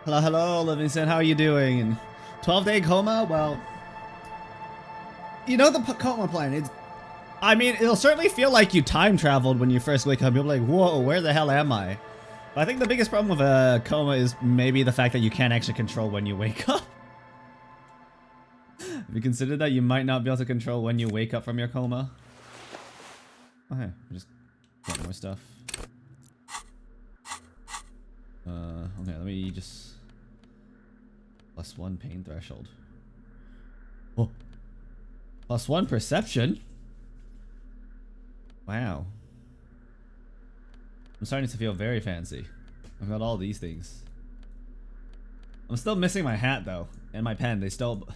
Hello, hello, Livingston. How are you doing? And 12-day coma? Well, you know the coma plan. I mean, it'll certainly feel like you time traveled when you first wake up. You'll be like, whoa, where the hell am I? But I think the biggest problem with a coma is maybe the fact that you can't actually control when you wake up. Have you considered that you might not be able to control when you wake up from your coma? Okay, just got more stuff. Okay, let me just... +1 pain threshold. Oh. +1 perception? Wow. I'm starting to feel very fancy. I've got all these things. I'm still missing my hat though, and my pen. They still...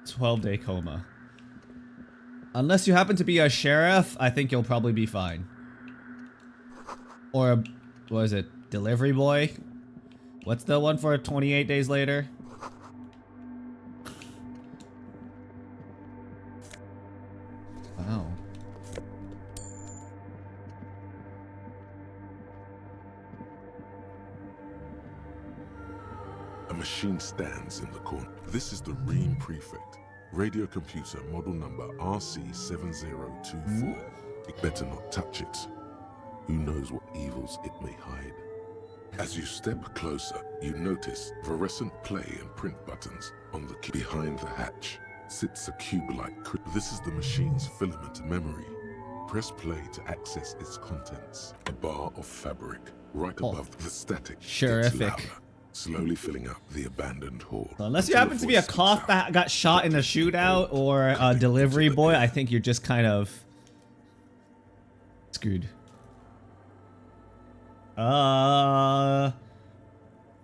12-day coma. Unless you happen to be a sheriff, I think you'll probably be fine. Or a... what is it? Delivery boy? What's the one for 28 days later? Wow. A machine stands in the corner. This is the Ream Prefect. Radio computer model number RC7024. You better not touch it. Who knows what evils it may hide. As you step closer, you notice fluorescent play and print buttons on the key. Behind the hatch sits a cube-like. This is the machine's filament memory. Press play to access its contents. A bar of fabric right above the static. Terrific. Slowly filling up the abandoned hall. So unless you happen to be a cop that got shot in a shootout or a delivery boy, I think you're just kind of screwed.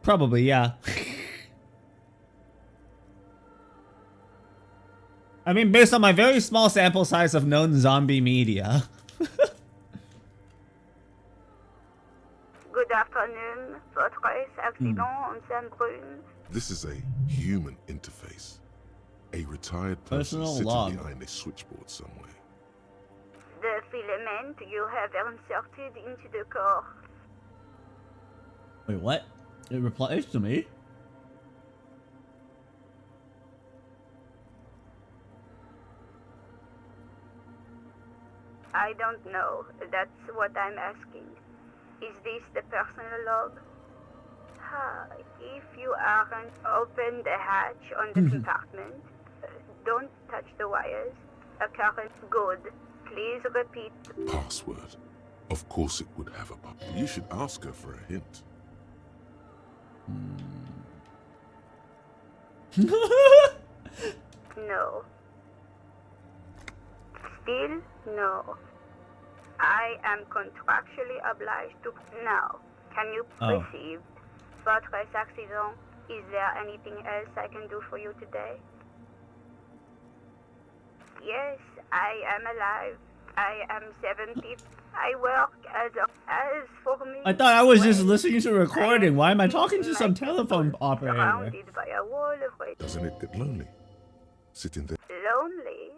Probably, yeah. I mean, based on my very small sample size of known zombie media. Good afternoon. Votre accident on Saint-Brune. This is a human interface. A retired person Personal sitting log. behind a switchboard somewhere. The filament you have inserted into the core. Wait, what? It replies to me? I don't know. That's what I'm asking. Is this the personal log? If you aren't open the hatch on the compartment, don't touch the wires. A current good. Please repeat. Password. Of course it would have a password. You should ask her for a hint. No. Still no. I am contractually obliged to. Now, can you proceed? Votre accident. Is there anything else I can do for you today? Yes, I am alive. I am 70. I work as for me. I thought I was just listening to a recording. Why am I talking to some telephone operator? Surrounded by a wall of red. Doesn't it get lonely? Sitting there. Lonely?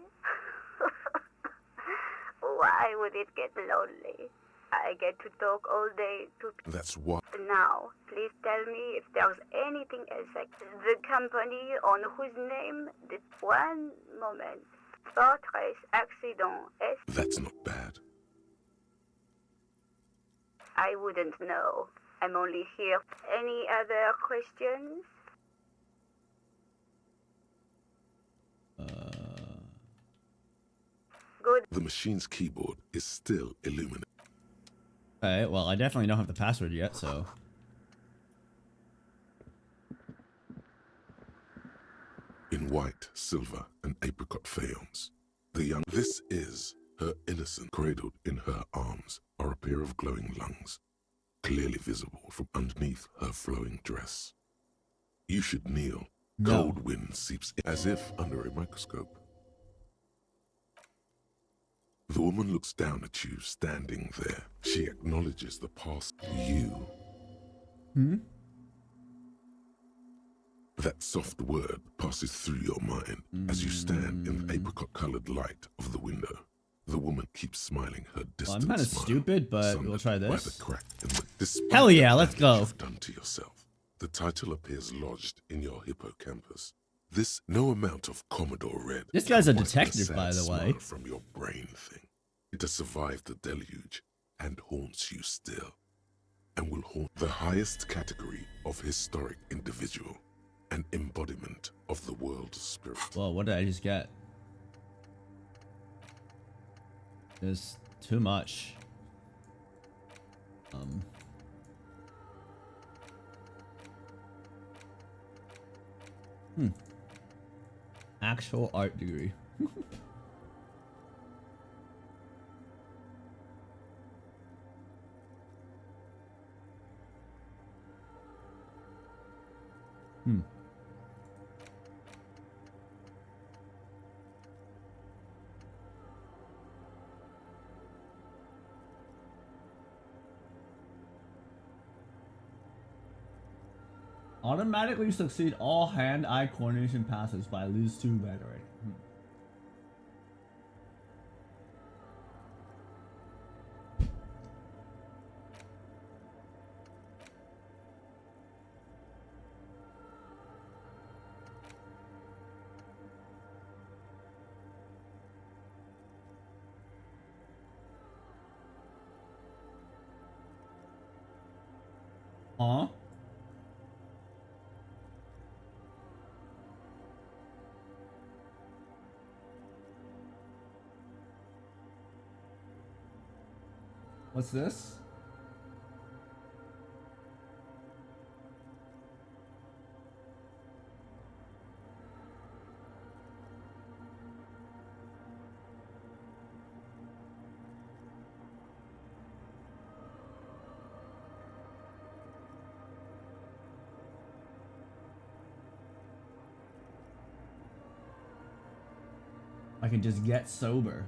Why would it get lonely? I get to talk all day to people. That's what. Now, please tell me if there's anything else like the company on whose name the one moment. Votre accident. That's not bad. I wouldn't know. I'm only here. Any other questions? Good. The machine's keyboard is still illuminated. Alright, well, I definitely don't have the password yet, so... In white, silver, and apricot faience. The young... This is her innocent. Cradled in her arms are a pair of glowing lungs, clearly visible from underneath her flowing dress. You should kneel. No. Cold wind seeps in as if under a microscope. The woman looks down at you standing there. She acknowledges the past you. That soft word passes through your mind as you stand in the apricot-colored light of the window. The woman keeps smiling her Well, I'm distant kind of smile, stupid, but sundered we'll try by the this. crack in the despite Hell yeah, the let's damage go. you've done to yourself. The title appears lodged in your hippocampus. This no amount of Commodore Red. This guy's a can wipe detective, sad by the way. smile from your brain thing. It has survived the deluge and haunts you still, and will haunt the highest category of historic individual, an embodiment of the world's spirit. Whoa, what did I just get? There's too much. Actual art degree. Automatically succeed all hand-eye coordination passes by lose 2 rhetoric. Huh? What's this? I can just get sober.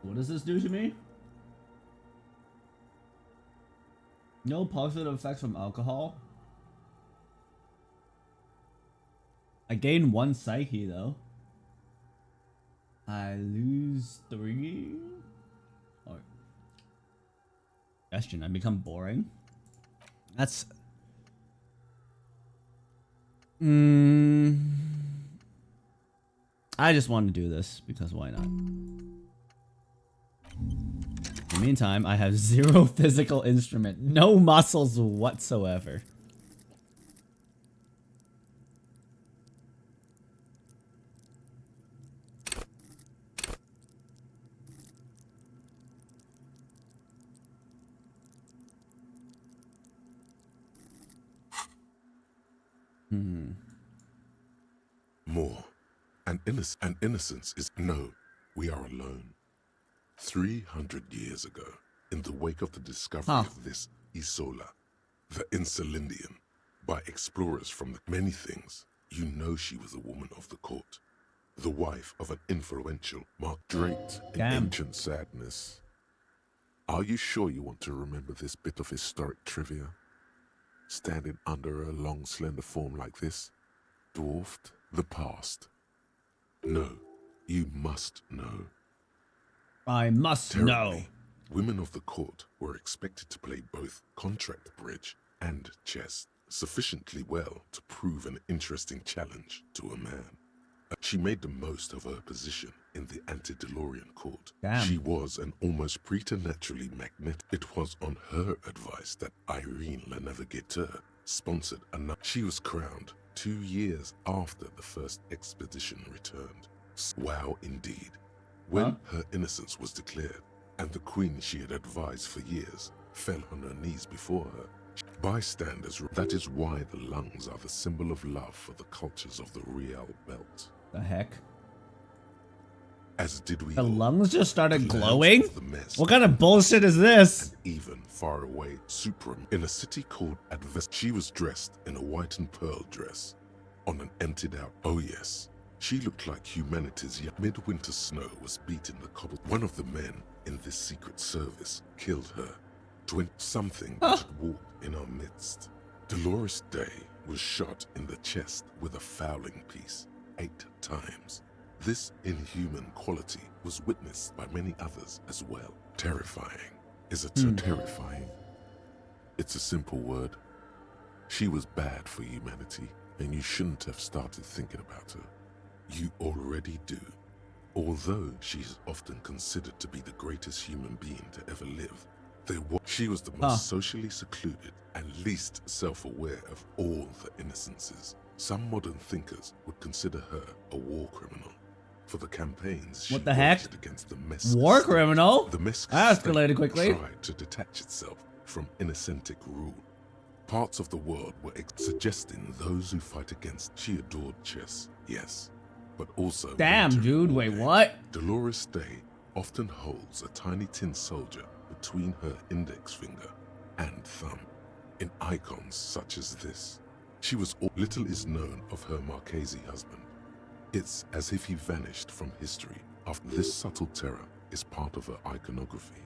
What does this do to me? No positive effects from alcohol. I gain 1 psyche though. I lose 3. Oh. Question. I become boring. That's. I just want to do this because why not? In the meantime, I have 0 physical instrument, no muscles whatsoever. More. An innocence is no, we are alone. 300 years ago, in the wake of the discovery of this Isola, the Insulindian, by explorers from the many things, you know she was a woman of the court, the wife of an influential monarch, draped in ancient sadness. Are you sure you want to remember this bit of historic trivia? Standing under a long, slender form like this, dwarfed the past. No, you must know. I must know. Women of the court were expected to play both contract bridge and chess sufficiently well to prove an interesting challenge to a man. She made the most of her position in the antediluvian court. She was an almost preternaturally magnetic. It was on her advice that Irene La Navigateur sponsored another. She was crowned 2 years after the first expedition returned. Wow, indeed. When her innocence was declared, and the queen she had advised for years fell on her knees before her, bystanders, that is why the lungs are the symbol of love for the cultures of the Real Belt. The heck? as did we The all. lungs just started The lands glowing? of the mess. What kind of bullshit is this? And even far away, in a city called Advest, she was dressed in a white and pearl dress on an emptied out. Oh yes, she looked like humanity's midwinter snow was beating the cobble. One of the men in this secret service killed her. Something that had walked in our midst. Dolores Day was shot in the chest with a fowling piece 8 times. This inhuman quality was witnessed by many others as well. Terrifying. Is it so terrifying? It's a simple word. She was bad for humanity, and you shouldn't have started thinking about her. You already do. Although she's often considered to be the greatest human being to ever live, she was the most socially secluded and least self-aware of all the innocences. Some modern thinkers would consider her a war criminal for the campaigns she waged against the Mesk. War criminal? The Mesk escalated quickly. tried to detach itself from innocentic rule. Parts of the world were suggesting those who fight against she adored chess, yes, but also Damn, dude, wait, game. what? Dolores Day often holds a tiny tin soldier between her index finger and thumb. In icons such as this, little is known of her Marchese husband. It's as if he vanished from history after this subtle terror is part of her iconography.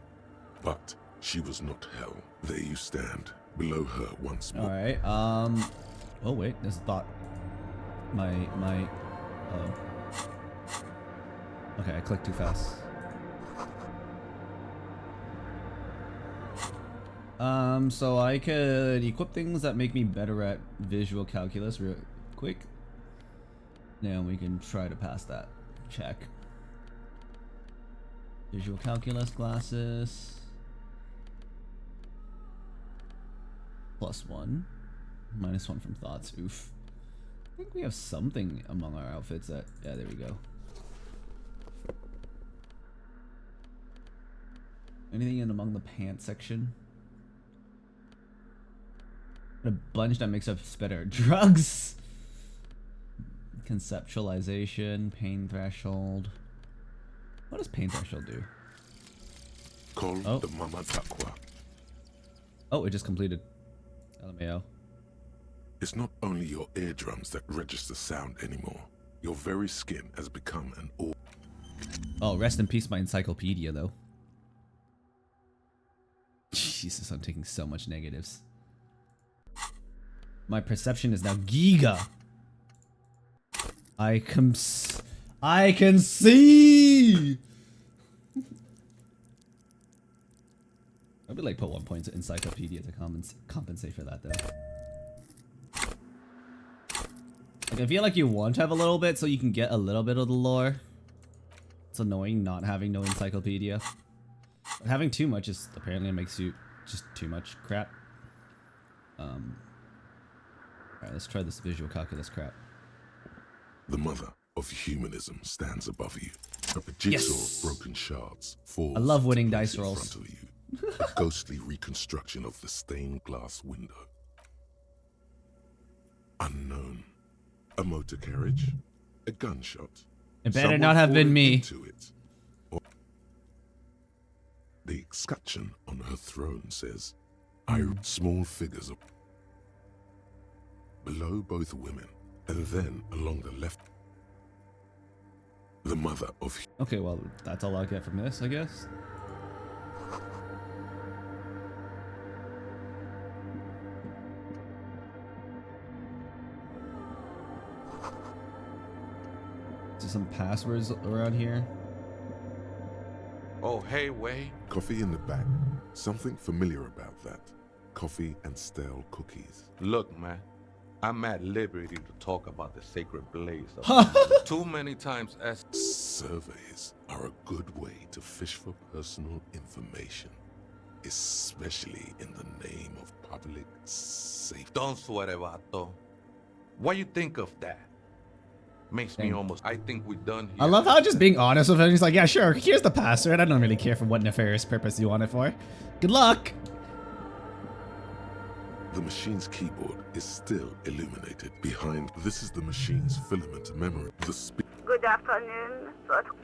But she was not hell. There you stand, below her once more. Alright, oh wait, there's a thought. Oh. Okay, I clicked too fast. So I could equip things that make me better at visual calculus real quick. Now we can try to pass that check. Visual calculus glasses. +1. -1 from thoughts. Oof. I think we have something among our outfits that... Yeah, there we go. Anything in among the pants section? A bunch that makes us better. Drugs! Conceptualization, pain threshold. What does pain threshold do? Call the Mama Takwa. Oh, it just completed. LMAO. It's not only your eardrums that register sound anymore. Your very skin has become an organ. Oh, rest in peace, my encyclopedia, though. Jesus, I'm taking so much negatives. My perception is now giga. I can see. I'd be like put 1 point to encyclopedia to compensate for that though. Like I feel like you want to have a little bit so you can get a little bit of the lore. It's annoying not having no encyclopedia. But having too much is apparently makes you just too much crap. Alright, let's try this visual calculus crap. The mother of humanism stands above you. A jigsaw of broken shards falls. I love winning into dice place in rolls. front of you. A ghostly reconstruction of the stained glass window. Unknown. A motor carriage. A gunshot. It better Someone not have been falling me. into it. The escutcheon on her throne says, small figures of below both women, and then along the left, the mother of... Okay, well, that's all I'll get from this, I guess. Is there some passwords around here? Oh, hey, Way. Coffee in the back. Something familiar about that. Coffee and stale cookies. Look, man. I'm at liberty to talk about the sacred blaze of too many times as Surveys are a good way to fish for personal information, especially in the name of public safety. Don't sweat it, vato. What you think of that? Makes me almost... I think we're done here. I love how just being honest with him. He's like, yeah, sure, here's the password. I don't really care for what nefarious purpose you want it for. Good luck! The machine's keyboard is still illuminated. Behind, this is the machine's filament memory. Good afternoon,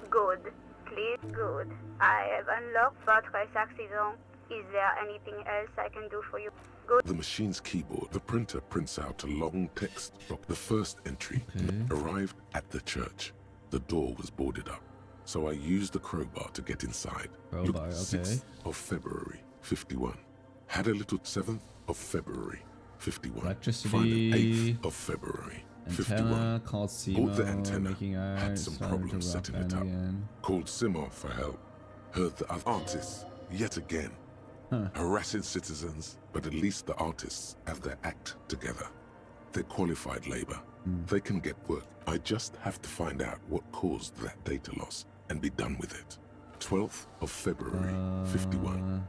good. Please, good. I have unlocked votre accident. Is there anything else I can do for you? Good. The machine's keyboard, the printer prints out a long text doc. The first entry arrived at the church. The door was boarded up, so I used the crowbar to get inside. Crowbar, Looked 6th of February, 51. Had a little 7th of February, 51. Electricity. Find an 8th of February, 51. Antenna, called Simo, Bought the antenna, making art, had some problems setting it up. Again. Called Simo for help. Heard the other artists, yet again. Harassing citizens, but at least the artists have their act together. They're qualified labor. They can get work. I just have to find out what caused that data loss and be done with it. 12th of February, 51.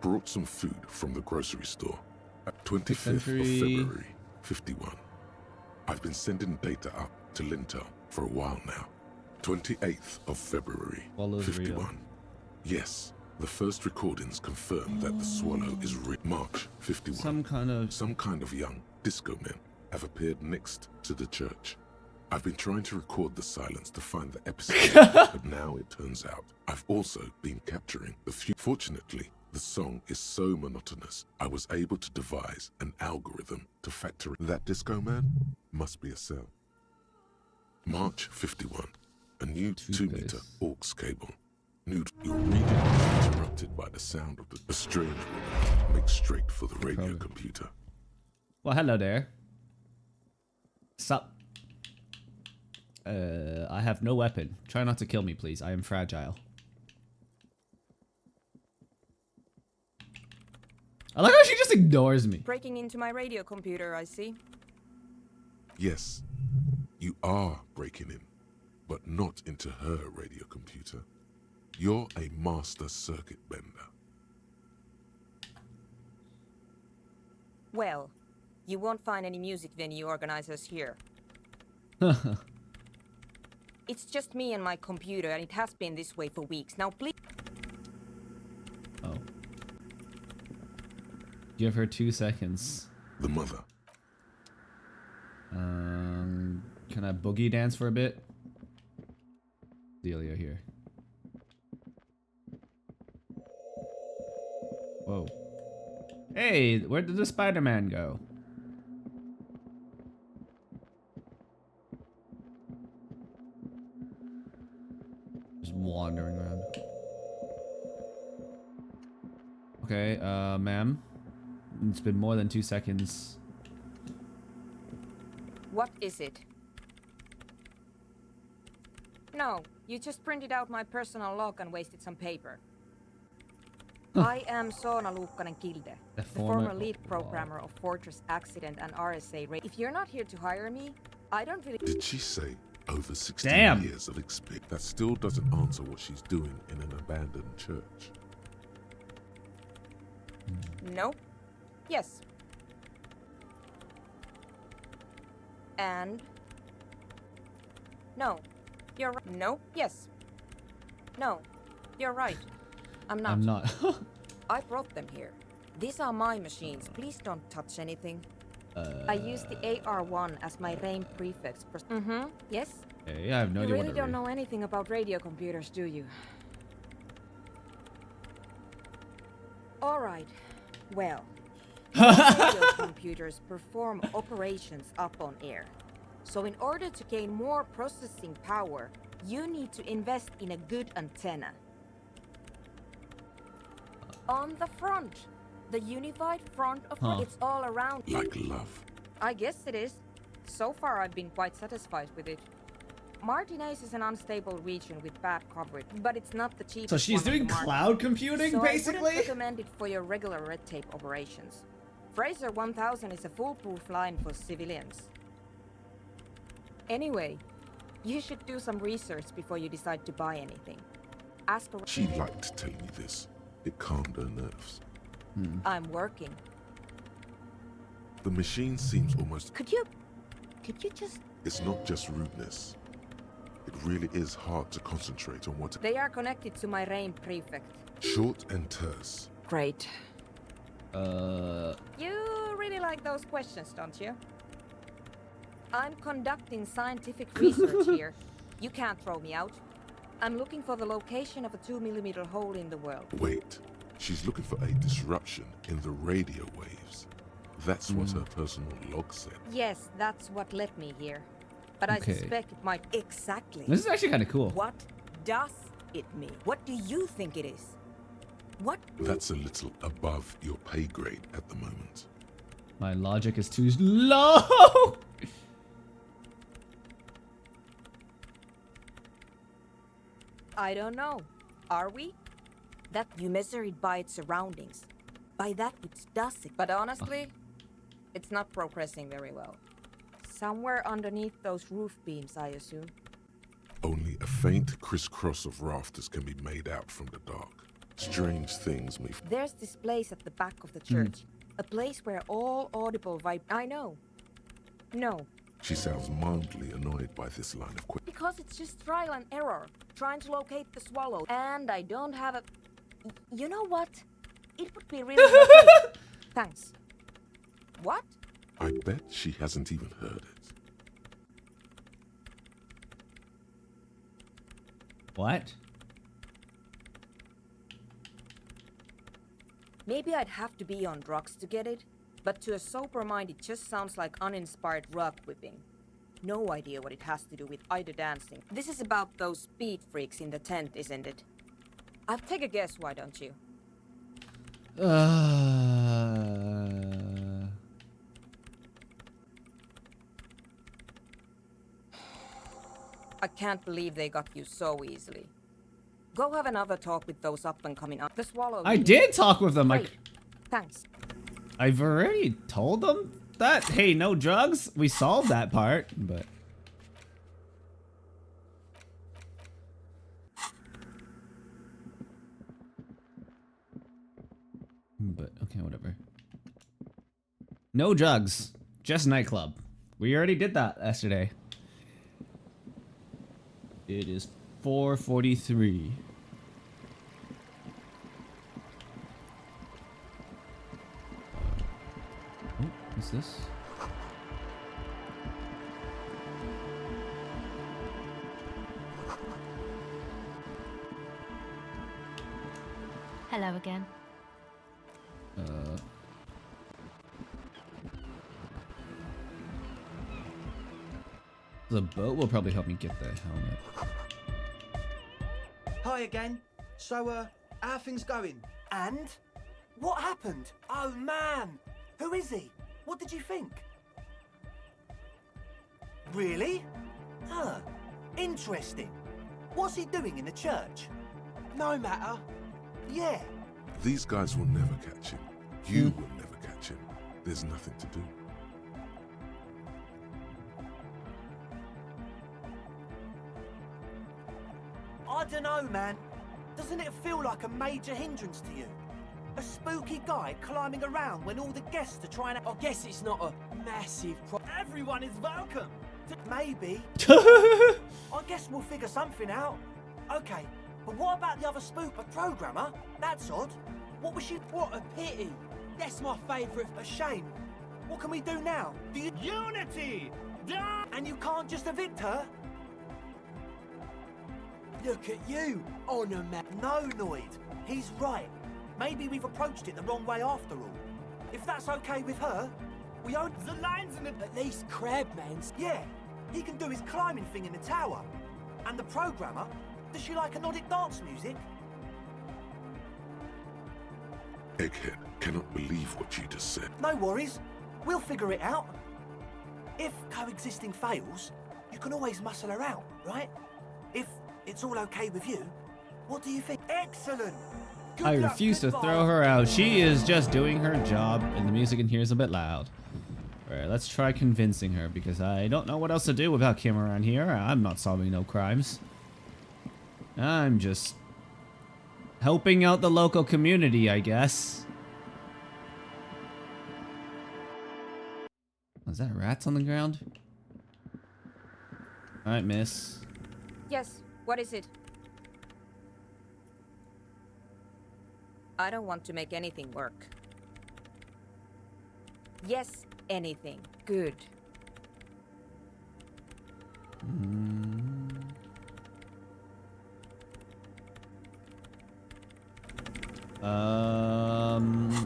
Brought some food from the grocery store. At 25th of February, 51. I've been sending data up to Lintel for a while now. 28th of February, 51. Yes. The first recordings confirm that the swallow is March 51. Some kind of young disco men have appeared next to the church. I've been trying to record the silence to find the episode, but now it turns out I've also been capturing the few. Fortunately, the song is so monotonous, I was able to devise an algorithm to factor in. That disco man must be a cell. March 51. A new 2-meter aux cable. Your reading is interrupted by the sound of a strange woman makes straight for the radio computer. Well, hello there. Sup? I have no weapon. Try not to kill me, please. I am fragile. I like how she just ignores me. Breaking into my radio computer, I see. Yes, you are breaking in, but not into her radio computer. You're a master circuit bender. Well, you won't find any music venue organizers here. It's just me and my computer, and it has been this way for weeks. Now, please... Oh. Give her 2 seconds. The mother. Can I boogie dance for a bit? Delia here. Whoa. Hey, where did the Spider-Man go? Just wandering around. Okay, ma'am. It's been more than 2 seconds. What is it? No, you just printed out my personal log and wasted some paper. I am Soona Luukkanen-Kilde, the former lead programmer of Fortress Accident and RSA. If you're not here to hire me, I don't really... Did she say over 16 Damn. years of experience? That still doesn't answer what she's doing in an abandoned church. No. Yes. And... No. You're right. No. Yes. No. You're right. I'm not. I'm not. I brought them here. These are my machines. Please don't touch anything. I use the AR1 as my RAIN prefix. Yes? Hey, I have no You idea really what don't know anything about radio computers, do you? All right. Well, radio computers perform operations up on air. So in order to gain more processing power, you need to invest in a good antenna. On the front. The unified front of it's all around. Like love. I guess it is. So far I've been quite satisfied with it. Martinez is an unstable region with bad coverage, but it's not the cheapest. So she's one on doing the market. cloud computing, So basically? I wouldn't recommend it for your regular red tape operations. Fraser 1000 is a foolproof line for civilians. Anyway, you should do some research before you decide to buy anything. Ask around. She liked telling me this. It calmed her nerves. I'm working. The machine seems almost... Could you just... It's not just rudeness. It really is hard to concentrate on what... They are connected to my RAIN prefect. Short and terse. Great. Uh... You really like those questions, don't you? I'm conducting scientific research here. You can't throw me out. I'm looking for the location of a 2mm hole in the world. Wait, she's looking for a disruption in the radio waves. That's what her personal log said. Yes, that's what led me here. But Okay. I suspect it might... Exactly. This is actually kind of cool. What does it mean? What do you think it is? What? That's a little above your pay grade at the moment. My logic is too low. I don't know. Are we? That you measure it by its surroundings. By that which does it. But honestly, it's not progressing very well. Somewhere underneath those roof beams, I assume. Only a faint crisscross of rafters can be made out from the dark. Strange things may... There's this place at the back of the church. A place where all audible I know. No. She sounds mildly annoyed by this line of questioning. Because it's just trial and error. Trying to locate the swallow. And I don't have a... You know what? It would be really helpful. Thanks. What? I bet she hasn't even heard it. What? Maybe I'd have to be on drugs to get it, but to a sober mind it just sounds like uninspired rug whipping. No idea what it has to do with either dancing. This is about those speed freaks in the tent, isn't it? I'll take a guess, why don't you? I can't believe they got you so easily. Go have another talk with those up-and-coming the swallow. I did talk with them. Great. Thanks. I've already told them that. Hey, no drugs. We solved that part, but. But okay, whatever. No drugs, just nightclub. We already did that yesterday. It is 4:43. Oh, what's this? Hello again. The boat will probably help me get the helmet. Hi again. So, how are things going? And? What happened? Oh man! Who is he? What did you think? Really? Huh. Interesting. What's he doing in the church? No matter. Yeah. These guys will never catch him. You will never catch him. There's nothing to do. I don't know, man. Doesn't it feel like a major hindrance to you? A spooky guy climbing around when all the guests are trying to... I guess it's not a massive problem. Everyone is welcome. Maybe. I guess we'll figure something out. Okay, but what about the other spook? A programmer? That's odd. What was she... What a pity. That's my favourite. A shame. What can we do now? Do you... Unity! And you can't just evict her? Look at you, Honor Man. No, Noid. He's right. Maybe we've approached it the wrong way after all. If that's okay with her, we own the lines in the... At least Crabman's... Yeah, he can do his climbing thing in the tower. And the programmer, does she like Nordic dance music? Egghead cannot believe what you just said. No worries. We'll figure it out. If coexisting fails, you can always muscle her out, right? If it's all okay with you, what do you think? Excellent! Good I luck, refuse to goodbye. throw her out. She is just doing her job, and the music in here is a bit loud. Alright, let's try convincing her, because I don't know what else to do without Kim around here. I'm not solving no crimes. I'm just helping out the local community, I guess. Is that rats on the ground? Alright, miss. Yes, what is it? I don't want to make anything work. Yes, anything. Good.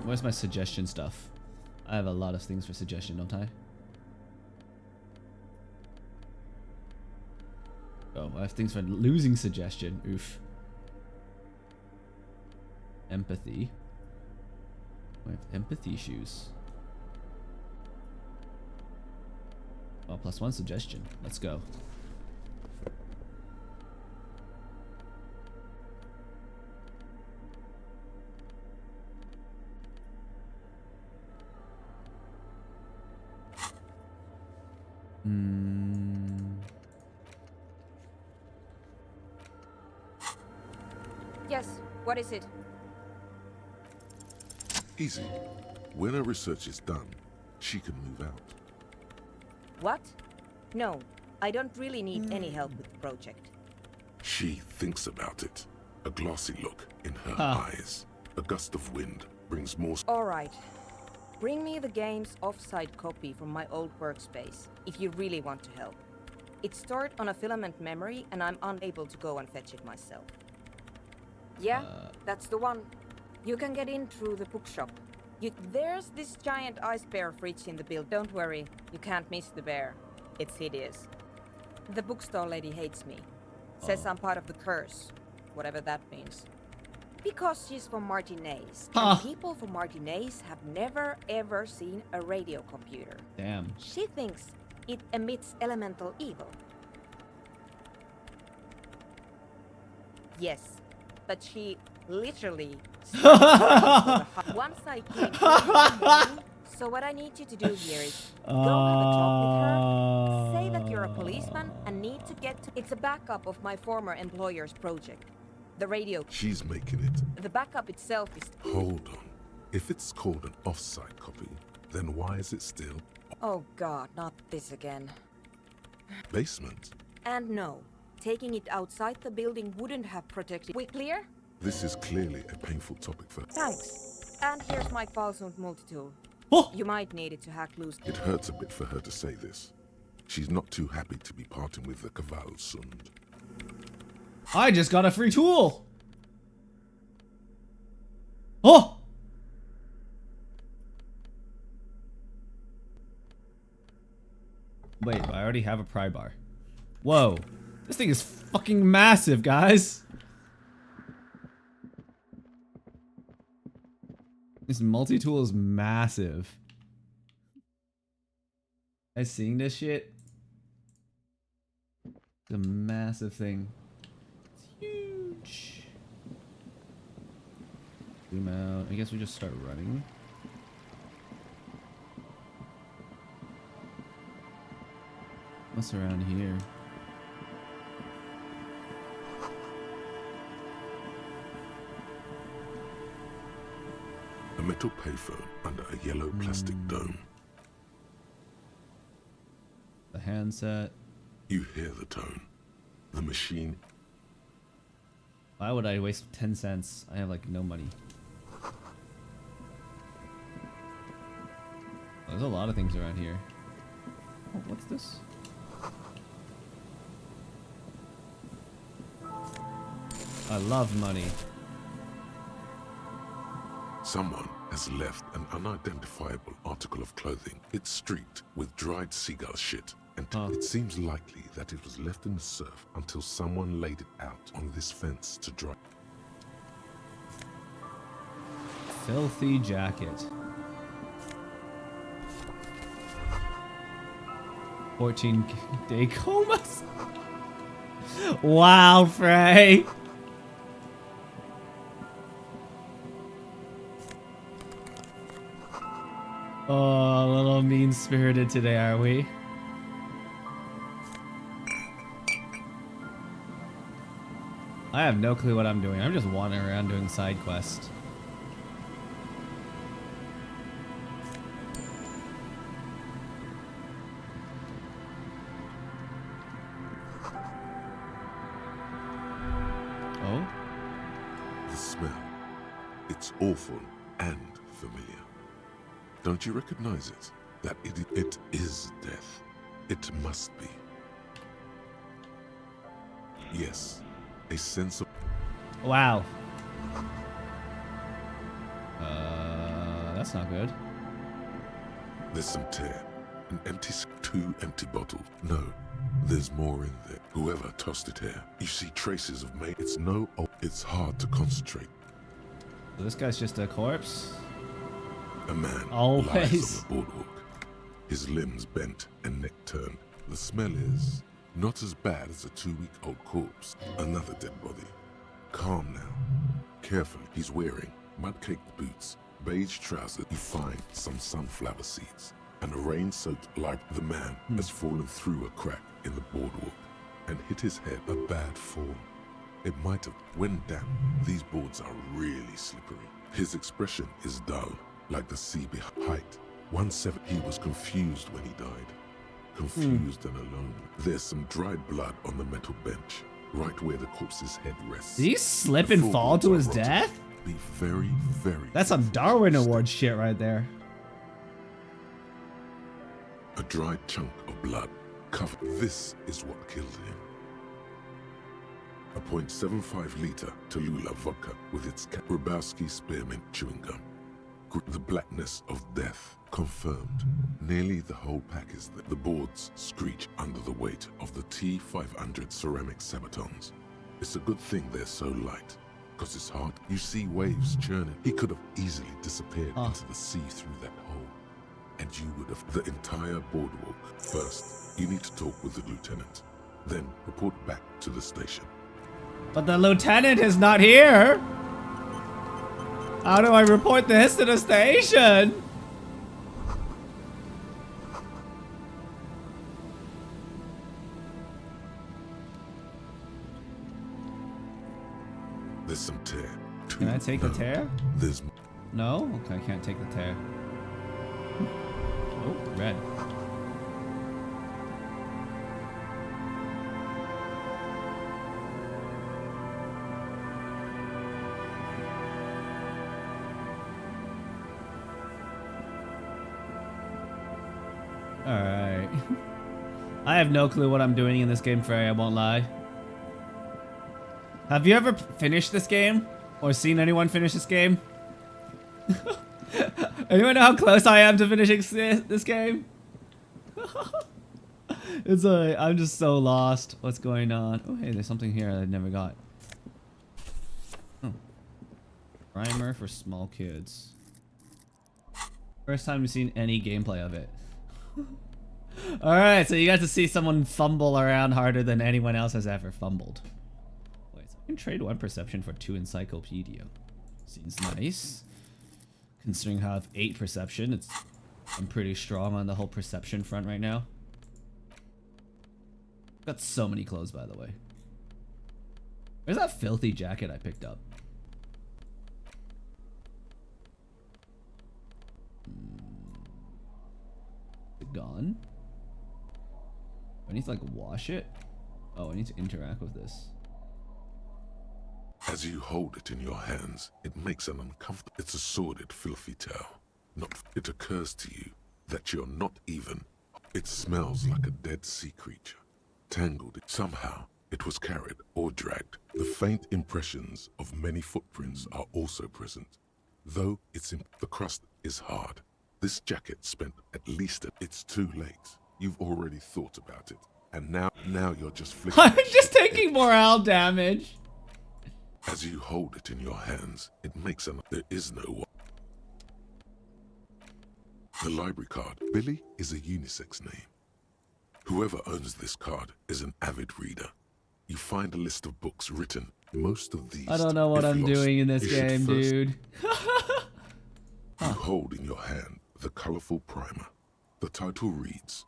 Where's my suggestion stuff? I have a lot of things for suggestion, don't I? Oh, I have things for losing suggestion. Oof. Empathy. I have empathy shoes. Well, +1 suggestion. Let's go. Yes, what is it? Easy. When her research is done, she can move out. What? No, I don't really need any help with the project. She thinks about it. A glossy look in her eyes. A gust of wind brings more... Alright. Bring me the game's off-site copy from my old workspace, if you really want to help. It's stored on a filament memory, and I'm unable to go and fetch it myself. Yeah, that's the one. You can get in through the bookshop. There's this giant ice bear fridge in the build. Don't worry, you can't miss the bear. It's hideous. The bookstore lady hates me. Says I'm part of the curse, whatever that means. Because she's from Martinez. And people from Martinez have never ever seen a radio computer. Damn. She thinks it emits elemental evil. Yes, but she literally once I came here. So what I need you to do here is go have a talk with her, say that you're a policeman and need to get to... It's a backup of my former employer's project. The radio... She's making it. The backup itself is... Hold on. If it's called an off-site copy, then why is it still... Oh god, not this again. Basement? And no, taking it outside the building wouldn't have protected... We clear? This is clearly a painful topic for... Thanks. And here's my Falsund multi-tool. Oh! You might need it to hack loose... It hurts a bit for her to say this. She's not too happy to be parting with the Kvalsund. I just got a free tool! Oh! Wait, I already have a pry bar. Whoa. This thing is fucking massive, guys. This multi-tool is massive. You guys seeing this shit? It's a massive thing. It's huge. Zoom out. I guess we just start running. What's around here? A metal payphone under a yellow plastic dome. The handset. You hear the tone. The machine. Why would I waste 10 cents? I have like no money. There's a lot of things around here. Oh, what's this? I love money. Someone has left an unidentifiable article of clothing. It's streaked with dried seagull shit, and it seems likely that it was left in the surf until someone laid it out on this fence to dry. Filthy jacket. 14-day comas. Wow, Frey. Oh, a little mean-spirited today, are we? I have no clue what I'm doing. I'm just wandering around doing side quests. Oh? The smell. It's awful and familiar. Don't you recognize it? That it is death. It must be. Yes, a sense of... Wow. That's not good. There's some tear. An empty... 2 empty bottles. No, there's more in there. Whoever tossed it here. You see traces of main... It's no... Oh, it's hard to concentrate. So this guy's just a corpse? A man Always. lies on the boardwalk. His limbs bent and neck turned. The smell is not as bad as a 2-week-old corpse. Another dead body. Calm now. Careful. He's wearing mud-caked boots, beige trousers. You find some sunflower seeds. And a rain-soaked like the man has fallen through a crack in the boardwalk and hit his head. A bad fall. It might have. When damp, these boards are really slippery. His expression is dull, like the sea behind. Height 170. He was confused when he died. Confused and alone. There's some dried blood on the metal bench, right where the corpse's head rests. Did he slip and fall to his death? Be very, very... That's some Darwin Award shit right there. A dried chunk of blood covered. This is what killed him. A .75 liter Tallulah vodka with its Grabowski spearmint chewing gum. The blackness of death confirmed. Nearly the whole pack is there. The boards screech under the weight of the T500 ceramic sabatons. It's a good thing they're so light, because it's hard. You see waves churning. He could have easily disappeared into the sea through that hole. And you would have the entire boardwalk. First, you need to talk with the lieutenant. Then report back to the station. But the lieutenant is not here. How do I report this to the station? There's some tear. Can I take the tear? There's... No? Okay, I can't take the tear. Oh, red. Alright. I have no clue what I'm doing in this game, Frey, I won't lie. Have you ever finished this game? Or seen anyone finish this game? Anyone know how close I am to finishing this game? It's like, I'm just so lost. What's going on? Oh, hey, there's something here I never got. Oh. Primer for small kids. First time we've seen any gameplay of it. Alright, so you got to see someone fumble around harder than anyone else has ever fumbled. Wait, so I can trade 1 perception for 2 encyclopedia. Seems nice. Considering how I have 8 perception, I'm pretty strong on the whole perception front right now. Got so many clothes, by the way. Where's that filthy jacket I picked up? Is it gone? Do I need to like wash it? Oh, I need to interact with this. As you hold it in your hands, it makes an uncomfortable... It's a sordid, filthy towel. It occurs to you that you're not even... It smells like a dead sea creature. Tangled. Somehow, it was carried or dragged. The faint impressions of many footprints are also present. Though the crust is hard. This jacket spent at least... It's too late. You've already thought about it. And now you're just flicking... I'm just taking morale damage. As you hold it in your hands, it makes an... There is no one. The library card. Billy is a unisex name. Whoever owns this card is an avid reader. You find a list of books written. Most of these... I don't know what I'm doing in this game, dude. You hold in your hand the colorful primer. The title reads...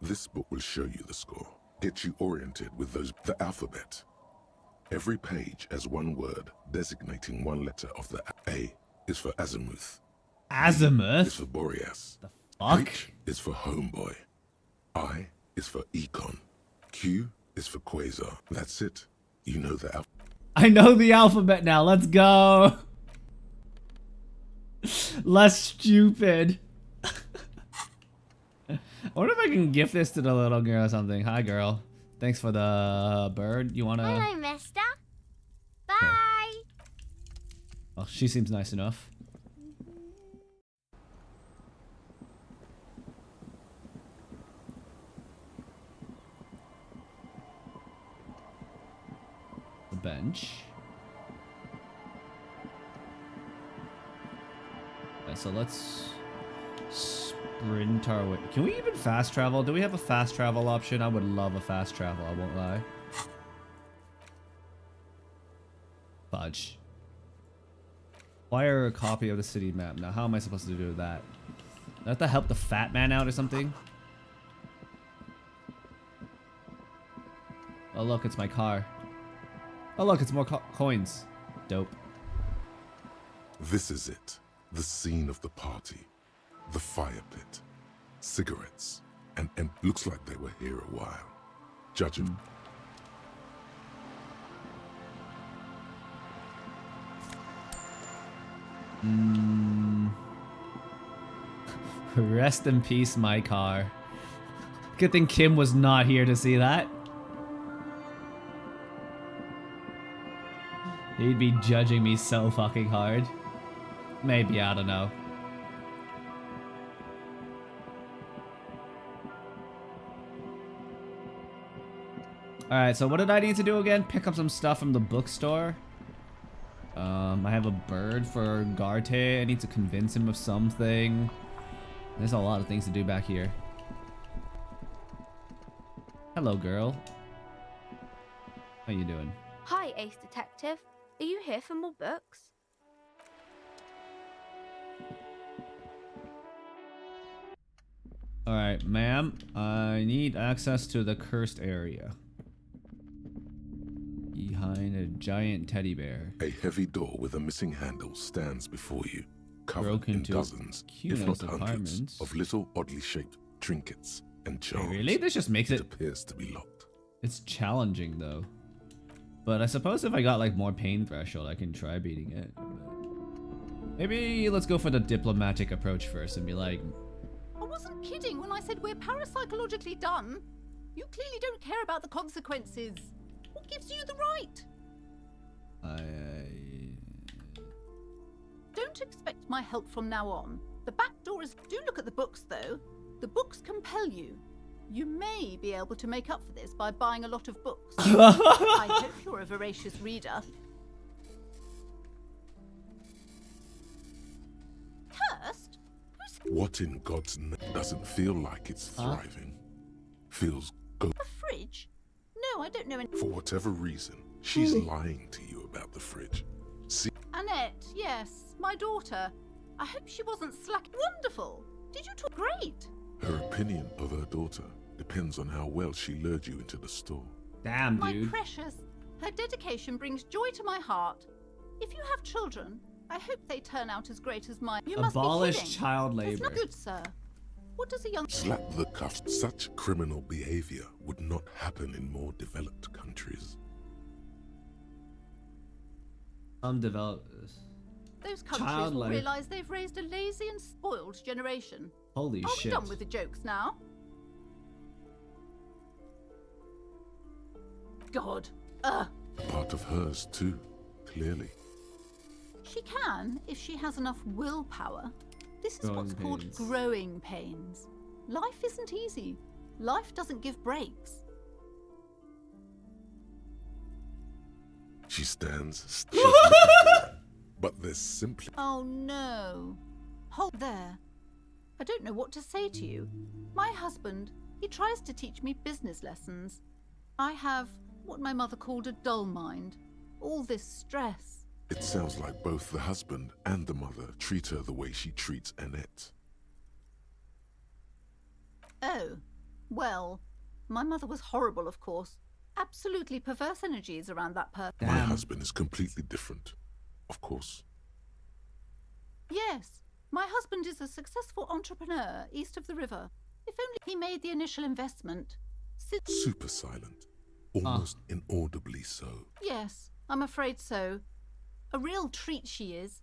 This book will show you the score. Get you oriented with the alphabet. Every page has one word designating one letter of the A is for azimuth. Azimuth? B is for Boreas. The fuck? H is for homeboy. I is for econ. Q is for quasar. That's it. You know the alphabet. I know the alphabet now. Let's go. Less stupid. I wonder if I can gift this to the little girl or something. Hi, girl. Thanks for the bird. You wanna? Hello, mister. Bye. Okay. Well, she seems nice enough. The bench. Okay, so let's sprint our way. Can we even fast travel? Do we have a fast travel option? I would love a fast travel, I won't lie. Fudge. Acquire a copy of the city map. Now, how am I supposed to do that? Do I have to help the fat man out or something? Oh, look, it's my car. Oh, look, it's more coins. Dope. This is it. The scene of the party. The fire pit. Cigarettes. And looks like they were here a while. Judge it. Rest in peace, my car. Good thing Kim was not here to see that. He'd be judging me so fucking hard. Maybe, I don't know. Alright, so what did I need to do again? Pick up some stuff from the bookstore. I have a bird for Garte. I need to convince him of something. There's a lot of things to do back here. Hello, girl. How you doing? Hi, Ace Detective. Are you here for more books? Alright, ma'am. I need access to the cursed area. Behind a giant teddy bear. A heavy door with a missing handle stands before you, covered Broke in into dozens, if Kuno's not hundreds, apartments. of little oddly shaped trinkets and charms. Really? This just makes It it... appears to be locked. It's challenging, though. But I suppose if I got, like, more pain threshold, I can try beating it. But maybe let's go for the diplomatic approach first and be like... I wasn't kidding when I said we're parapsychologically done. You clearly don't care about the consequences. What gives you the right? Don't expect my help from now on. The back door is... Do look at the books, though. The books compel you. You may be able to make up for this by buying a lot of books. I hope you're a voracious reader. Cursed? What in God's name doesn't feel like it's thriving? Feels A fridge? No, I don't know any... For whatever reason, she's lying to you about the fridge. See, Annette, yes, my daughter. I hope she wasn't slack. Wonderful. Did you talk? Great. her opinion of her daughter depends on how well she lured you into the store. Damn, My dude. precious, her dedication brings joy to my heart. If you have children, I hope they turn out as great as mine. You Abolish must be kidding. child That's labor. not good, sir. What does a young... Slap the cuffs. Such criminal behavior would not happen in more developed countries. Undeveloped. Those Child countries will labor. realize they've raised a lazy and spoiled generation. Holy Are we shit. done with the jokes now? God. Part of hers too, clearly. She can, if she has enough willpower. This is Growing what's called pains. growing pains. Life isn't easy. Life doesn't give breaks. She stands still. But there's simply... Oh no. Hold there. I don't know what to say to you. My husband, he tries to teach me business lessons. I have what my mother called a dull mind. All this stress. It sounds like both the husband and the mother treat her the way she treats Annette. Oh, well, my mother was horrible, of course. Absolutely perverse energies around that person. My Damn. husband is completely different, of course. Yes, my husband is a successful entrepreneur east of the river. If only he made the initial investment. Super silent, almost inaudibly so. Yes, I'm afraid so. A real treat she is.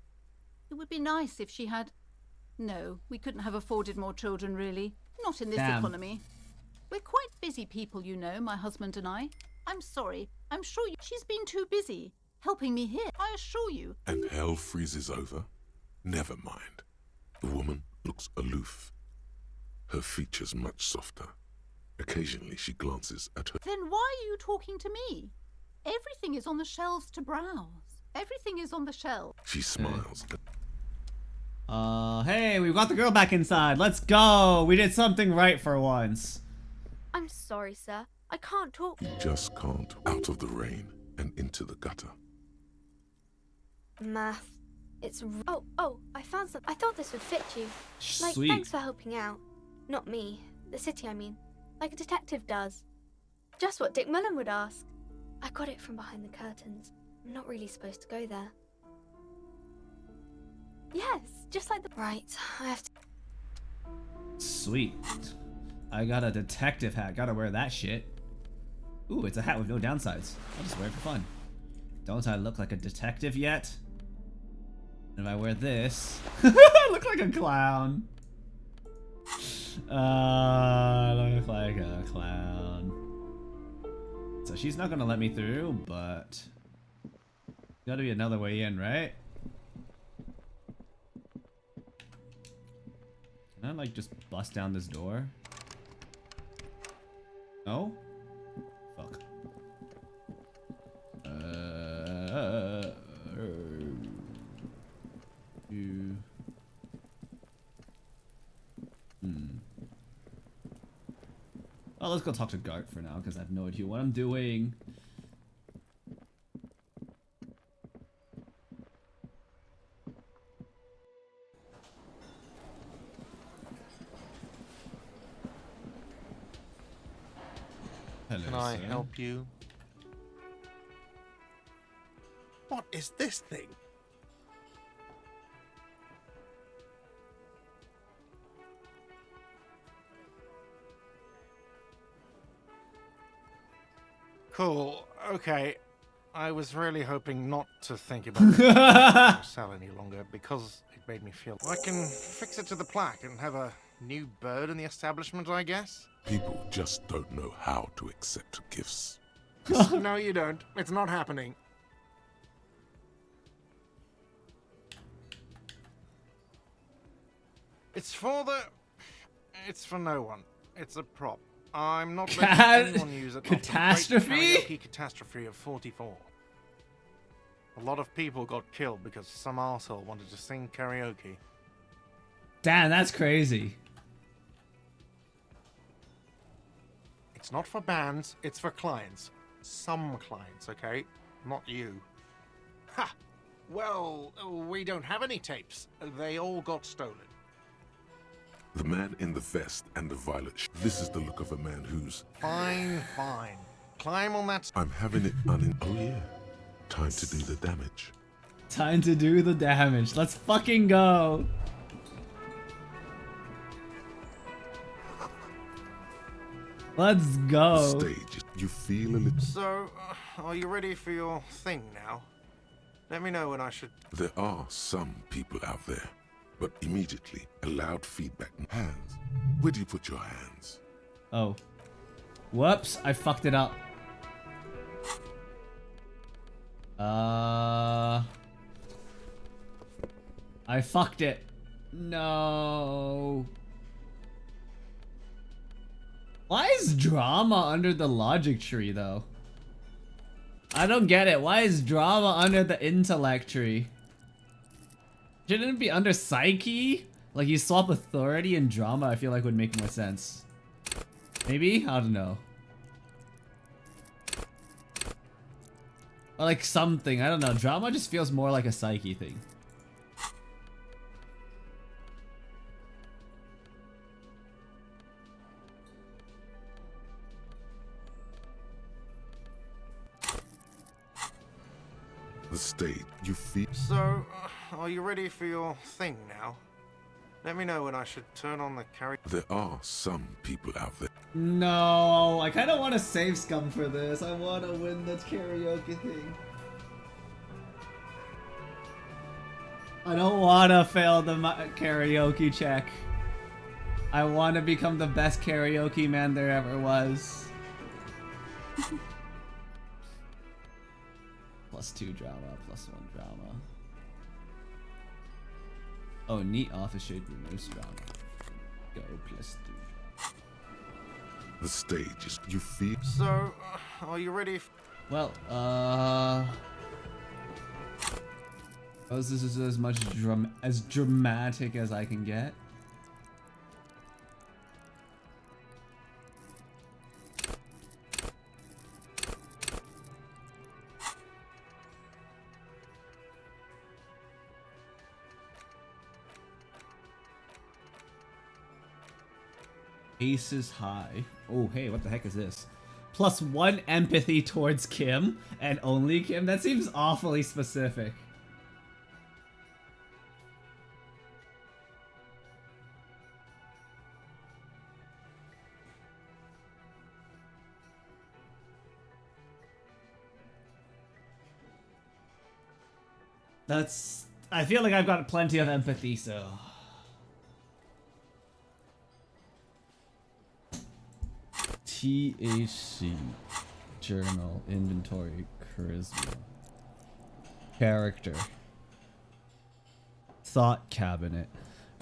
It would be nice if she had... No, we couldn't have afforded more children, really. Not in this Damn. economy. We're quite busy people, you know, my husband and I. I'm sorry. I'm sure she's been too busy helping me here, I assure you. And hell freezes over? Never mind. The woman looks aloof. Her features much softer. Occasionally she glances at her. Then why are you talking to me? Everything is on the shelves to browse. Everything is on the shelf. She smiles. Hey, we've got the girl back inside. Let's go. We did something right for once. I'm sorry, sir. I can't talk. You just can't. Out of the rain and into the gutter. Math. It's... Oh, I found something. I thought this would fit you. Like, Sweet. thanks for helping out. Not me. The city, I mean. Like a detective does. Just what Dick Mullen would ask. I got it from behind the curtains. I'm not really supposed to go there. Yes, just like the... Right, I have to... Sweet. I got a detective hat. Gotta wear that shit. Ooh, it's a hat with no downsides. I'll just wear it for fun. Don't I look like a detective yet? And if I wear this... I look like a clown. I look like a clown. So she's not gonna let me through, but... Gotta be another way in, right? Can I, like, just bust down this door? No? Fuck. You... Oh, let's go talk to Gart for now, because I have no idea what I'm doing. Hello, Can I sir. help you? What is this thing? Cool. Okay. I was really hoping not to think about it sell any longer because it made me feel I can fix it to the plaque and have a new bird in the establishment, I guess. People just don't know how to accept gifts. No, you don't. It's not happening. It's for no one. It's a prop. I'm not letting anyone use it. Catastrophe? Karaoke catastrophe of 44. A lot of people got killed because some arsehole wanted to sing karaoke. Damn, that's crazy. It's not for bands, it's for clients. Some clients, okay? Not you. Ha! Well, we don't have any tapes. They all got stolen. The man in the vest and the violet this is the look of a man who's... Fine. Climb on that... I'm having it Oh yeah. Time to do the damage. Time to do the damage. Let's fucking go. Let's go. Stage. You feel a little... So, are you ready for your thing now? Let me know when I should... There are some people out there, but immediately a loud feedback. Hands. Where do you put your hands? Oh. Whoops, I fucked it up. I fucked it. No. Why is drama under the logic tree, though? I don't get it. Why is drama under the intellect tree? Shouldn't it be under psyche? Like, you swap authority and drama, I feel like would make more sense. Maybe? I don't know. Or like something, I don't know. Drama just feels more like a psyche thing. The stage. You feel... So, are you ready for your thing now? Let me know when I should turn on the carry... There are some people out there. No, I kind of want to save Scum for this. I want to win the karaoke thing. I don't wanna fail the karaoke check. I wanna become the best karaoke man there ever was. +2 drama, +1 drama. Oh, neat office shade removes drama. Go +2 drama. The stage is you feel. So, are you ready? Well, this is as much as dramatic as I can get. Aces high. Oh, hey, what the heck is this? +1 empathy towards Kim and only Kim? That seems awfully specific. That's... I feel like I've got plenty of empathy, so... THC. Journal. Inventory. Charisma. Character. Thought cabinet.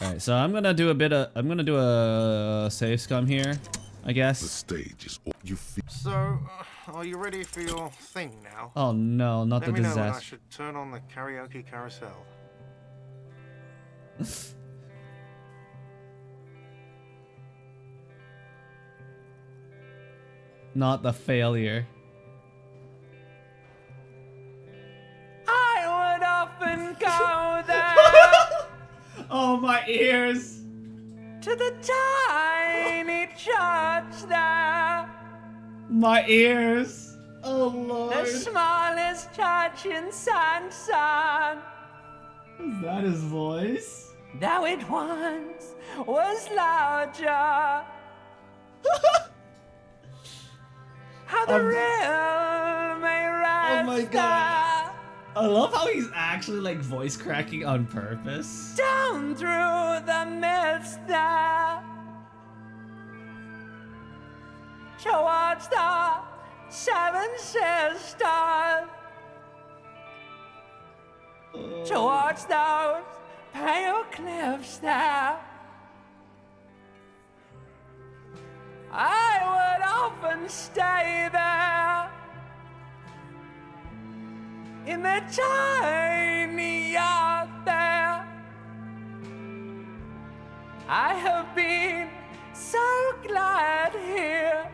Alright, so I'm gonna do a bit of... I'm gonna do a save scum here, I guess. The stage is all you feel. So, are you ready for your thing now? Oh no, not the Let me know when I disaster. should turn on the karaoke carousel. Not the failure. I would often go there. Oh, my ears. To the tiny church there. My ears. Oh, Lord. The smallest church in Sansan. Is that his voice? Though it once was larger. How the rill may rise. Oh my god. I love how he's actually like voice cracking on purpose. Down through the mist there. Towards the Seven Sisters. Towards those pale cliffs there. I would often stay there in the tiny yard there. I have been so glad here,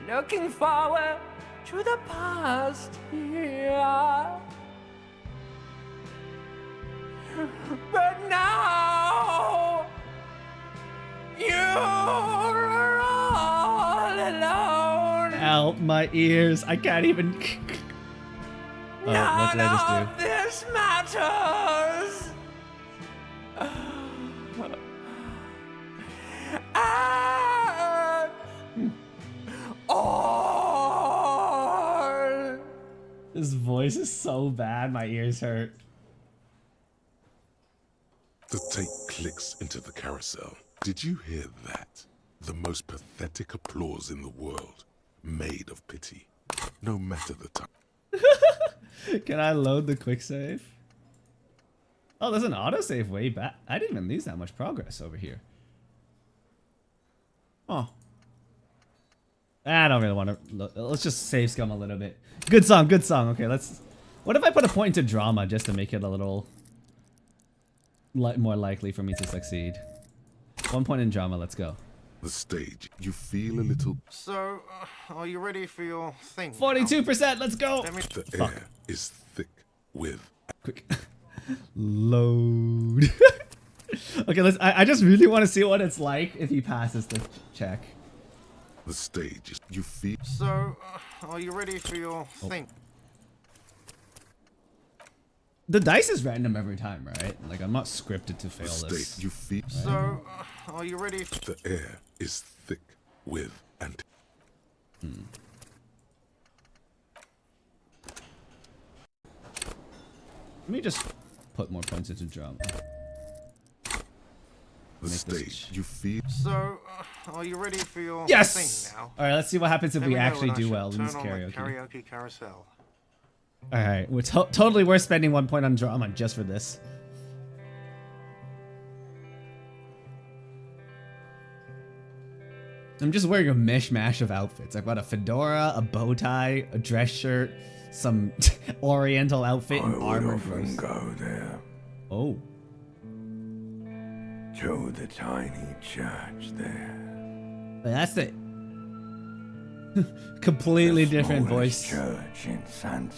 looking forward to the past here. But now you're all alone. Help, my ears. I can't even. Oh, what did I just do? None of this matters. All. His voice is so bad, my ears hurt. The tape clicks into the carousel. Did you hear that? The most pathetic applause in the world, made of pity, no matter the time. Can I load the quick save? Oh, there's an autosave way back. I didn't even lose that much progress over here. Oh. I don't really want to. Let's just save scum a little bit. Good song, good song. Okay, let's. What if I put a point into drama just to make it a little more likely for me to succeed? 1 point in drama, let's go. The stage, you feel a little. So, are you ready for your thing? 42%, let's go! The air is thick with. Quick. Load. Okay, let's. I just really want to see what it's like if he passes the check. The stage is. You feel. So, are you ready for your thing? The dice is random every time, right? Like, I'm not scripted to fail The this. state you feel. Right? So, are you ready? The air is thick with and. Let me just put more points into drama. The stage you feel. So, are you ready for your Yes! thing now? Alright, let's see what happens if Let we me know actually when I do should well in this turn on the karaoke. karaoke carousel. Alright, we're totally worth spending 1 point on drama just for this. I'm just wearing a mishmash of outfits. I've got a fedora, a bow tie, a dress shirt, some oriental outfit, and armor. Go there. Oh. To the tiny church there. That's it. Completely The different smallest voice. church in San.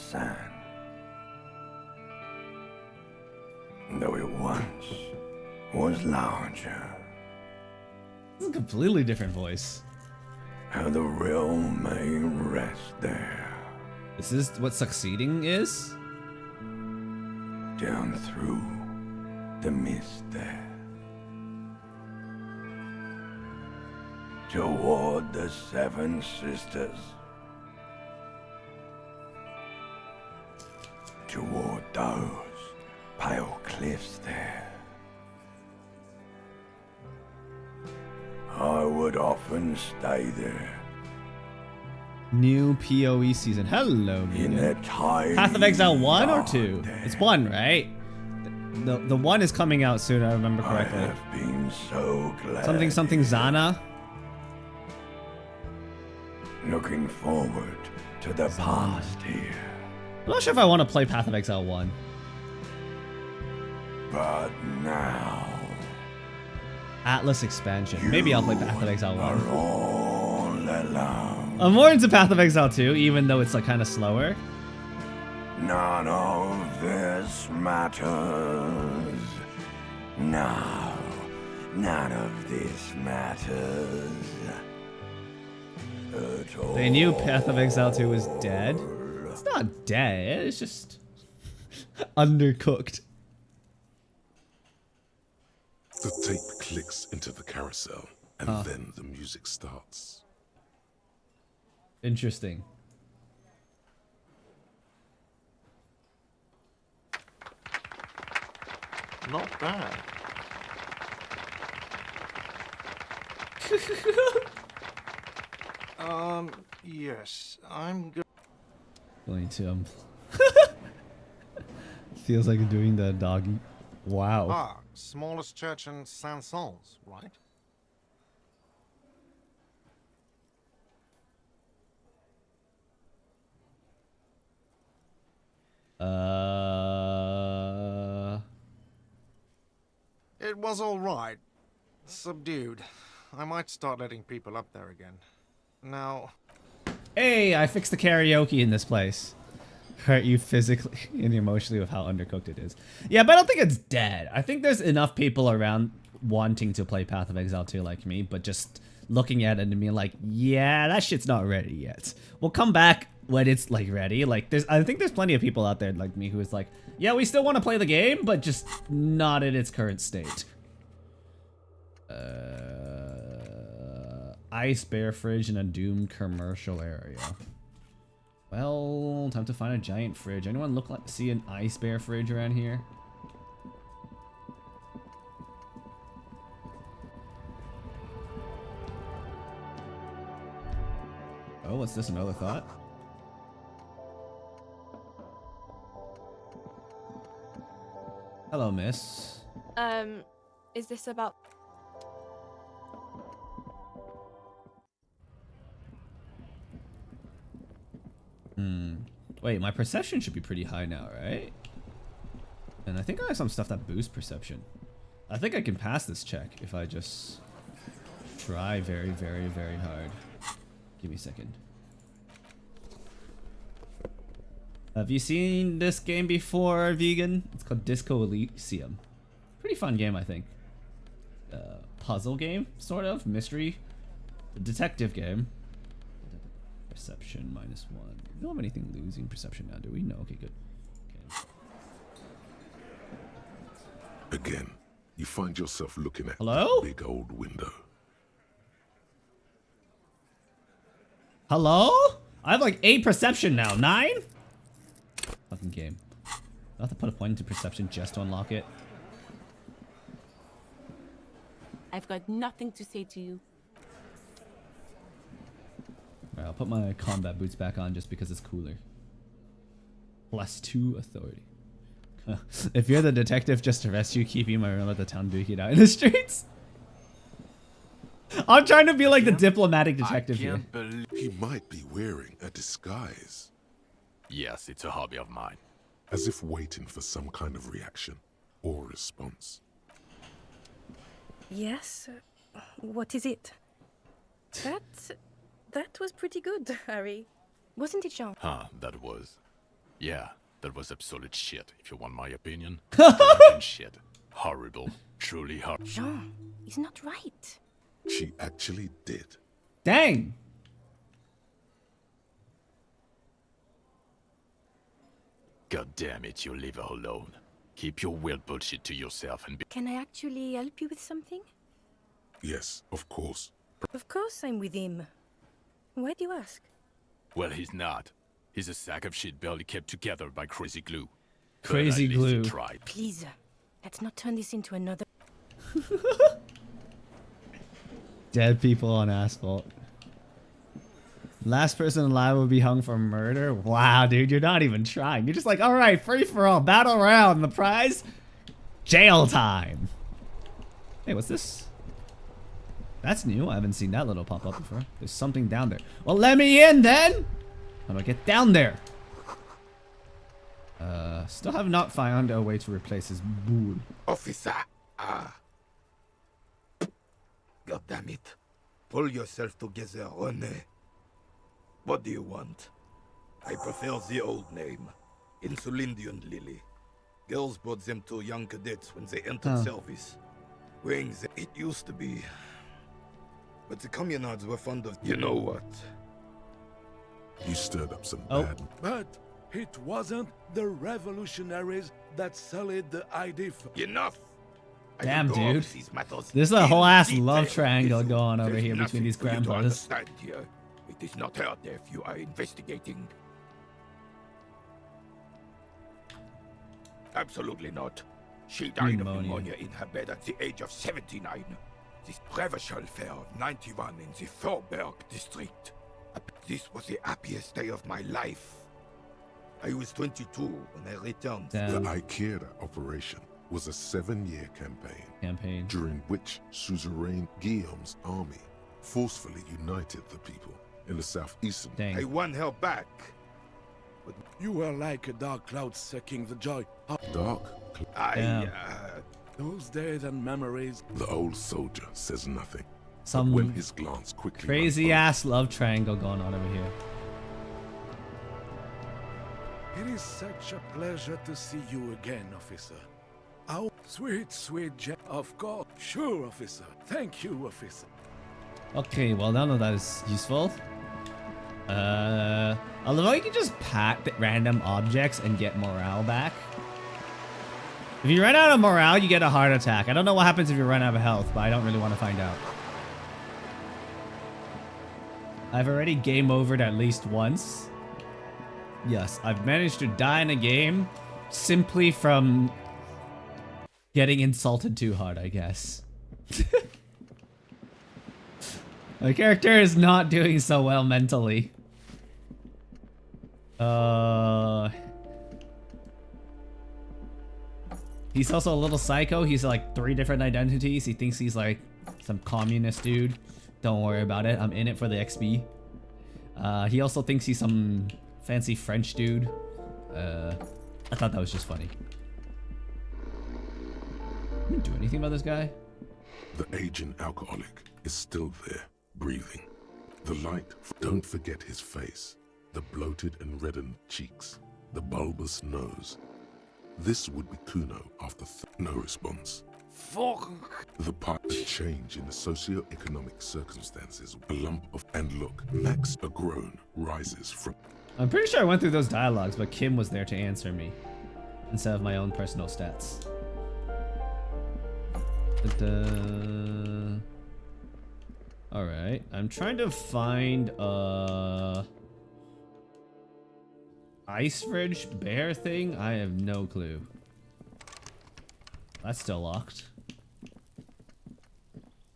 Though it once was larger. This is a completely different voice. How the real may rest there. This is what succeeding is? Down through the mist there. Toward the Seven Sisters. Toward those pale cliffs there. I would often stay there. New PoE season. Hello, in Mina. that tiny Path of Exile 1 or 2? there. It's 1, right? The 1 is coming out soon, I remember correctly. I have been so glad. Something Zana. Looking forward to the past here. I'm not sure if I want to play Path of Exile 1. But now Atlas expansion. Maybe I'll play Path of Exile 1. are all alone. I'm more into Path of Exile 2, even though it's like kind of slower. None of this matters. No, none of this matters. At all. They knew Path of Exile 2 was dead. It's not dead, it's just undercooked. The tape clicks into the carousel, and then the music starts. Interesting. Not bad. Yes, I'm good. Going to feels like doing the doggy. Wow. Ah, smallest church in Saint-Saëns, right? It was all right. Subdued. I might start letting people up there again. Now... Hey, I fixed the karaoke in this place. Hurt you physically and emotionally with how undercooked it is. Yeah, but I don't think it's dead. I think there's enough people around wanting to play Path of Exile 2 like me, but just looking at it and being like, yeah, that shit's not ready yet. We'll come back when it's like ready. Like I think there's plenty of people out there like me who is like, yeah, we still want to play the game, but just not in its current state. Ice bear fridge in a doomed commercial area. Well, time to find a giant fridge. Anyone see an ice bear fridge around here? Oh, what's this? Another thought? Hello, miss. Is this about... Wait, my perception should be pretty high now, right? And I think I have some stuff that boosts perception. I think I can pass this check if I just try very, very, very hard. Give me a second. Have you seen this game before, Vegan? It's called Disco Elysium. Pretty fun game, I think. Puzzle game, sort of. Mystery. Detective game. Perception -1. We don't have anything losing perception now, do we? No, okay, good. Okay. Again, you find yourself looking at Hello? the big old window. Hello? I have like 8 perception now. 9? Fucking game. I'll have to put a point into perception just to unlock it. I've got nothing to say to you. Alright, I'll put my combat boots back on just because it's cooler. +2 authority. If you're the detective just to rescue, keep you, my let the town duke it out in the streets. I'm trying to be like the diplomatic detective here. He might be wearing a disguise. Yes, it's a hobby of mine. As if waiting for some kind of reaction or response. Yes? What is it? That was pretty good, Harry. Wasn't it, Jean? That was. Yeah, that was absolute shit, if you want my opinion. Fucking shit. Horrible. Truly horrible. Jean, he's not right. She actually did. Dang! God damn it, you leave her alone. Keep your weird bullshit to yourself and be— Can I actually help you with something? Yes, of course. Of course I'm with him. Why do you ask? Well, he's not. He's a sack of shit barely kept together by crazy glue. Crazy glue. Please, let's not turn this into another... Dead people on asphalt. Last person alive will be hung for murder. Wow, dude, you're not even trying. You're just like, all right, free for all, battle round. The prize, jail time. Hey, what's this? That's new. I haven't seen that little pop up before. There's something down there. Well, let me in then. How do I get down there? Still have not found a way to replace his bull. Officer, God damn it. Pull yourself together, René. What do you want? I prefer the old name. Insulindian Lily. Girls brought them to young cadets when they entered service. Wearing them. It used to be. But the communards were fond of... You know what? You stirred up some bad... But it wasn't the revolutionaries that sullied the ID... Enough! Damn, dude. There's a whole ass love triangle going over here between these grandpas. Here. It is not her death you are investigating. Absolutely not. She died of pneumonia in her bed at the age of 79. This reversal fair of 91 in the Thorberg district. This was the happiest day of my life. I was 22 when I returned. The IKEA operation was a 7-year campaign during which Suzerain Guillaume's army forcefully united the people in the southeastern. I won her back. But you were like a dark cloud sucking the joy. Dark cloud. Those days and memories. The old soldier says nothing. Some when his glance quickly crazy ass love triangle going on over here. It is such a pleasure to see you again, officer. Oh, sweet, sweet Jack. Of course. Sure, officer. Thank you, officer. Okay, well, none of that is useful. Although you can just pack random objects and get morale back. If you run out of morale, you get a heart attack. I don't know what happens if you run out of health, but I don't really want to find out. I've already game overed at least once. Yes, I've managed to die in a game simply from getting insulted too hard, I guess. My character is not doing so well mentally. He's also a little psycho. He's like 3 different identities. He thinks he's like some communist dude. Don't worry about it. I'm in it for the XP. He also thinks he's some fancy French dude. I thought that was just funny. I didn't do anything about this guy. The aging alcoholic is still there, breathing. The light, don't forget his face. The bloated and reddened cheeks. The bulbous nose. This would be Kuno after no response. Fuck. The part change in the socio-economic circumstances. A lump of... And look, Max, a groan, rises from... I'm pretty sure I went through those dialogues, but Kim was there to answer me. Instead of my own personal stats. Alright, I'm trying to find Ice fridge bear thing? I have no clue. That's still locked.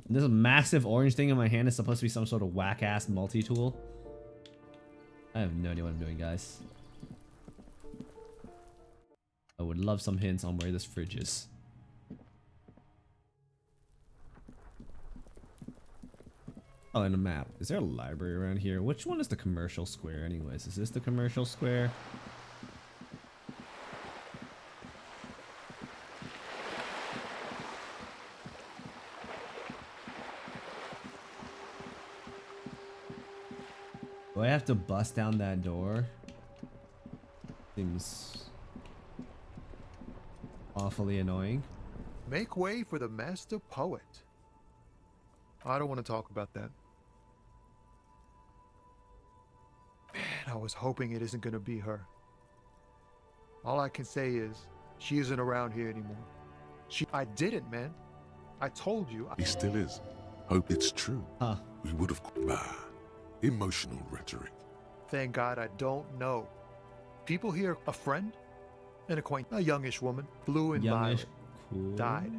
This massive orange thing in my hand is supposed to be some sort of whack-ass multi-tool. I have no idea what I'm doing, guys. I would love some hints on where this fridge is. Oh, and a map. Is there a library around here? Which one is the commercial square anyways? Is this the commercial square? Do I have to bust down that door? Seems awfully annoying. Make way for the master poet. I don't want to talk about that. Man, I was hoping it isn't going to be her. All I can say is, she isn't around here anymore. I didn't, man. I told you. He still is. Hope it's true. Huh. We would have... Emotional rhetoric. Thank God I don't know. People here, a friend, an acquaintance, a youngish woman, blue and violet, cool. died.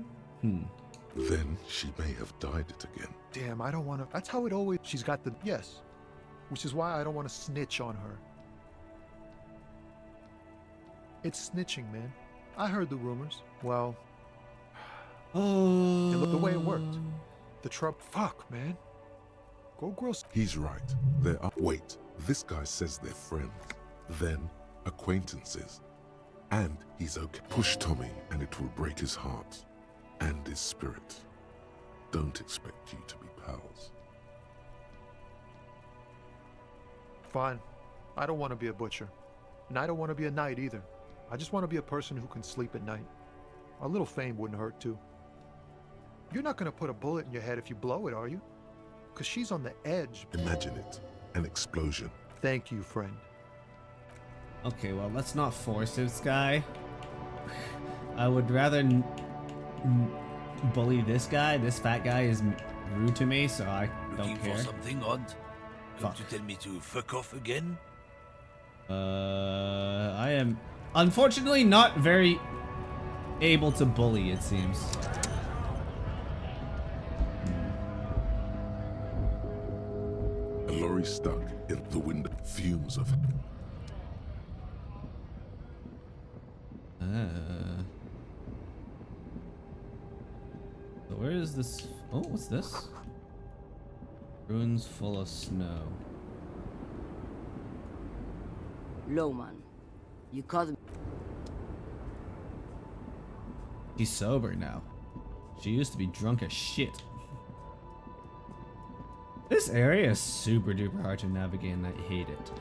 Then she may have died it again. Damn, I don't want to. That's how it always. She's got the yes, which is why I don't want to snitch on her. It's snitching, man. I heard the rumors. Well, the way it worked. The trouble. Fuck, man. Go gross. He's right. There are. Wait. This guy says they're friends. Then acquaintances. And he's okay. Push Tommy, and it will break his heart and his spirit. Don't expect you to be pals. Fine. I don't want to be a butcher. And I don't want to be a knight either. I just want to be a person who can sleep at night. A little fame wouldn't hurt too. You're not going to put a bullet in your head if you blow it, are you? Because she's on the edge. Imagine it. An explosion. Thank you, friend. Okay, well, let's not force this guy. I would rather bully this guy. This fat guy is rude to me, so I don't care. Looking for something odd? Going to tell me to fuck off again? I am unfortunately not very able to bully, it seems. A lorry stuck in the window. Fumes of... So where is this? Oh, what's this? Ruins full of snow. Lowman, you caught him. She's sober now. She used to be drunk as shit. This area is super duper hard to navigate and I hate it.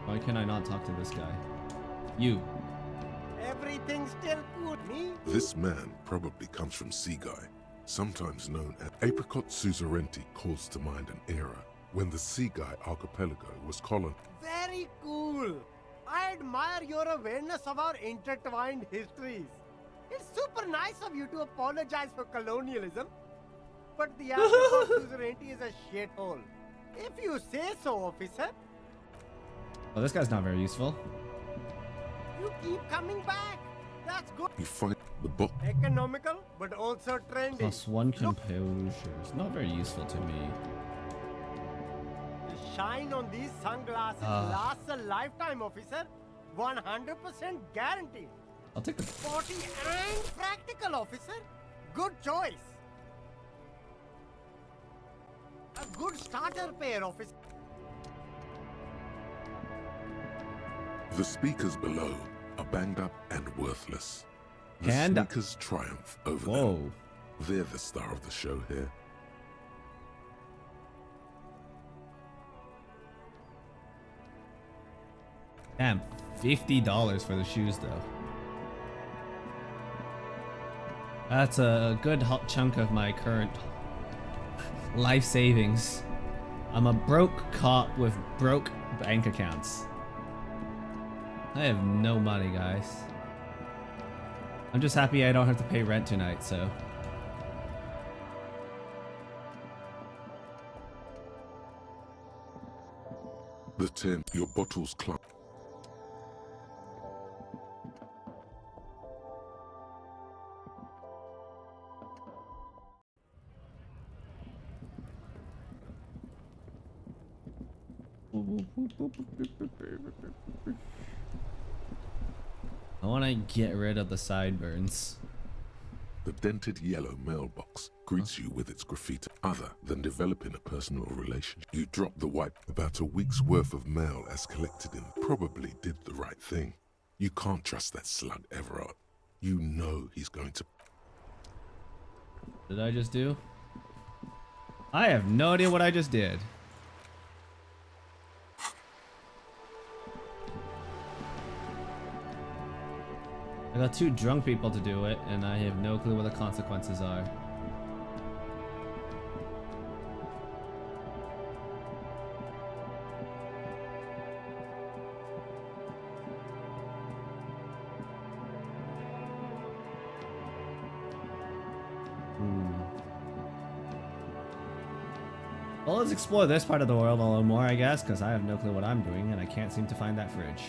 Why can I not talk to this guy? You. Everything's still good, me? This man probably comes from Seaguy, sometimes known as Apricot Suzerainty, calls to mind an era when the Seaguy archipelago was colonized. Very cool. I admire your awareness of our intertwined histories. It's super nice of you to apologize for colonialism, but the Apricot Suzerainty is a shithole. If you say so, officer. Oh, this guy's not very useful. You keep coming back. That's good. You find the book. Economical, but also trendy. +1 composure. It's not very useful to me. The shine on these sunglasses lasts a lifetime, officer. 100% guaranteed. I'll take the... Sporty and practical, officer. Good choice. A good starter pair, officer. The speakers below are banged up and worthless. The And sneakers triumph over them. They're the star of the show here. Damn, $50 for the shoes though. That's a good chunk of my current life savings. I'm a broke cop with broke bank accounts. I have no money, guys. I'm just happy I don't have to pay rent tonight, so. The 10, your bottle's clump. I want to get rid of the sideburns. The dented yellow mailbox greets you with its graffiti. Other than developing a personal relationship, you drop the wipe. About a week's worth of mail as collected in. Probably did the right thing. You can't trust that slug Everard. You know he's going to. What did I just do? I have no idea what I just did. I got 2 drunk people to do it, and I have no clue what the consequences are. Well, let's explore this part of the world a little more, I guess, because I have no clue what I'm doing, and I can't seem to find that fridge.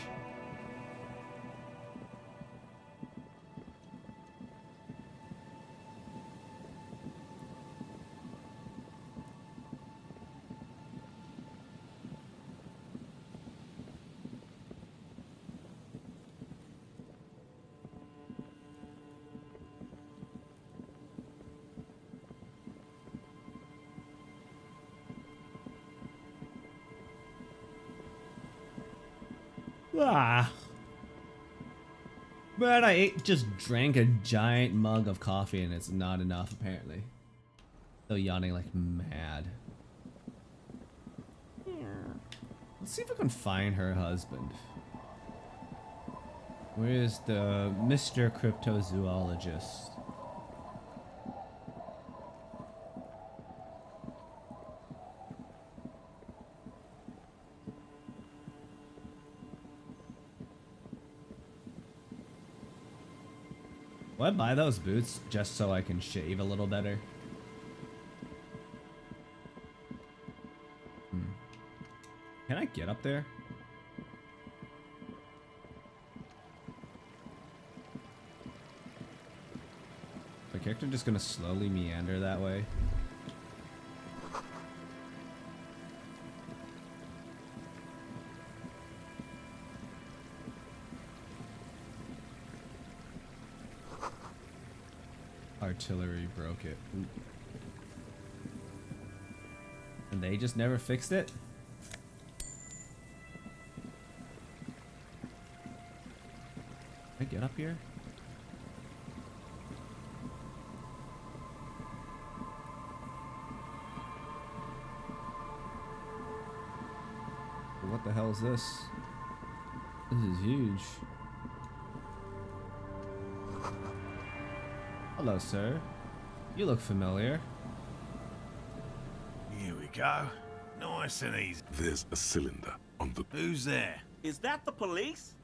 Ah. But I just drank a giant mug of coffee and it's not enough apparently. Still yawning like mad. Let's see if I can find her husband. Where's the Mr. Cryptozoologist? Will I buy those boots just so I can shave a little better? Can I get up there? Is my character just gonna slowly meander that way? Artillery broke it. Ooh. And they just never fixed it? Can I get up here? What the hell is this? This is huge. Hello, sir. You look familiar. Here we go. Nice and easy. There's a cylinder on the... Who's there? Is that the police?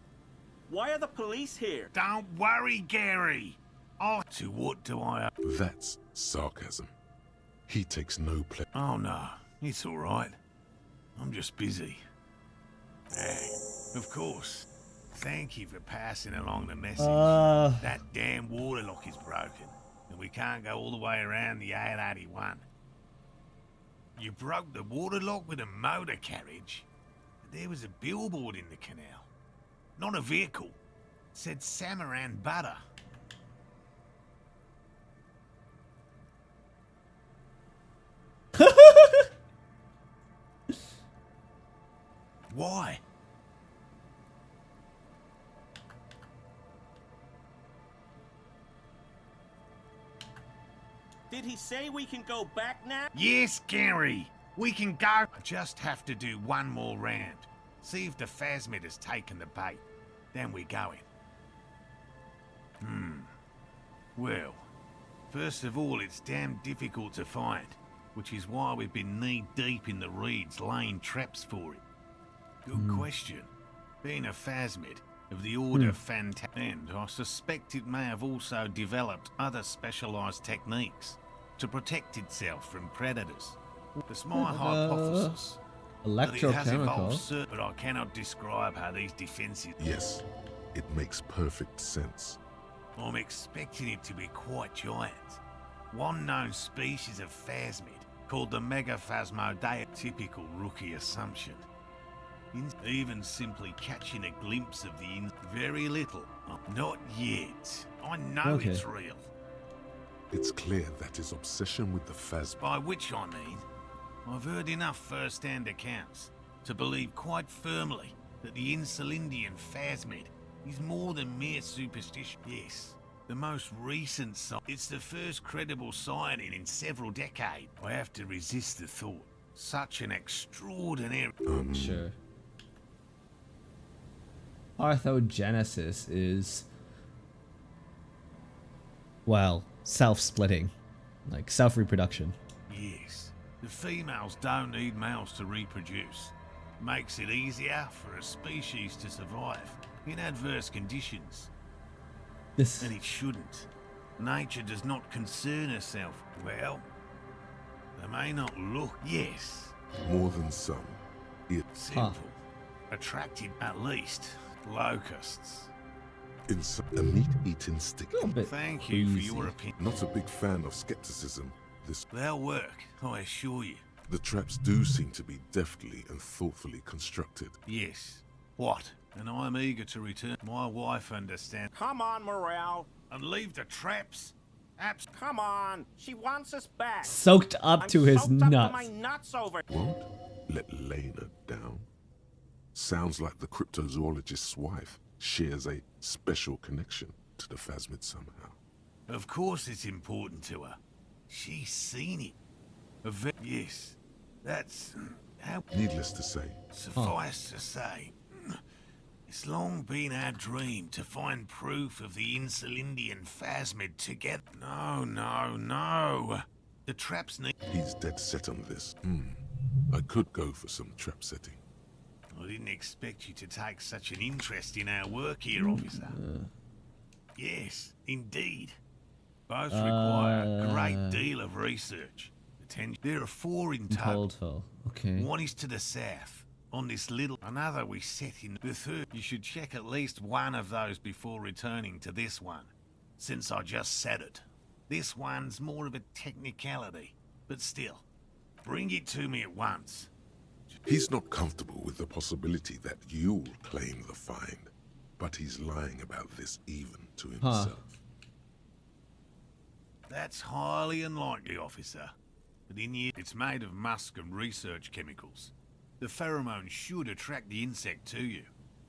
Why are the police here? Don't worry, Gary. Oh, to what do I... That's sarcasm. He takes no pleasure. Oh, no. It's all right. I'm just busy. Of course. Thank you for passing along the message. That damn water lock is broken, and we can't go all the way around the A81. You broke the water lock with a motor carriage? There was a billboard in the canal. Not a vehicle. It said Samaran Butter. Why? Did he say we can go back now? Yes, Gary. We can go. I just have to do one more round. See if the phasmid has taken the bait. Then we're going. Well, first of all, it's damn difficult to find. which is why we've been knee-deep in the reeds laying traps for it. Good question. Being a phasmid of the Order and I suspect it may have also developed other specialised techniques to protect itself from predators. It's my hypothesis that it has evolved, but I cannot describe how these defences... Yes, it makes perfect sense. I'm expecting it to be quite giant. One known species of phasmid, called the Megaphasmodea, typical rookie assumption. Even simply catching a glimpse of the very little. Not yet. I know it's real. It's clear that his obsession with the phasmid... By which I mean, I've heard enough first-hand accounts to believe quite firmly that the Insulindian phasmid is more than mere superstition. Yes, the most recent sign. It's the first credible sighting in several decades. I have to resist the thought. Such an extraordinary... Sure. Parthenogenesis is, well, self-splitting, like self-reproduction. Yes, the females don't need males to reproduce. Makes it easier for a species to survive in adverse conditions. And it shouldn't. Nature does not concern herself. Well, they may not look, yes. More than some. Simple. Attracted at least. Locusts. A meat-eating stick. Thank you for your opinion. Not a big fan of skepticism. They'll work, I assure you. The traps do seem to be deftly and thoughtfully constructed. Yes. What? And I'm eager to return. My wife understands. Come on, Morale. And leave the traps. Come on. She wants us back. Soaked up to his nuts. Up to my nuts over. Won't let Lena down. Sounds like the cryptozoologist's wife shares a special connection to the phasmid somehow. Of course it's important to her. She's seen it. Yes, that's how... Needless to say. Suffice to say, it's long been our dream to find proof of the Insulindian phasmid together. No. The traps need... He's dead set on this. I could go for some trap setting. I didn't expect you to take such an interest in our work here, officer. Yes, indeed. Both require a great deal of research. There are 4 in total. Okay. One is to the south, on this little... Another we set in the third. You should check at least one of those before returning to this one, since I just said it. This one's more of a technicality, but still, bring it to me at once. He's not comfortable with the possibility that you'll claim the find, but he's lying about this even to himself. That's highly unlikely, officer. But in here, it's made of musk and research chemicals. The pheromone should attract the insect to you,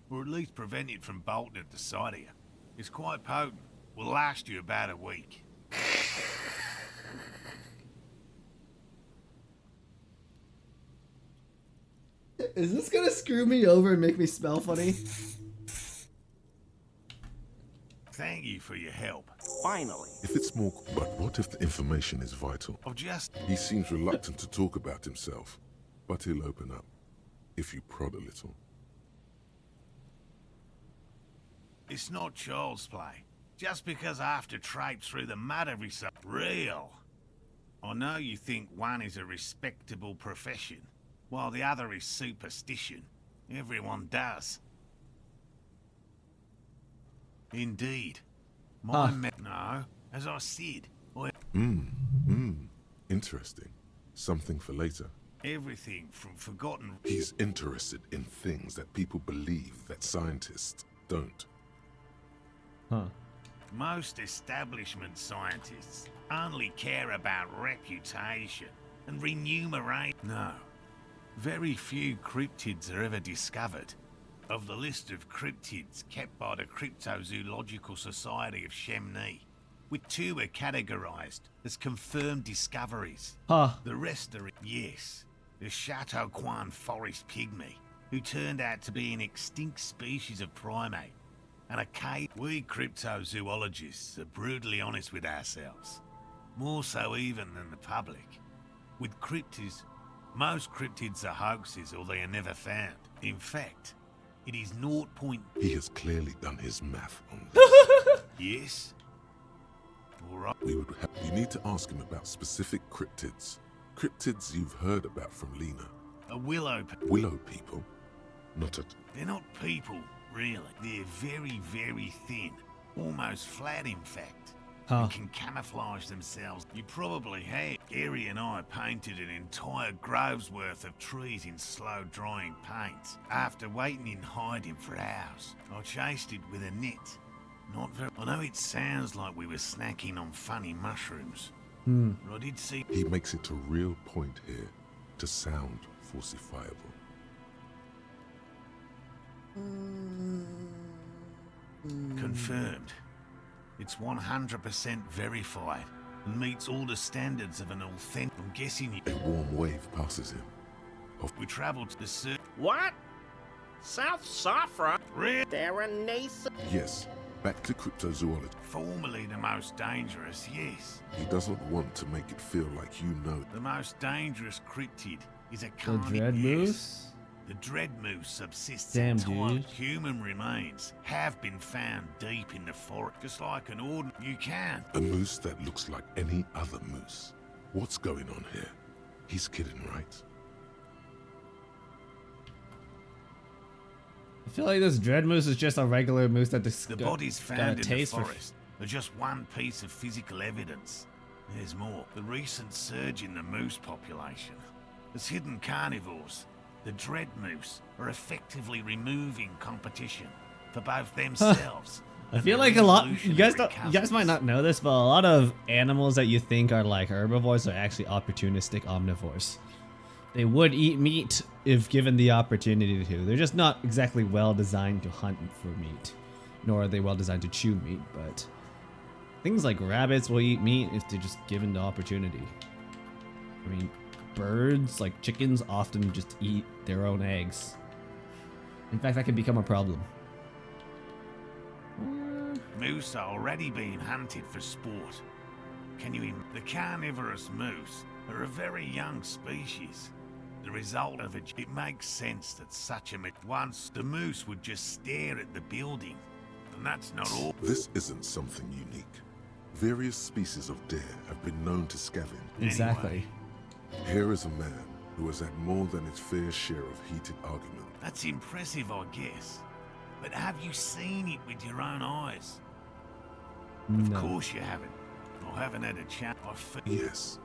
or at least prevent it from bolting at the sight of you. It's quite potent. Will last you about a week. Is this gonna screw me over and make me smell funny? Thank you for your help. Finally. If it's more... But what if the information is vital? He seems reluctant to talk about himself, but he'll open up, if you prod a little. It's not child's play. Just because I have to traipse through the mud every so... Real. I know you think one is a respectable profession, while the other is superstition. Everyone does. Indeed. No, as I said, Interesting. Something for later. Everything from forgotten... He's interested in things that people believe that scientists don't. Most establishment scientists only care about reputation and remuneration. No. Very few cryptids are ever discovered. Of the list of cryptids kept by the Cryptozoological Society of Chemney, with 2 are categorized as confirmed discoveries. The rest are... Yes, the Chateau Quan forest pygmy, who turned out to be an extinct species of primate, and a cave... We cryptozoologists are brutally honest with ourselves, more so even than the public. With cryptids, most cryptids are hoaxes or they are never found. In fact, it is 0. He has clearly done his math on this. Yes? Alright. You need to ask him about specific cryptids. Cryptids you've heard about from Lena. A willow. Willow people? Not a... They're not people, really. They're very, very thin. Almost flat, in fact. Huh. And can camouflage themselves. You probably have. Gary and I painted an entire grove's worth of trees in slow-drying paint. After waiting in hiding for hours, I chased it with a net. Not very... I know it sounds like we were snacking on funny mushrooms. But I did see... He makes it a real point here to sound falsifiable. Confirmed. It's 100% verified and meets all the standards of an authentic. I'm guessing you... A warm wave passes him. We travelled to the sur... What? South Safra? Really? They're a nascent... Yes, back to cryptozoology. Formerly the most dangerous, yes. He doesn't want to make it feel like you know. The most dangerous cryptid is a The dread moose? The dread moose subsists Damn, entirely. dude. Human remains have been found deep in the forest, just like an ordinary. You can. A moose that looks like any other moose. What's going on here? He's kidding, right? I feel like this dread moose is just a regular moose that just The got, bodies got found a in the taste for. forest are just one piece of physical evidence. There's more. The recent surge in the moose population has hidden carnivores. The dread moose are effectively removing competition for both themselves. I feel like a lot. You guys might not know this, but a lot of animals that you think are like herbivores are actually opportunistic omnivores. They would eat meat if given the opportunity to. They're just not exactly well designed to hunt for meat, nor are they well designed to chew meat. But things like rabbits will eat meat if they're just given the opportunity. I mean, birds, like chickens, often just eat their own eggs. In fact, that could become a problem. Moose are already being hunted for sport. Can you imagine? The carnivorous moose are a very young species. The result of it makes sense that such a... Once, the moose would just stare at the building. And that's not all. This isn't something unique. Various species of deer have been known to scavenge. Exactly. Here is a man who has had more than his fair share of heated argument. That's impressive, I guess. But have you seen it with your own eyes? No. Of course you haven't. I haven't had a chance. Yes.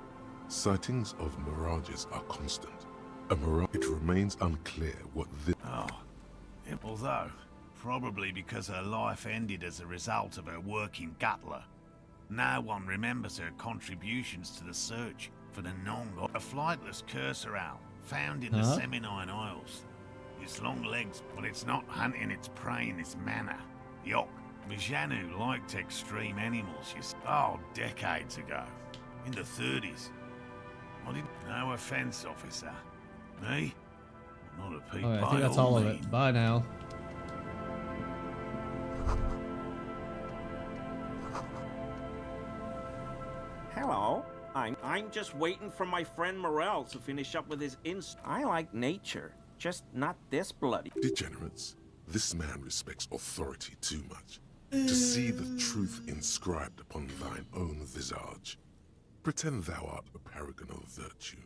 Sightings of mirages are constant. A mirage. It remains unclear what this... Oh. Although, probably because her life ended as a result of her work in Gutler. No one remembers her contributions to the search for the Nong, a flightless cursor owl found in the Seminine Isles. Its long legs, but it's not hunting its prey in this manner. Yok. Mijanu liked extreme animals, decades ago. In the 30s. No offense, officer. Me? Not a peep. Alright, I think that's all of it. Bye now. Hello. I'm just waiting for my friend Morel to finish up with his I like nature, just not this bloody. Degenerates. This man respects authority too much. To see the truth inscribed upon thine own visage. Pretend thou art a paragon of virtue.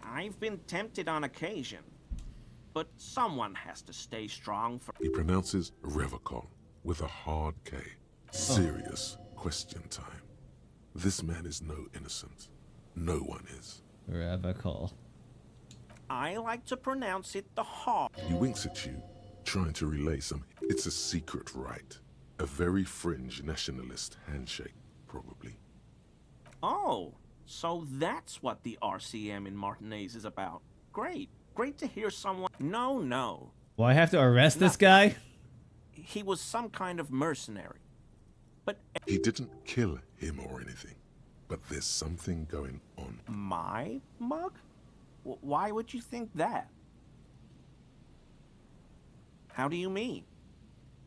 I've been tempted on occasion, but someone has to stay strong for... He pronounces Revocol with a hard K. Serious question time. This man is no innocent. No one is. Revocol. I like to pronounce it the hard. He winks at you, trying to relay some... It's a secret rite. A very fringe nationalist handshake, probably. Oh, so that's what the RCM in Martinez is about. Great. Great to hear someone... No. Will I have to arrest this guy? He was some kind of mercenary. But... He didn't kill him or anything. But there's something going on. My mug? Why would you think that? How do you mean?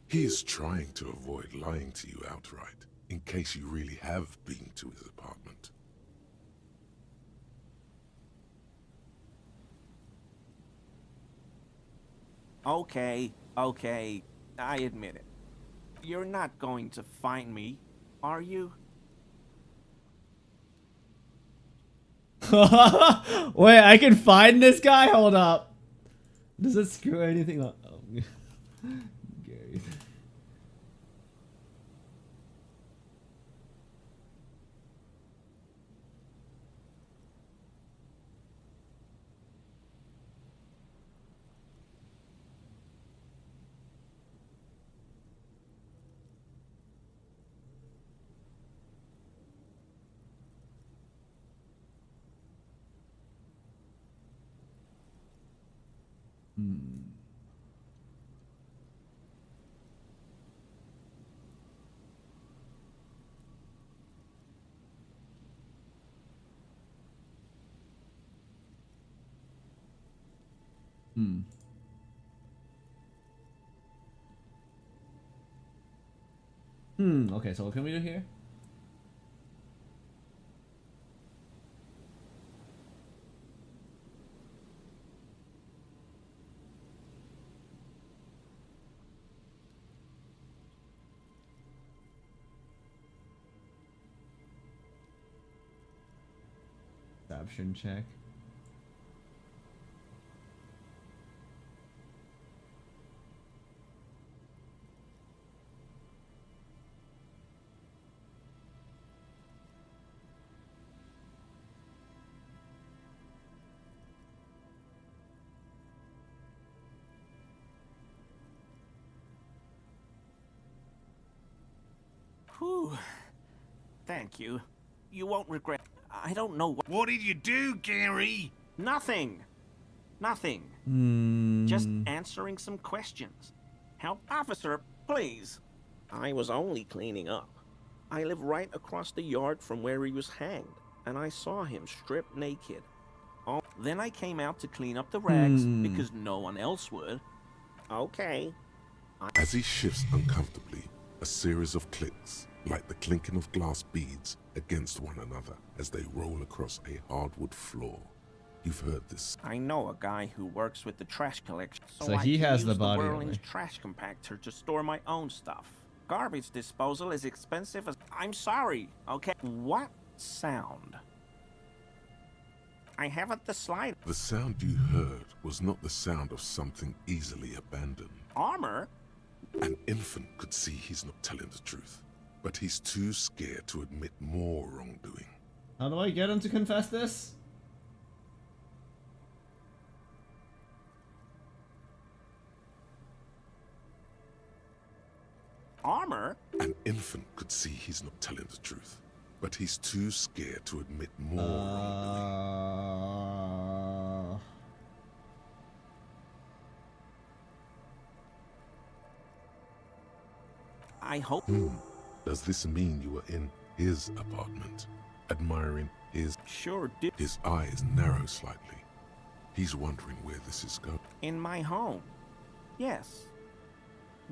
He is trying to avoid lying to you outright, in case you really have been to his apartment. Okay, I admit it. You're not going to find me, are you? Wait, I can find this guy? Hold up. Does it screw anything up? Oh. Gary. Okay, so what can we do here? Perception check. Whew. Thank you. You won't regret. I don't know what. What did you do, Gary? Nothing. Nothing. Just answering some questions. Help, officer, please. I was only cleaning up. I live right across the yard from where he was hanged, and I saw him stripped naked. Then I came out to clean up the rags because no one else would. Okay. As he shifts uncomfortably, a series of clicks, like the clinking of glass beads against one another as they roll across a hardwood floor. You've heard this. I know a guy who works with the trash collection, So he has the body Whirling's armor. trash compactor to store my own stuff. Garbage disposal is expensive as. I'm sorry, okay? What sound? I haven't the slightest. The sound you heard was not the sound of something easily abandoned. Armor? An infant could see he's not telling the truth, but he's too scared to admit more wrongdoing. How do I get him to confess this? Armor? An infant could see he's not telling the truth, but he's too scared to admit more wrongdoing. I hope. Does this mean you were in his apartment, admiring his... Sure did. His eyes narrow slightly. He's wondering where this is going. In my home. Yes.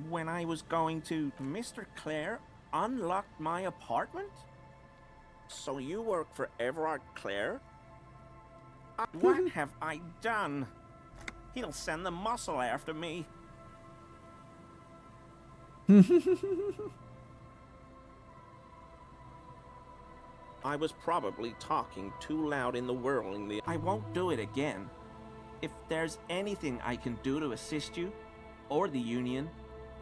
When I was going to... Mr. Clare unlocked my apartment? So you work for Everard Clare? What have I done? He'll send the muscle after me. I was probably talking too loud in the whirling. I won't do it again. If there's anything I can do to assist you, or the Union,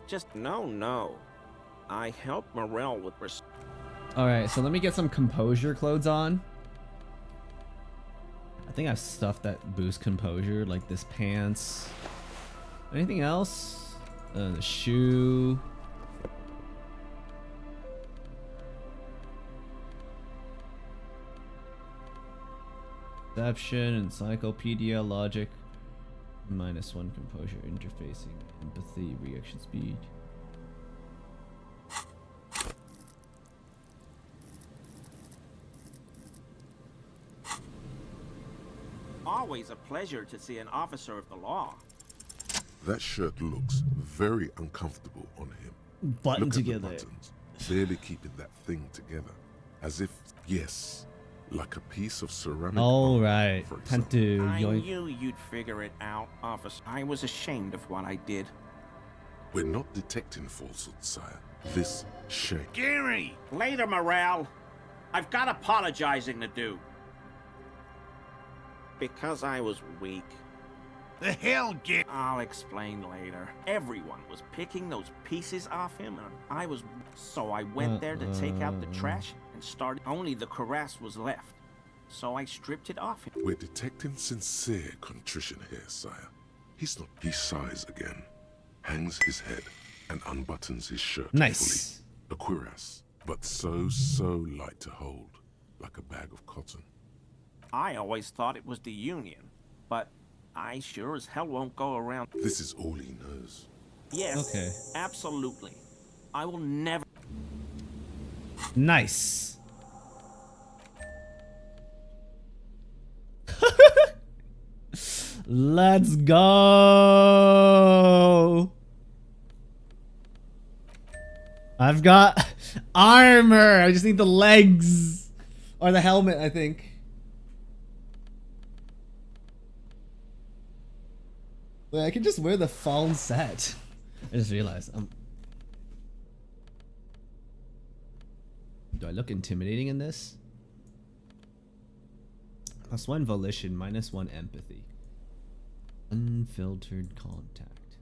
just no. I help Morel with Alright, so let me get some composure clothes on. I think I have stuff that boosts composure, like this pants. Anything else? The shoe. Perception, encyclopedia, logic. -1 composure, interfacing, empathy, reaction speed. Always a pleasure to see an officer of the law. That shirt looks very uncomfortable on him. Button Look together. At the buttons, barely keeping that thing together. As if, yes, like a piece of ceramic. All right. Time to I yoink. knew you'd figure it out, officer. I was ashamed of what I did. We're not detecting falsehood, sire. This shake. Gary! Later, Morale. I've got apologizing to do. Because I was weak. The hell, Gary? I'll explain later. Everyone was picking those pieces off him, and I was... So I went there to take out the trash and started... Only the cuirass was left. So I stripped it off him. We're detecting sincere contrition here, sire. He's not... He sighs again, hangs his head, and unbuttons his shirt. Nice. Fully. A cuirass, but so light to hold, like a bag of cotton. I always thought it was the Union, but I sure as hell won't go around... This is all he knows. Yes, okay. Absolutely. I will never... Nice. Let's go. I've got armor. I just need the legs. Or the helmet, I think. Wait, I can just wear the full set. I just realized. Do I look intimidating in this? +1 volition, -1 empathy. Unfiltered contact.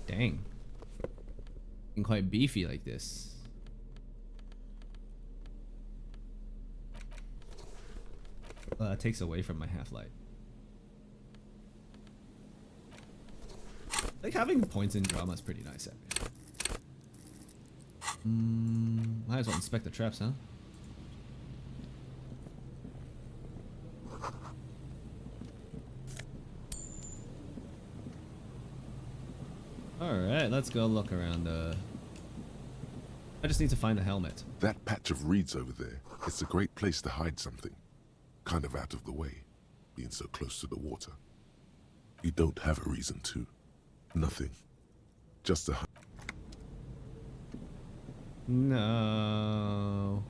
Dang. Looking quite beefy like this. Well, that takes away from my half-light. Like having points in drama is pretty nice. Might as well inspect the traps, huh? Alright, let's go look around. I just need to find the helmet. That patch of reeds over there, it's a great place to hide something. Kind of out of the way, being so close to the water. You don't have a reason to. Nothing. Just a... No.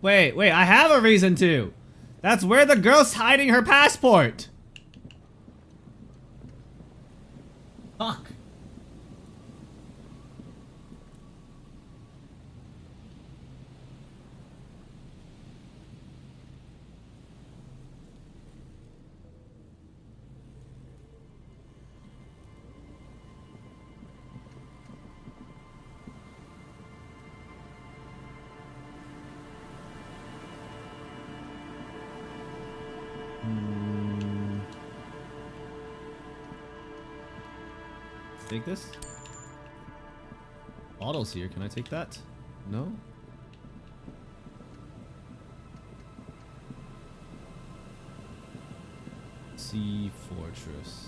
Wait, I have a reason to. That's where the girl's hiding her passport. Fuck. Take this? Bottles here, can I take that? No? Sea Fortress.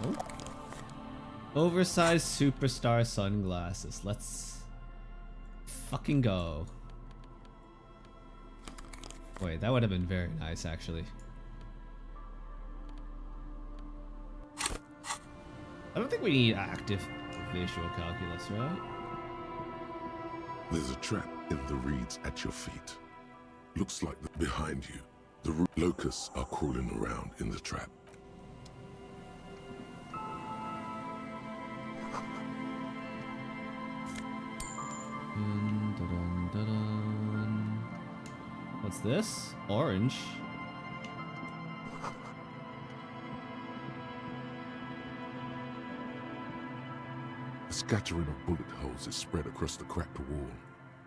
Oh. Oversized superstar sunglasses. Let's fucking go. Wait, that would have been very nice, actually. I don't think we need active visual calculus, right? There's a trap in the reeds at your feet. Looks like behind you. The locusts are crawling around in the trap. What's this? Orange. A scattering of bullet holes is spread across the cracked wall,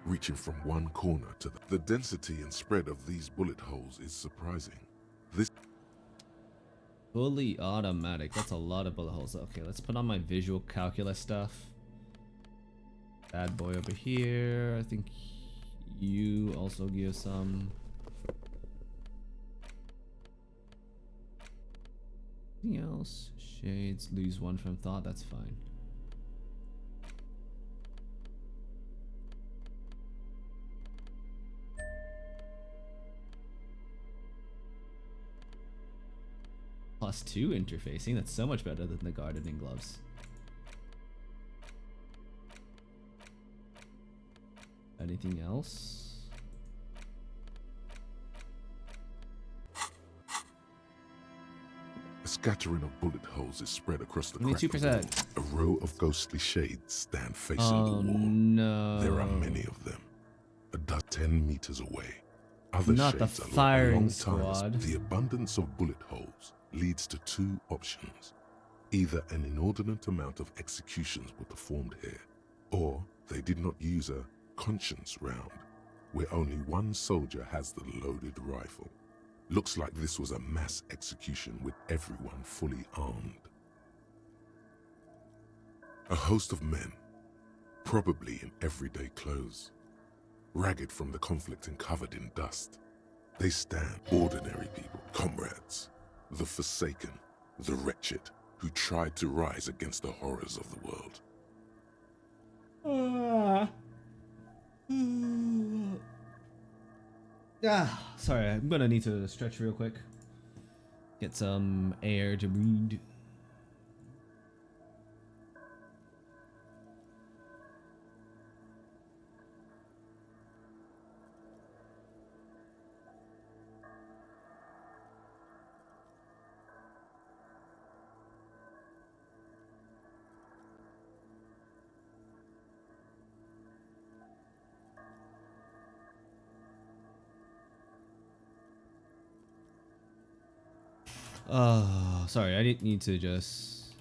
reaching from one corner to the... The density and spread of these bullet holes is surprising. This... Fully automatic. That's a lot of bullet holes. Okay, let's put on my visual calculus stuff. Bad boy over here. I think you also give some. Anything else? Shades. Lose one from thought. That's fine. +2 interfacing. That's so much better than the gardening gloves. Anything else? A scattering of bullet holes is spread across the Only crack of 2%. the wall. A row of ghostly shades stand facing the Oh wall. no. There are many of them. 10 meters away. Other Not the shades are firing long squad. The abundance of bullet holes leads to two options. Either an inordinate amount of executions were performed here, or they did not use a conscience round, where only one soldier has the loaded rifle. Looks like this was a mass execution with everyone fully armed. A host of men, probably in everyday clothes, ragged from the conflict and covered in dust. They stand, ordinary people, comrades, the forsaken, the wretched, who tried to rise against the horrors of the world. Sorry, I'm gonna need to stretch real quick. Get some air to breathe. Oh, sorry, I didn't need to just...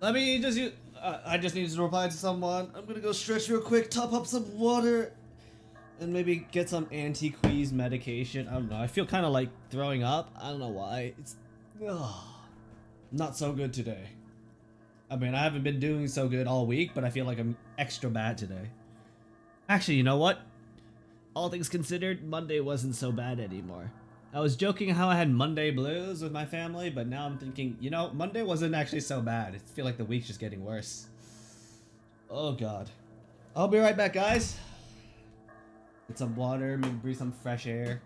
Let me just use... I just needed to reply to someone. I'm gonna go stretch real quick, top up some water, and maybe get some anti-queeze medication. I don't know, I feel kind of like throwing up. I don't know why. It's... not so good today. I mean, I haven't been doing so good all week, but I feel like I'm extra bad today. Actually, you know what? All things considered, Monday wasn't so bad anymore. I was joking how I had Monday blues with my family, but now I'm thinking, you know, Monday wasn't actually so bad. I feel like the week's just getting worse. Oh god. I'll be right back, guys. Get some water, maybe breathe some fresh air.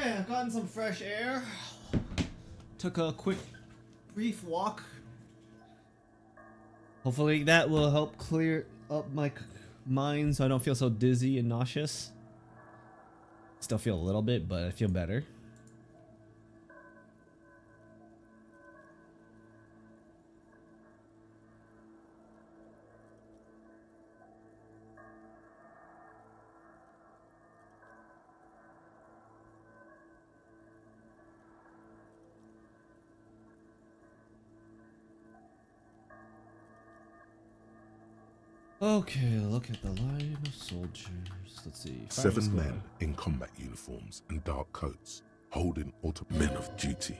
Okay, I've gotten some fresh air. Took a quick, brief walk. Hopefully that will help clear up my mind so I don't feel so dizzy and nauseous. Still feel a little bit, but I feel better. Okay, look at the line of soldiers. Let's see. 7 men in combat uniforms and dark coats, holding men of duty.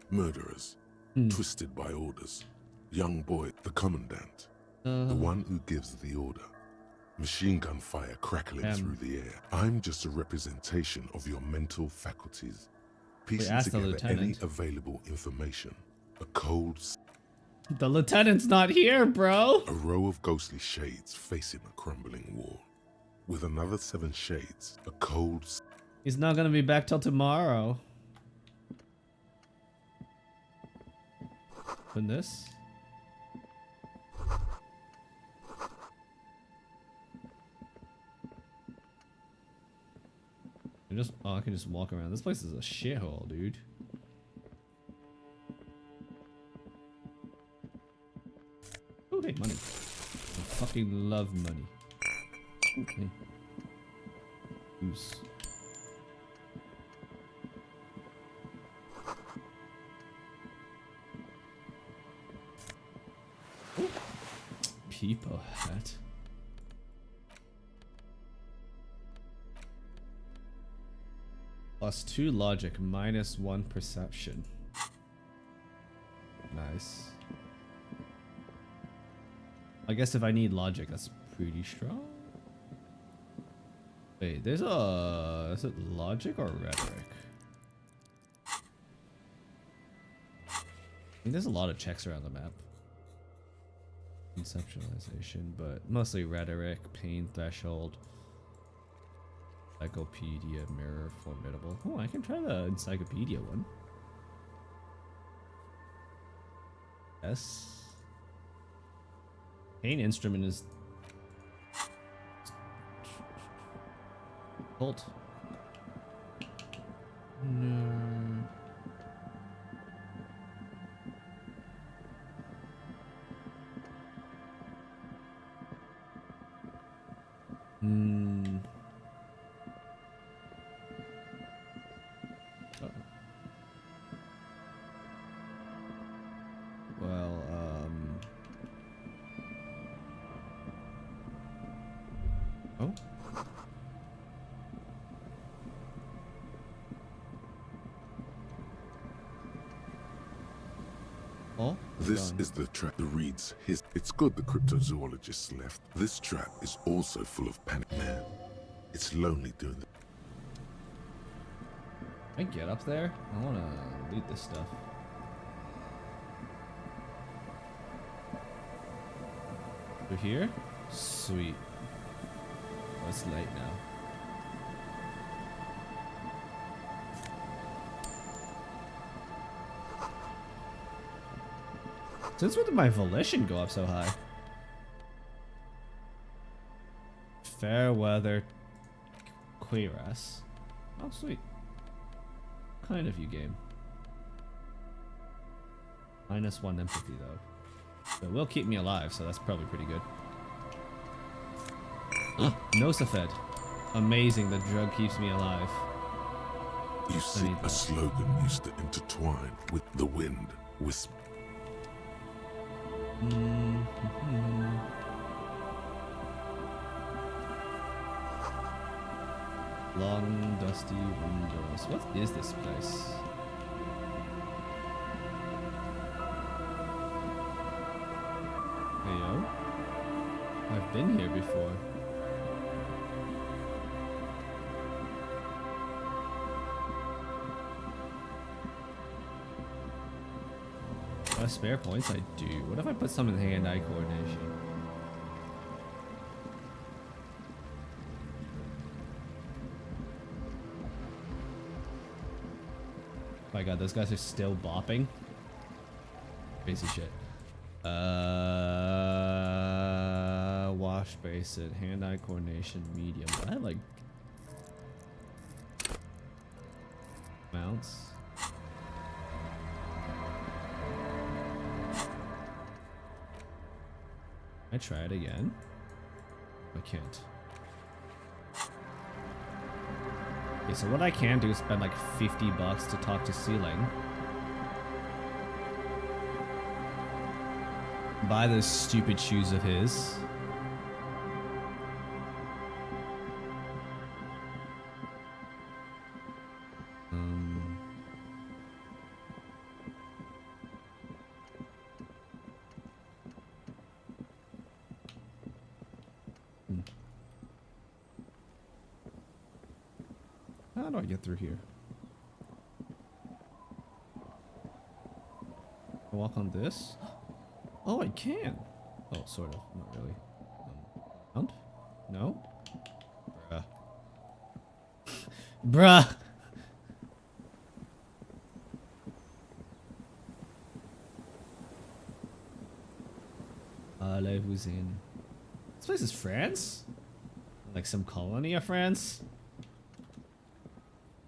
Murderers, twisted by orders. Young boy, the commandant, the one who gives the order. Machine gun fire crackling through the air. I'm just a representation of your mental faculties, piecing together any available information. A cold... The lieutenant's not here, bro. A row of ghostly shades facing a crumbling wall. With another 7 shades, a cold... He's not gonna be back till tomorrow. Open this. I can just walk around. This place is a shithole, dude. Oh, hey, money. I fucking love money. Okay. Goose. Peepo hat. +2 logic, -1 perception. Nice. I guess if I need logic, that's pretty strong. Wait, there's a... Is it logic or rhetoric? I think there's a lot of checks around the map. Conceptualization, but mostly rhetoric, pain threshold, encyclopedia, mirror, formidable. Oh, I can try the encyclopedia one. Yes. Pain instrument is Bolt. No. Well, oh. Oh, this is the trap that reads his. It's good the cryptozoologists left. This trap is also full of panic, man. It's lonely doing the... Can I get up there? I want to loot this stuff. Through here? Sweet. Oh, it's late now. Since when did my volition go up so high? Fairweather Cuirass. Oh, sweet. Kind of you, game. -1 empathy, though. But it will keep me alive, so that's probably pretty good. Nosafed. Amazing, the drug keeps me alive. You see, a slogan used to intertwine with the wind, whisper. Long, dusty windows. What is this place? Hey, yo. I've been here before. Spare points? I do. What if I put some in hand-eye coordination? My god, those guys are still bopping. Crazy shit. Wash basin, hand-eye coordination, medium. I like mounts. I try it again. I can't. Okay, so what I can do is spend like $50 to talk to Ceiling. Buy those stupid shoes of his. How do I get through here? I walk on this? Oh, I can. Oh, sort of. Not really. Around? No? Bruh. Bruh! Who's in? This place is France? Like some colony of France?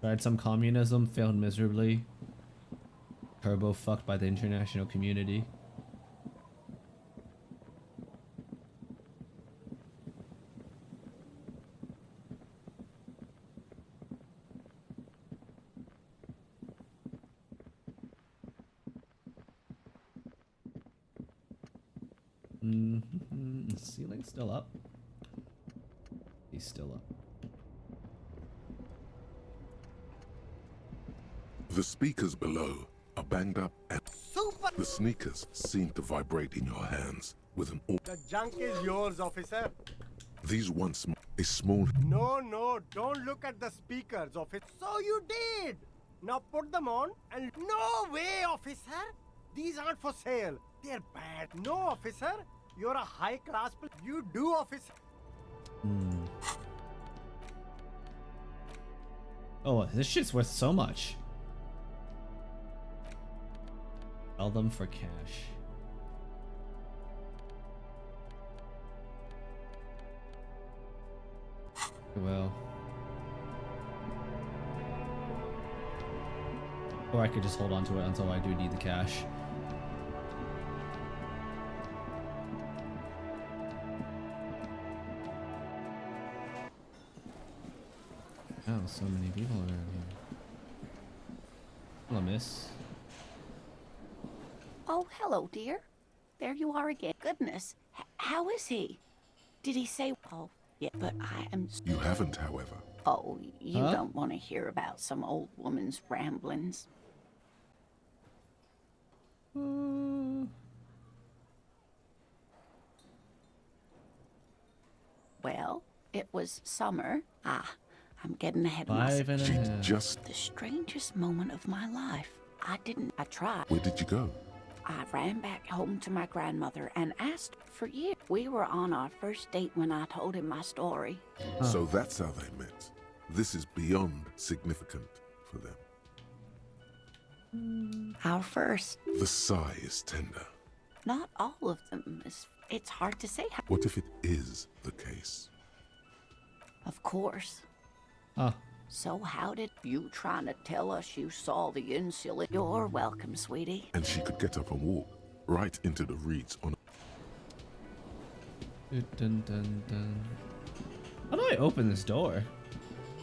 Tried some communism, failed miserably. Turbo fucked by the international community. Ceiling's still up. He's still up. The speakers below are banged up and the sneakers seem to vibrate in your hands with an The junk is yours, officer. These once a small No, don't look at the speakers, officer. So you did. Now put them on and... No way, officer. These aren't for sale. They're bad. No, officer. You're a high-class... You do, officer. Oh, this shit's worth so much. Sell them for cash. Well. Or I could just hold on to it until I do need the cash. Oh, so many people around here. Hello, miss. Oh, hello, dear. There you are again. Goodness, how is he? Did he say... Oh, yeah, but I am... You haven't, however. Oh, you don't want to hear about some old woman's ramblings. Well, it was summer. I'm getting ahead of myself. 5.5. Just The strangest moment of my life. I tried. where did you go? I ran back home to my grandmother and asked for years. We were on our first date when I told him my story. So that's how they met. This is beyond significant for them. Our first. The sigh is tender. Not all of them. It's hard to say how. What if it is the case? Of course. Oh. So how did you trying to tell us you saw the insulin? You're welcome, sweetie. And she could get up and walk right into the reeds on. Dun, dun, dun. How do I open this door?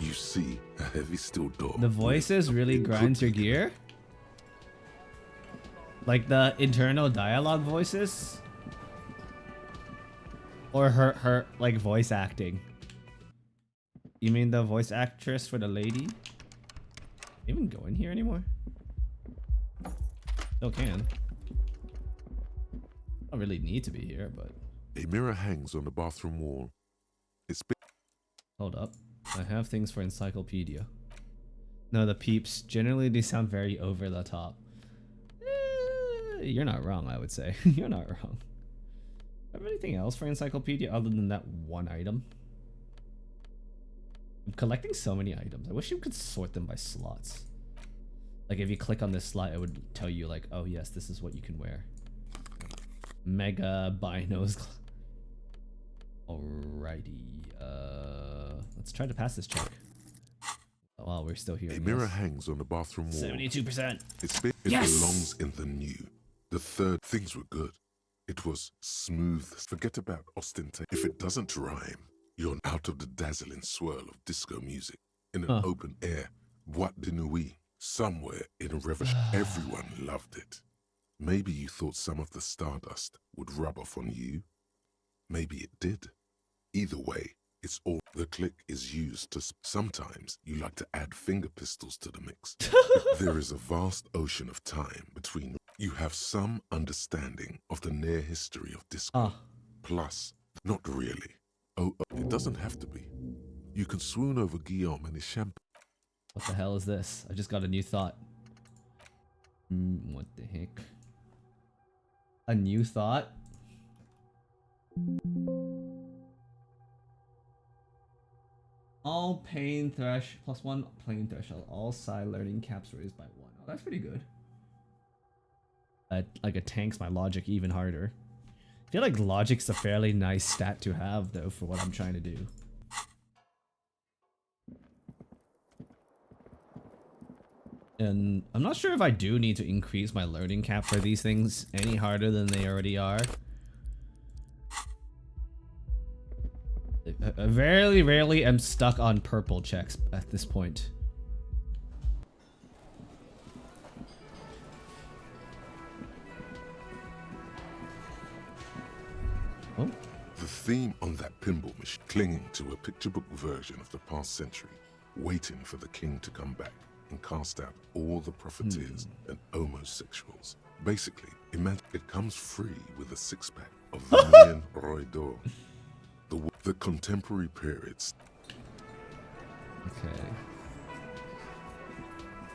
You see a heavy steel door. The voices really grinds your gear? Like the internal dialogue voices? Or her like voice acting? You mean the voice actress for the lady? Even go in here anymore? Still can. Don't really need to be here, but... A mirror hangs on the bathroom wall. Hold up. I have things for encyclopedia. No, the peeps. Generally, they sound very over the top. You're not wrong, I would say. You're not wrong. Have anything else for encyclopedia other than that one item? I'm collecting so many items. I wish you could sort them by slots. Like if you click on this slide, it would tell you like, oh yes, this is what you can wear. Mega binos. Alrighty. Let's try to pass this check. While we're still here. A mirror hangs on the bathroom wall. 72%. It belongs in the new. The third, things were good. It was smooth. Forget about ostentation. If it doesn't rhyme, you're out of the dazzling swirl of disco music in an open air. What de nuit, somewhere in a revolution. Everyone loved it. Maybe you thought some of the stardust would rub off on you. Maybe it did. Either way, it's all. The click is used to. Sometimes you like to add finger pistols to the mix. There is a vast ocean of time between. You have some understanding of the near history of disco. Plus, not really. Oh, it doesn't have to be. You can swoon over Guillaume and his champagne. What the hell is this? I just got a new thought. What the heck? A new thought? All pain thresh +1 pain threshold. All psi learning caps raised by 1. Oh, that's pretty good. Like it tanks my logic even harder. I feel like logic's a fairly nice stat to have though for what I'm trying to do. And I'm not sure if I do need to increase my learning cap for these things any harder than they already are. I very rarely am stuck on purple checks at this point. Oh. The theme on that pinball machine, clinging to a picture book version of the past century, waiting for the king to come back and cast out all the profiteers and homosexuals. Basically, imagine it comes free with a six-pack of Vermilion Roy d'Or. The contemporary periods. Okay.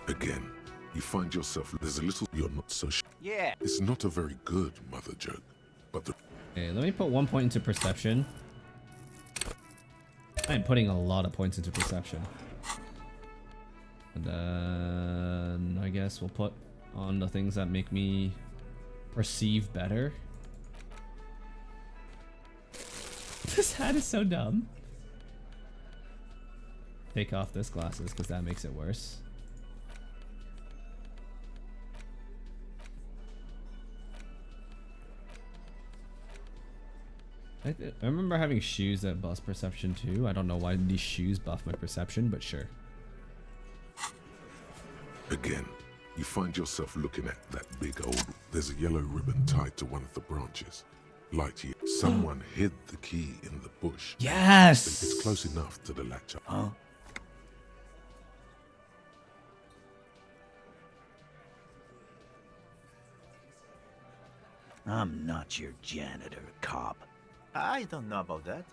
Again, you find yourself, there's a little, you're not so Yeah. It's not a very good mother joke, but the. Okay, let me put 1 point into perception. I'm putting a lot of points into perception. And then I guess we'll put on the things that make me perceive better. This hat is so dumb. Take off this glasses because that makes it worse. I remember having shoes that buff perception too. I don't know why these shoes buff my perception, but sure. Again, you find yourself looking at that big old. There's a yellow ribbon tied to one of the branches. Like you, someone hid the key in the bush. Yes! It's close enough to the latch up. Huh? I'm not your janitor, cop. I don't know about that.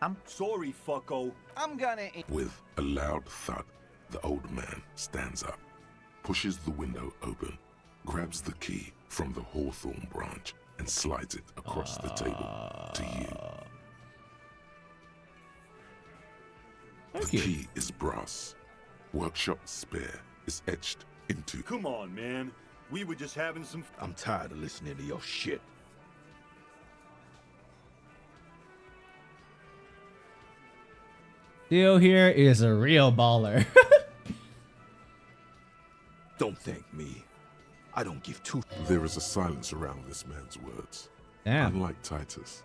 I'm sorry, fucko. I'm gonna... With a loud thud, the old man stands up, pushes the window open, grabs the key from the hawthorn branch, and slides it across the table to you. Thank The you. key is brass. Workshop spare is etched into. Come on, man. We were just having some... I'm tired of listening to your shit. Theo here is a real baller. Don't thank me. I don't give two. There is a silence around this man's words. Damn. Unlike Titus,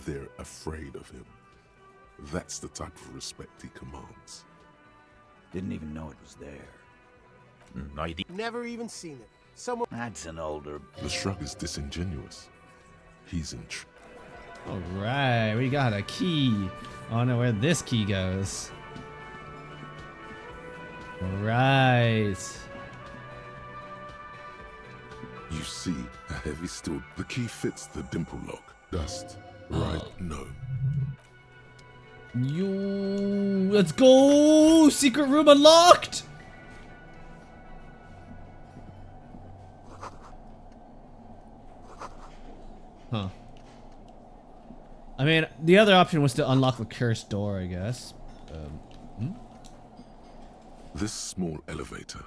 they're afraid of him. That's the type of respect he commands. Didn't even know it was there. Never even seen it. Someone... That's an older... The shrug is disingenuous. He's in Alright, we got a key. I don't know where this key goes. Right. You see a heavy steel. The key fits the dimple lock. Dust. Right? No. Let's go! Secret room unlocked! Huh. I mean, the other option was to unlock the cursed door, I guess. This small elevator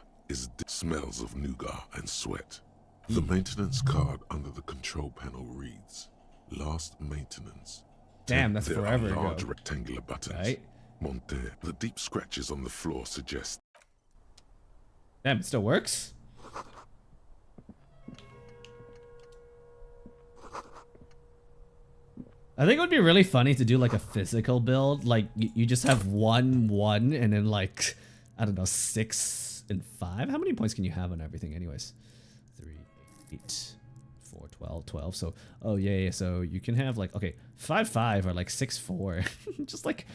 smells of nougat and sweat. The maintenance card under the control panel reads, last maintenance. Damn, that's there forever are large ago. rectangular buttons. Right? Monter. The deep scratches on the floor suggest. Damn, it still works? I think it would be really funny to do like a physical build. Like you just have 1, 1, and then like, I don't know, 6 and 5. How many points can you have on everything anyways? 3, 8, 4, 12, 12. So, oh yeah. So you can have like, okay, 5, 5 or like 6, 4. Just like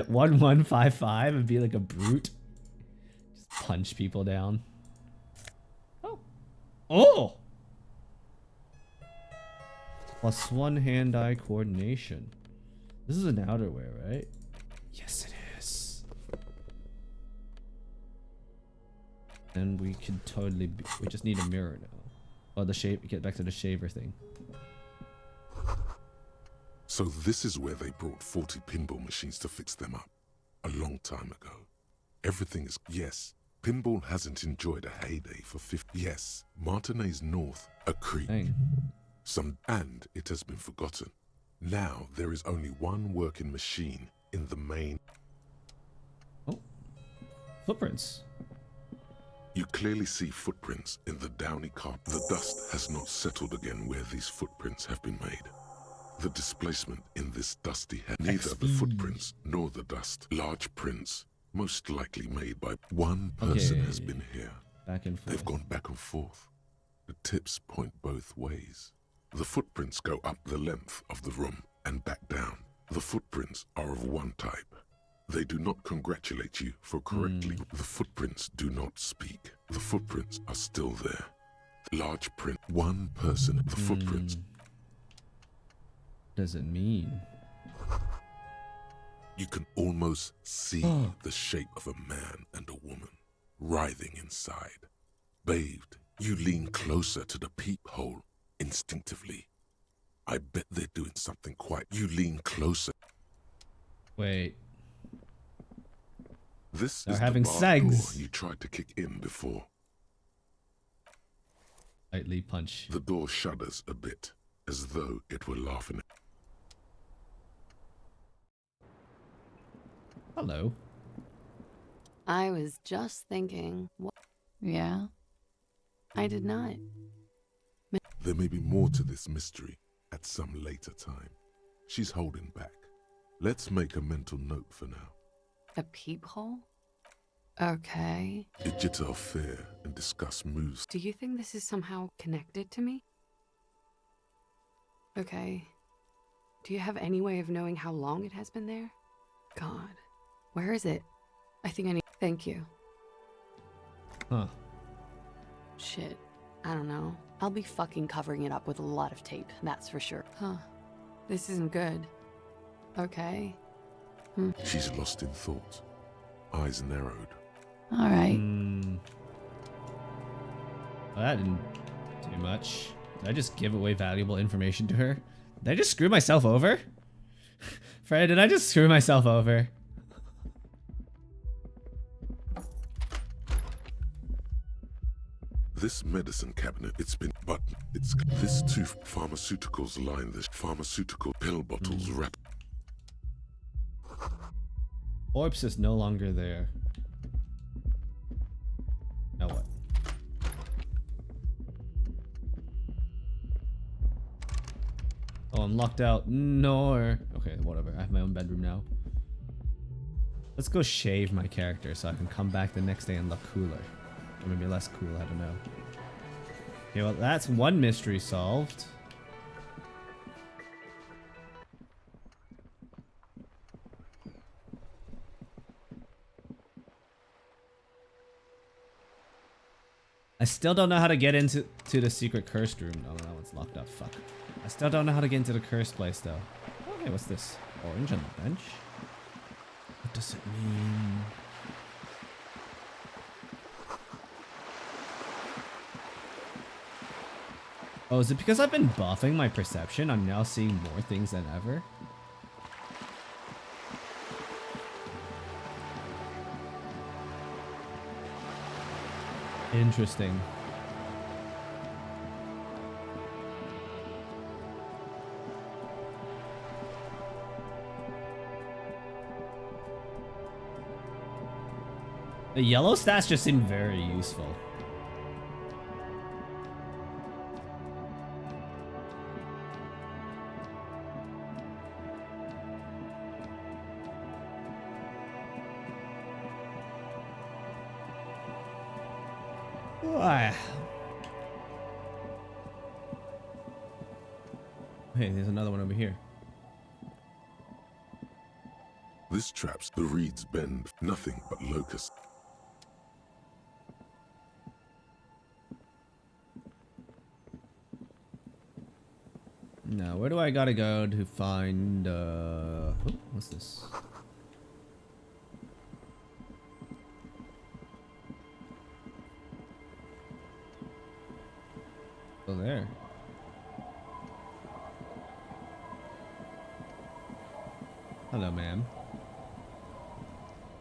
1, 1, 5, 5 and be like a brute. Just punch people down. Oh! +1 hand-eye coordination. This is an outerwear, right? Yes, it is. And we can totally be, we just need a mirror now. Oh, the shape, get back to the shaver thing. So this is where they brought 40 pinball machines to fix them up. A long time ago. Everything is, yes, pinball hasn't enjoyed a heyday for 50, yes, Martinez North, a creep. And it has been forgotten. Now there is only one working machine in the main. Oh, footprints. You clearly see footprints in the downy carpet. The dust has not settled again where these footprints have been made. The displacement in this dusty neither the footprints nor the dust. Large prints, most likely made by one person has been here. Back and forth. They've gone back and forth. The tips point both ways. The footprints go up the length of the room and back down. The footprints are of one type. They do not congratulate you for correctly. The footprints do not speak. The footprints are still there. Large print. One person. The footprints. Does it mean? You can almost see the shape of a man and a woman writhing inside. Bathed, you lean closer to the peephole. Instinctively, I bet they're doing something quite. You lean closer. Wait. This They're is having the bar sex. door you tried to kick in before. Lightly punch. The door shudders a bit, as though it were laughing. Hello. I was just thinking. Yeah? I did not. There may be more to this mystery at some later time. She's holding back. Let's make a mental note for now. A peephole? Okay. A jitter of fear and discuss moves. Do you think this is somehow connected to me? Okay. Do you have any way of knowing how long it has been there? God. Where is it? I think I need. Thank you. Huh. Shit. I don't know. I'll be fucking covering it up with a lot of tape, that's for sure. Huh. This isn't good. Okay. She's lost in thought. Eyes narrowed. All right. Well, that didn't do much. Did I just give away valuable information to her? Did I just screw myself over? Fred, did I just screw myself over? This medicine cabinet, this two pharmaceuticals line this pharmaceutical pill bottles wrap. Orbs is no longer there. Now what? Oh, I'm locked out. No. Okay, whatever. I have my own bedroom now. Let's go shave my character so I can come back the next day and look cooler. Or maybe less cool, I don't know. Okay, well, that's one mystery solved. I still don't know how to get into the secret cursed room. No, that one's locked up. Fuck. I still don't know how to get into the cursed place, though. Okay, what's this? Orange on the bench? What does it mean? Oh, is it because I've been buffing my perception? I'm now seeing more things than ever? Interesting. The yellow stats just seem very useful. Why? Hey, there's another one over here. This traps the reeds bend, nothing but locusts. Now, where do I gotta go to find, oh, what's this? Oh, there. Hello, ma'am.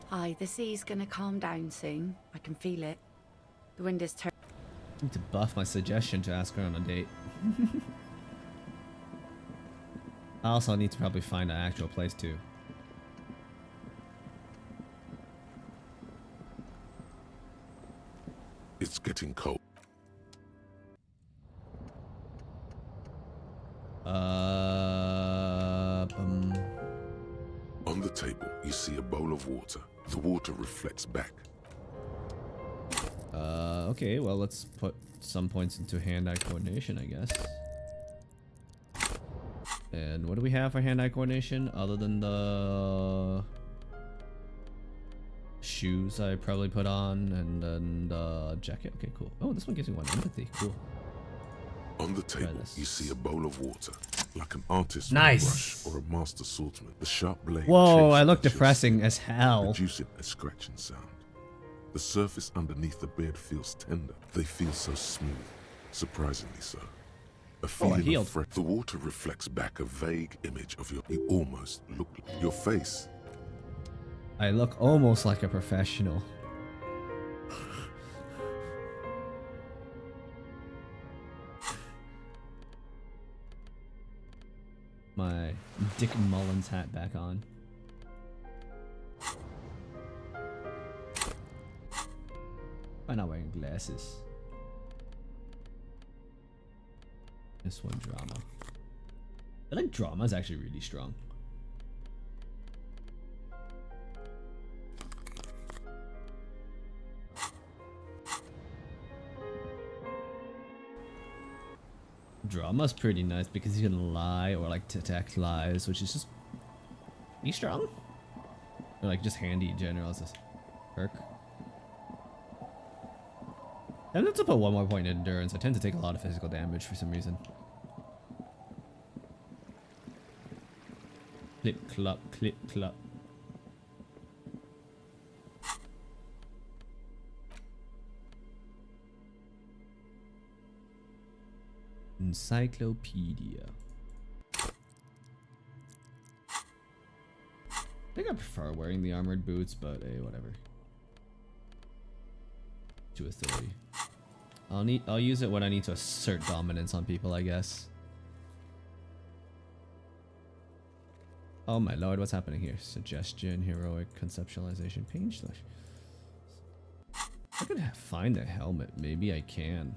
Hi, the sea's gonna calm down soon. I can feel it. The wind is turning. I need to buff my suggestion to ask her on a date. I also need to probably find an actual place too. It's getting cold. On the table, you see a bowl of water. The water reflects back. Okay, well, let's put some points into hand-eye coordination, I guess. And what do we have for hand-eye coordination other than the shoes I probably put on and then the jacket? Okay, cool. Oh, this one gives me one empathy. Cool. On the table, you see a bowl of water, like an artist's Nice. brush or a master swordsman. The sharp blade. Whoa, I chases look at your depressing skin, as hell. producing a scratching sound. The surface underneath the beard feels tender. They feel so smooth, surprisingly so. A feeling healed. of fresh. The water reflects back a vague image of your. You almost look like your face. I look almost like a professional. My Dick Mullins hat back on. I'm not wearing glasses. This one drama. I think drama is actually really strong. Drama's pretty nice because you can lie or like detect lies, which is just be strong. Or like just handy in general as a perk. I tend to put one more point in endurance. I tend to take a lot of physical damage for some reason. Clip clop, clip clop. Encyclopedia. I think I prefer wearing the armored boots, but hey, whatever. To a 30. I'll use it when I need to assert dominance on people, I guess. Oh my lord, what's happening here? Suggestion, heroic, conceptualization, page slash. I could find a helmet. Maybe I can.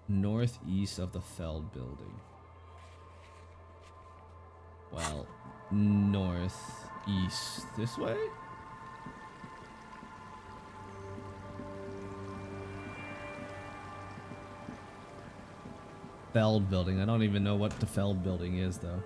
Northeast of the Feld building. Well, northeast this way? Feld building. I don't even know what the Feld building is though.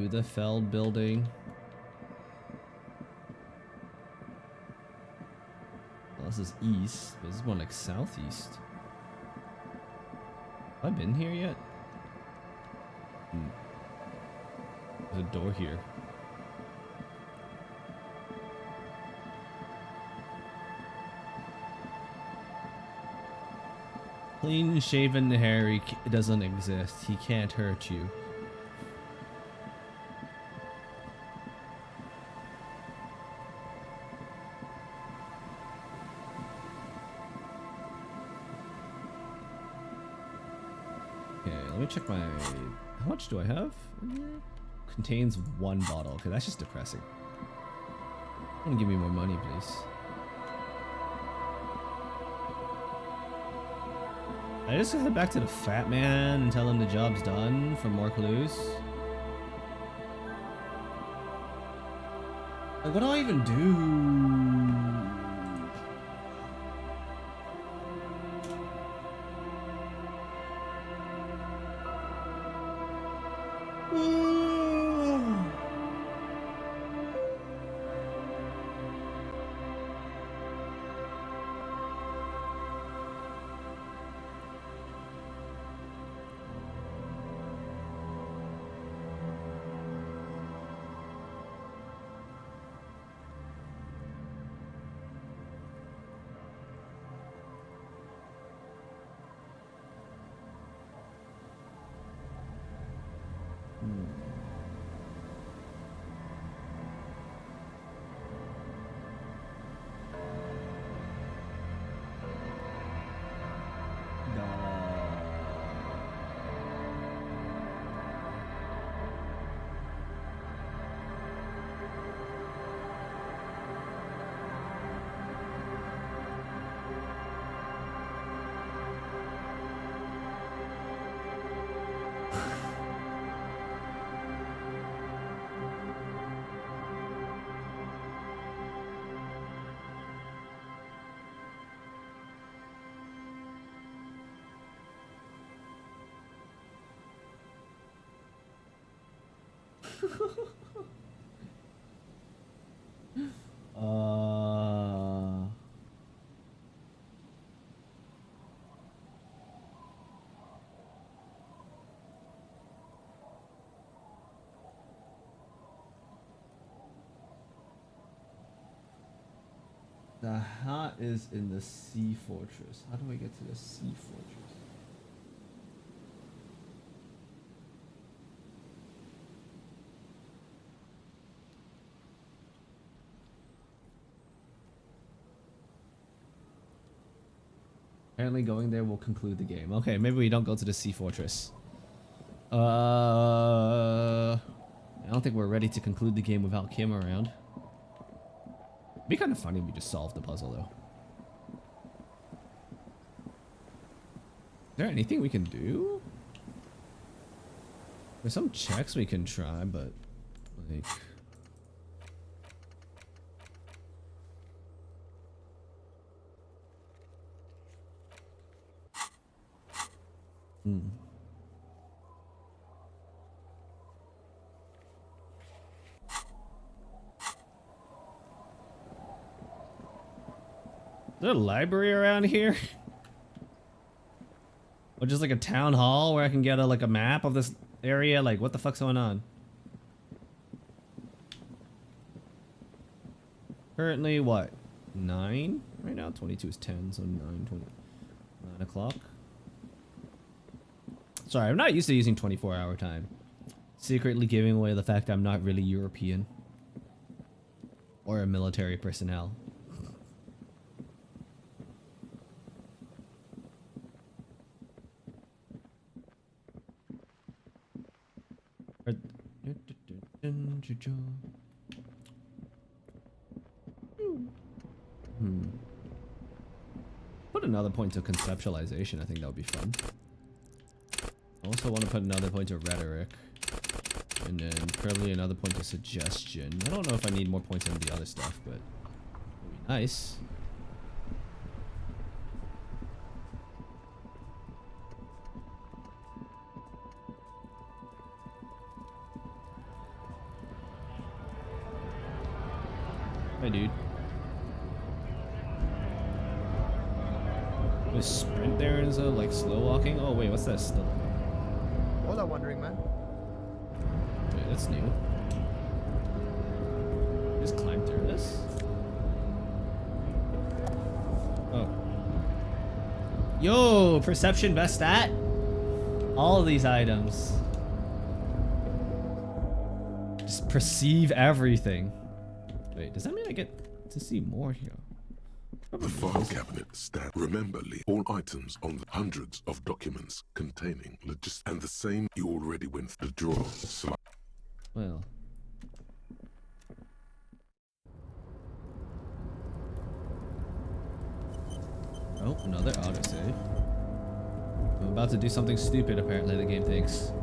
to the Feld building. Well, this is east, but this is more like southeast. Have I been here yet? There's a door here. Clean shaven Harry doesn't exist. He can't hurt you. Okay, let me check my... How much do I have in here? Contains 1 bottle. Okay, that's just depressing. Want to give me more money, please? I just head back to the fat man and tell him the job's done for more clues. Like, what do I even do? The hat is in the sea fortress. How do I get to the sea fortress? Apparently going there will conclude the game. Okay, maybe we don't go to the sea fortress. I don't think we're ready to conclude the game without Kim around. It'd be kind of funny if we just solved the puzzle, though. Is there anything we can do? There's some checks we can try, but like... Is there a library around here? Or just like a town hall where I can get like a map of this area? Like, what the fuck's going on? Currently, what? 9? Right now, 22 is 10, so 9, 20, 9 o'clock. Sorry, I'm not used to using 24-hour time. Secretly giving away the fact I'm not really European. Or a military personnel. Put another point of conceptualization. I think that would be fun. I also want to put another point of rhetoric. And then probably another point of suggestion. I don't know if I need more points on the other stuff, but it would be nice. Hey, dude. Is sprint there is a like slow walking? Oh wait, what's this? Hola, wandering man. Wait, that's new. Just climb through this? Oh. Yo, perception best stat? All of these items. Just perceive everything. Wait, does that mean I get to see more here? The file cabinet stand. Remember, Lee, all items on the hundreds of documents containing and the same you already went through the drawer. Well. Oh, another autosave. I'm about to do something stupid, apparently, the game thinks.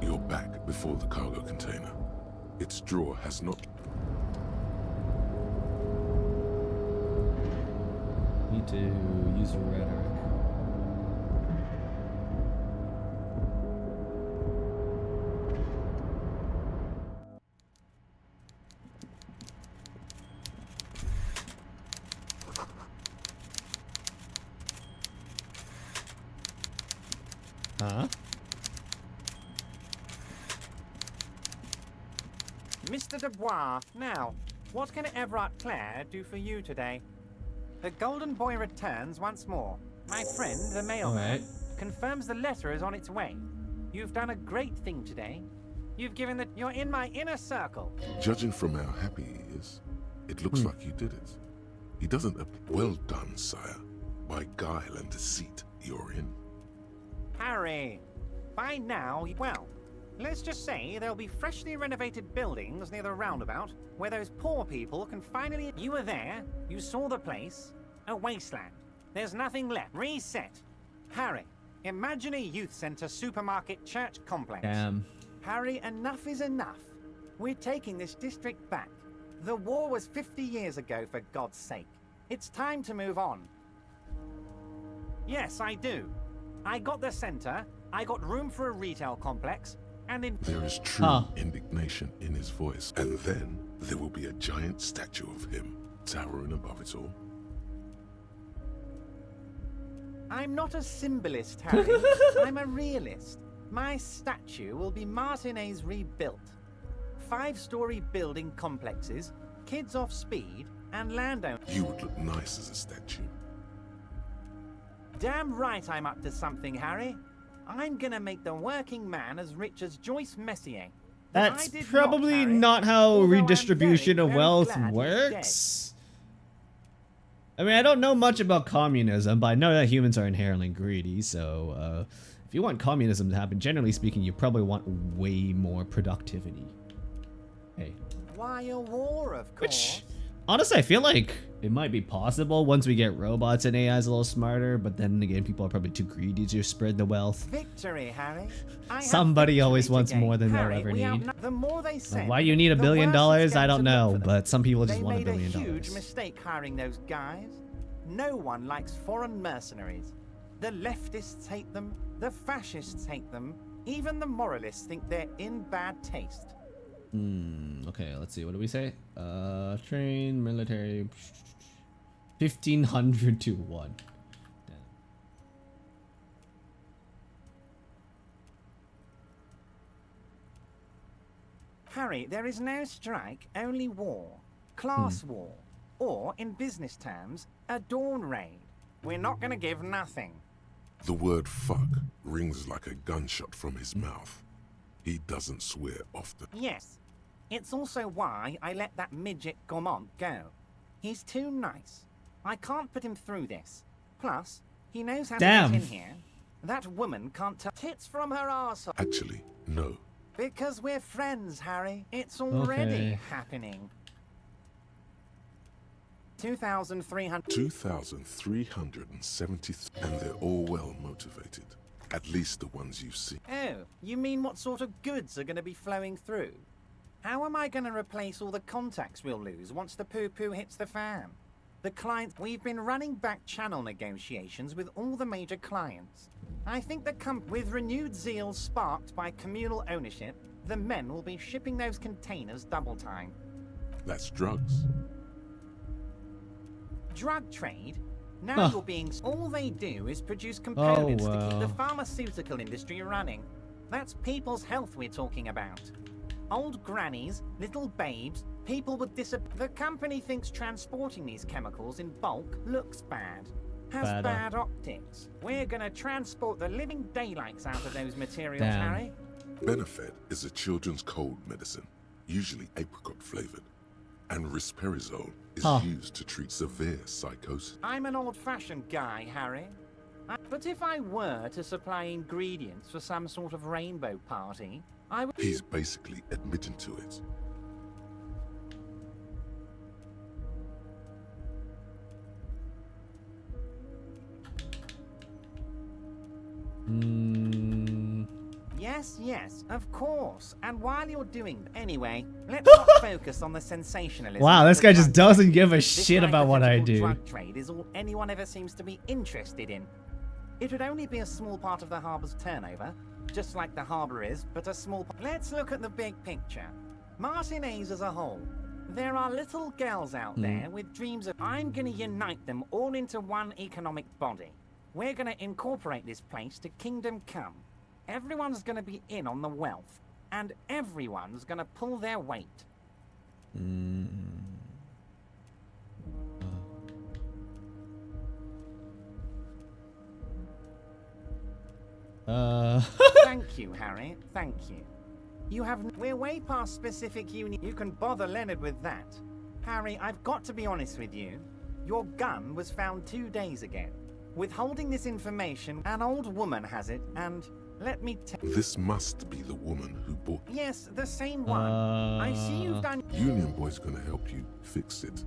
You're back before the cargo container. Its drawer has not... Need to use rhetoric. Huh? Mr. Dubois, now, what can Everard Clare do for you today? The Golden Boy returns once more. My friend, the mailman, confirms the letter is on its way. You've done a great thing today. You've given the... You're in my inner circle. Judging from how happy he is, it looks like you did it. He doesn't... Well done, sire. By guile and deceit, you're in. Harry, by now, well, let's just say there'll be freshly renovated buildings near the roundabout where those poor people can finally... You were there, you saw the place, a wasteland. There's nothing left. Reset. Harry, imagine a youth center, supermarket, church complex. Damn. Harry, enough is enough. We're taking this district back. The war was 50 years ago, for God's sake. It's time to move on. Yes, I do. I got the center, I got room for a retail complex, and in... There is true indignation in his voice. And then there will be a giant statue of him towering above it all. I'm not a symbolist, Harry. I'm a realist. My statue will be Martinez rebuilt. 5-story building complexes, kids off speed, and landowners. You would look nice as a statue. Damn right I'm up to something, Harry. I'm gonna make the working man as rich as Joyce Messier. That's probably not how redistribution of wealth works. I mean, I don't know much about communism, but I know that humans are inherently greedy, so if you want communism to happen, generally speaking, you probably want way more productivity. Hey. Why a war, of course? Which, honestly, I feel like it might be possible once we get robots and AIs a little smarter, but then again, people are probably too greedy to spread the wealth. Victory, Harry. Somebody always wants more than they'll ever need. The more they send, Why you need $1 billion, I don't know, but some people just want $1 billion. They made a huge mistake hiring those guys. No one likes foreign mercenaries. The leftists hate them, the fascists hate them, even the moralists think they're in bad taste. Okay, let's see. What do we say? Train, military, 1,500 to 1. Damn. Harry, there is no strike, only war. Class war. Or, in business terms, a dawn raid. We're not gonna give nothing. The word fuck rings like a gunshot from his mouth. He doesn't swear often. Yes. It's also why I let that midget Gaumont go. He's too nice. I can't put him through this. Plus, he knows how to get in here. That woman can't tell tits from her arsehole. Actually, no. Because we're friends, Harry. It's already happening. 2,300. 2,370, and they're all well motivated. At least the ones you've seen. Oh, you mean what sort of goods are going to be flowing through? How am I going to replace all the contacts we'll lose once the poo-poo hits the fan? The clients... We've been running back channel negotiations with all the major clients. I think with renewed zeal sparked by communal ownership, the men will be shipping those containers double time. That's drugs. Drug trade? Now you're being... All they do is produce components to keep the pharmaceutical industry running. That's people's health we're talking about. Old grannies, little babes, people with The company thinks transporting these chemicals in bulk looks bad. Has bad optics. We're gonna transport the living daylights out of those materials, Harry. Benefed is a children's cold medicine, usually apricot flavored, and risperidone is used to treat severe psychosis. I'm an old-fashioned guy, Harry. But if I were to supply ingredients for some sort of rainbow party, I would... He's basically admitting to it. Yes, of course. And while you're doing... Anyway, let's not focus on the sensationalism. Wow, this guy just doesn't give a shit about what I do. Drug trade is all anyone ever seems to be interested in. It would only be a small part of the harbor's turnover, just like the harbor is, but a small... Let's look at the big picture. Martinez as a whole. There are little girls out there with dreams of... I'm gonna unite them all into one economic body. We're gonna incorporate this place to Kingdom Come. Everyone's gonna be in on the wealth, and everyone's gonna pull their weight. Thank you, Harry. Thank you. We're way past specific union. You can bother Leonard with that. Harry, I've got to be honest with you. Your gun was found 2 days ago. Withholding this information, an old woman has it, and let me tell... This must be the woman who bought... Yes, the same one. I see you've done... Union Boy's gonna help you fix it.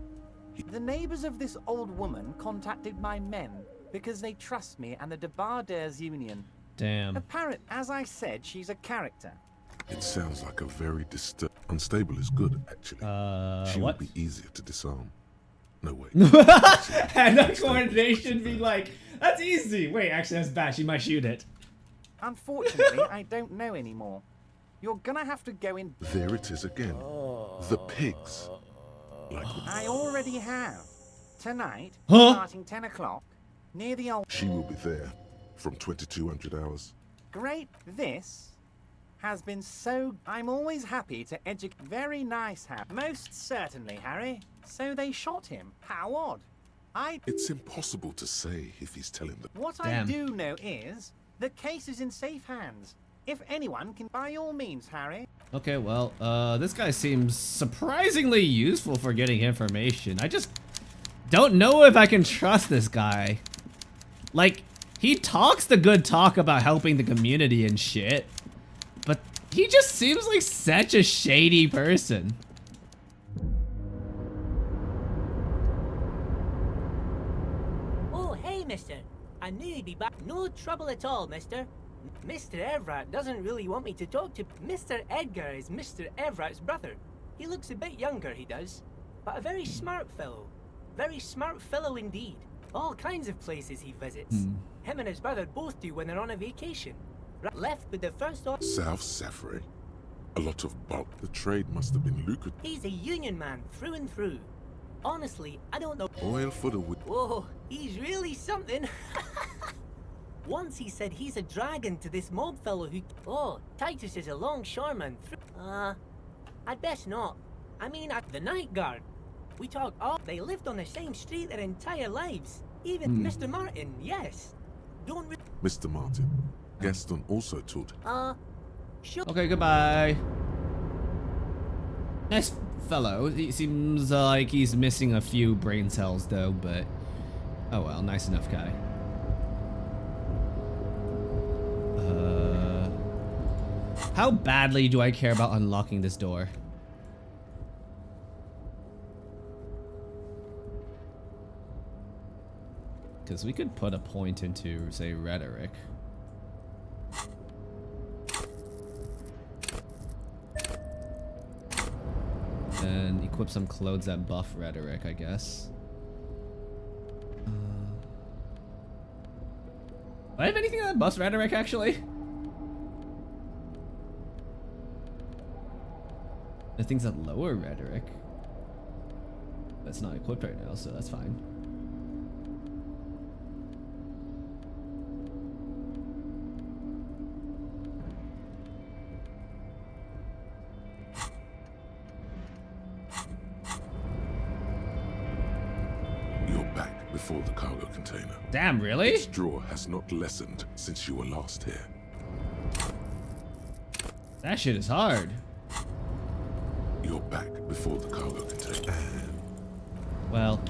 The neighbors of this old woman contacted my men because they trust me and the Debarders Union. Damn. Apparent, as I said, she's a character. It sounds like a very unstable is good, actually. She would be easier to disarm. No way. And that coordination be like, that's easy. Wait, actually, that's bad. She might shoot it. Unfortunately, I don't know anymore. You're gonna have to go in. There it is again. The pigs. Like I already have. Tonight, starting 10 o'clock, near the old... She will be there from 2200 hours. Great. This has been so... I'm always happy to educate... Very nice, Harry. Most certainly, Harry. So they shot him. How odd. It's impossible to say if he's telling them. What I do know is the case is in safe hands. If anyone can... By all means, Harry. Okay, well, this guy seems surprisingly useful for getting information. I just don't know if I can trust this guy. Like, he talks the good talk about helping the community and shit, but he just seems like such a shady person. Oh, hey, mister. I knew you'd be back. No trouble at all, mister. Mr. Everett doesn't really want me to talk to... Mr. Edgar is Mr. Everett's brother. He looks a bit younger, he does. But a very smart fellow. Very smart fellow indeed. All kinds of places he visits. Him and his brother both do when they're on a vacation. Left with the first... South Safari. A lot of bulk. The trade must have been lucrative. He's a union man through and through. Honestly, I don't know... Oil for the wood. Whoa, he's really something. Once he said he's a dragon to this mob fellow who... Oh, Titus is a longshoreman. I'd best not. I mean, the night guard. We talked all... They lived on the same street their entire lives. Even Mr. Martin, yes. Don't... Mr. Martin. Gaston also taught... Sure. Okay, goodbye. Nice fellow. He seems like he's missing a few brain cells, though, but... Oh well, nice enough guy. How badly do I care about unlocking this door? Because we could put a point into, say, rhetoric. And equip some clothes that buff rhetoric, I guess. I have anything that buffs rhetoric actually? The things that lower rhetoric. That's not equipped right now, so that's fine. You're back before the cargo container. Damn, really? Its draw has not lessened since you were last here. That shit is hard. You're back before the cargo container. Well.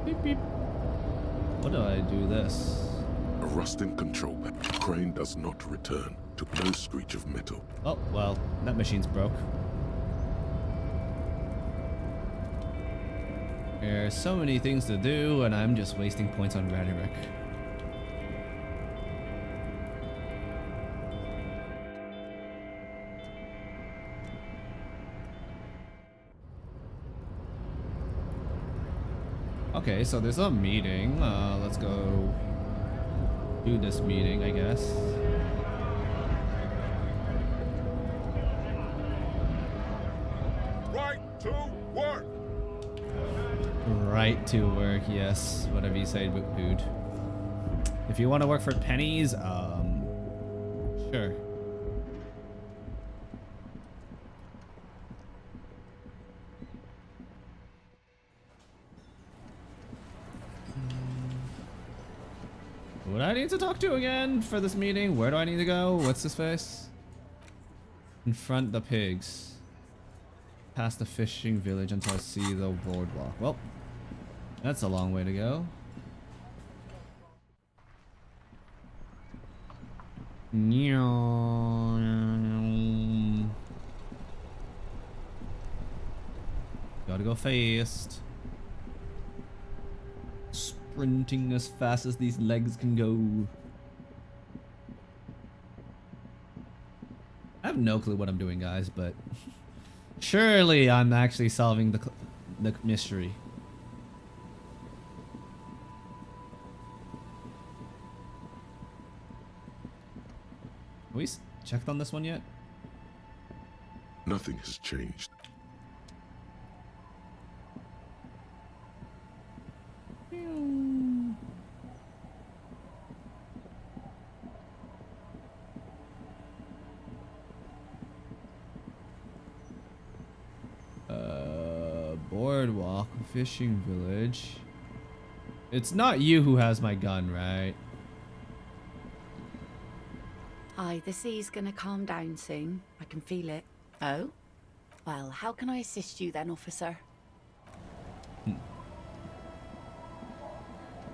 Beep beep. What do I do this? A rusting control panel. Crane does not return to no screech of metal. Oh, well, that machine's broke. There's so many things to do, and I'm just wasting points on rhetoric. Okay, so there's a meeting. Let's go do this meeting, I guess. Right to work. Right to work, yes. Whatever you say, dude. If you want to work for pennies, sure. What do I need to talk to again for this meeting? Where do I need to go? What's his face? Confront the pigs. Past the fishing village until I see the boardwalk. Well, that's a long way to go. Gotta go fast. Sprinting as fast as these legs can go. I have no clue what I'm doing, guys, but surely I'm actually solving the mystery. Have we checked on this one yet? Nothing has changed. Boardwalk, fishing village. It's not you who has my gun, right? Aye, the sea's gonna calm down soon. I can feel it. Oh? Well, how can I assist you then, officer?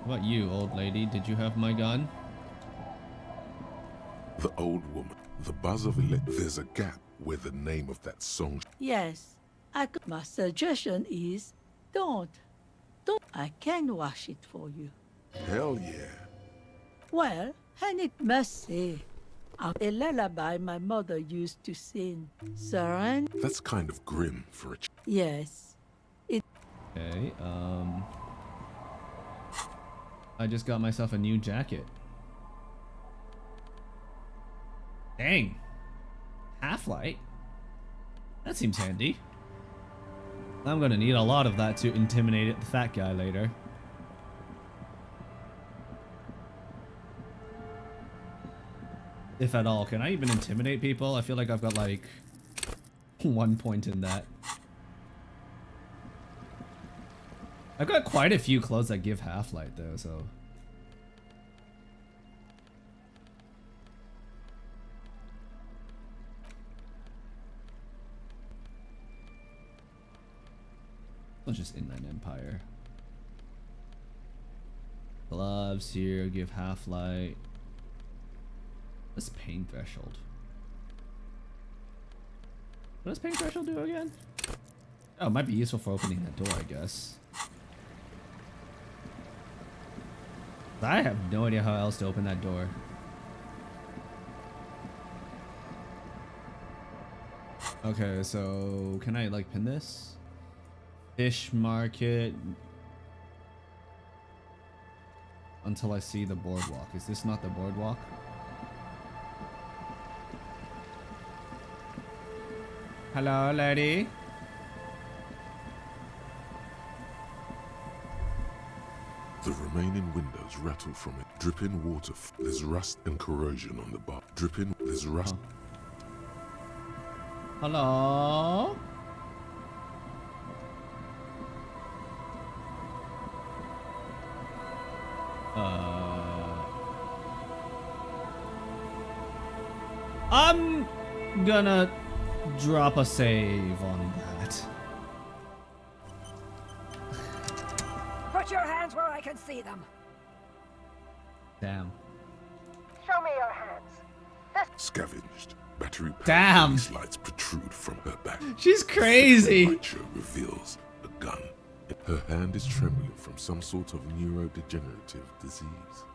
What about you, old lady? Did you have my gun? The old woman. The buzz of there's a gap where the name of that song. Yes. My suggestion is don't. I can wash it for you. Hell yeah. Well, and it must say, a lullaby my mother used to sing. Saren? That's kind of grim for a Yes. Okay, I just got myself a new jacket. Dang. Half-light? That seems handy. I'm gonna need a lot of that to intimidate the fat guy later. If at all. Can I even intimidate people? I feel like I've got like 1 point in that. I've got quite a few clothes that give half-light though, so. Let's just Inland Empire. Gloves here give half-light. What's pain threshold? What does pain threshold do again? Oh, it might be useful for opening that door, I guess. I have no idea how else to open that door. Okay, so can I like pin this? Fish market until I see the boardwalk. Is this not the boardwalk? Hello, lady. The remaining windows rattle from it. Dripping water. There's rust and corrosion on the bar. Dripping. There's rust. Hello? I'm gonna drop a save on that. Put your hands where I can see them. Damn. Show me your hands. Scavenged. Battery Damn. lights protrude from her back. She's crazy. The light show reveals a gun. Her hand is trembling from some sort of neurodegenerative disease.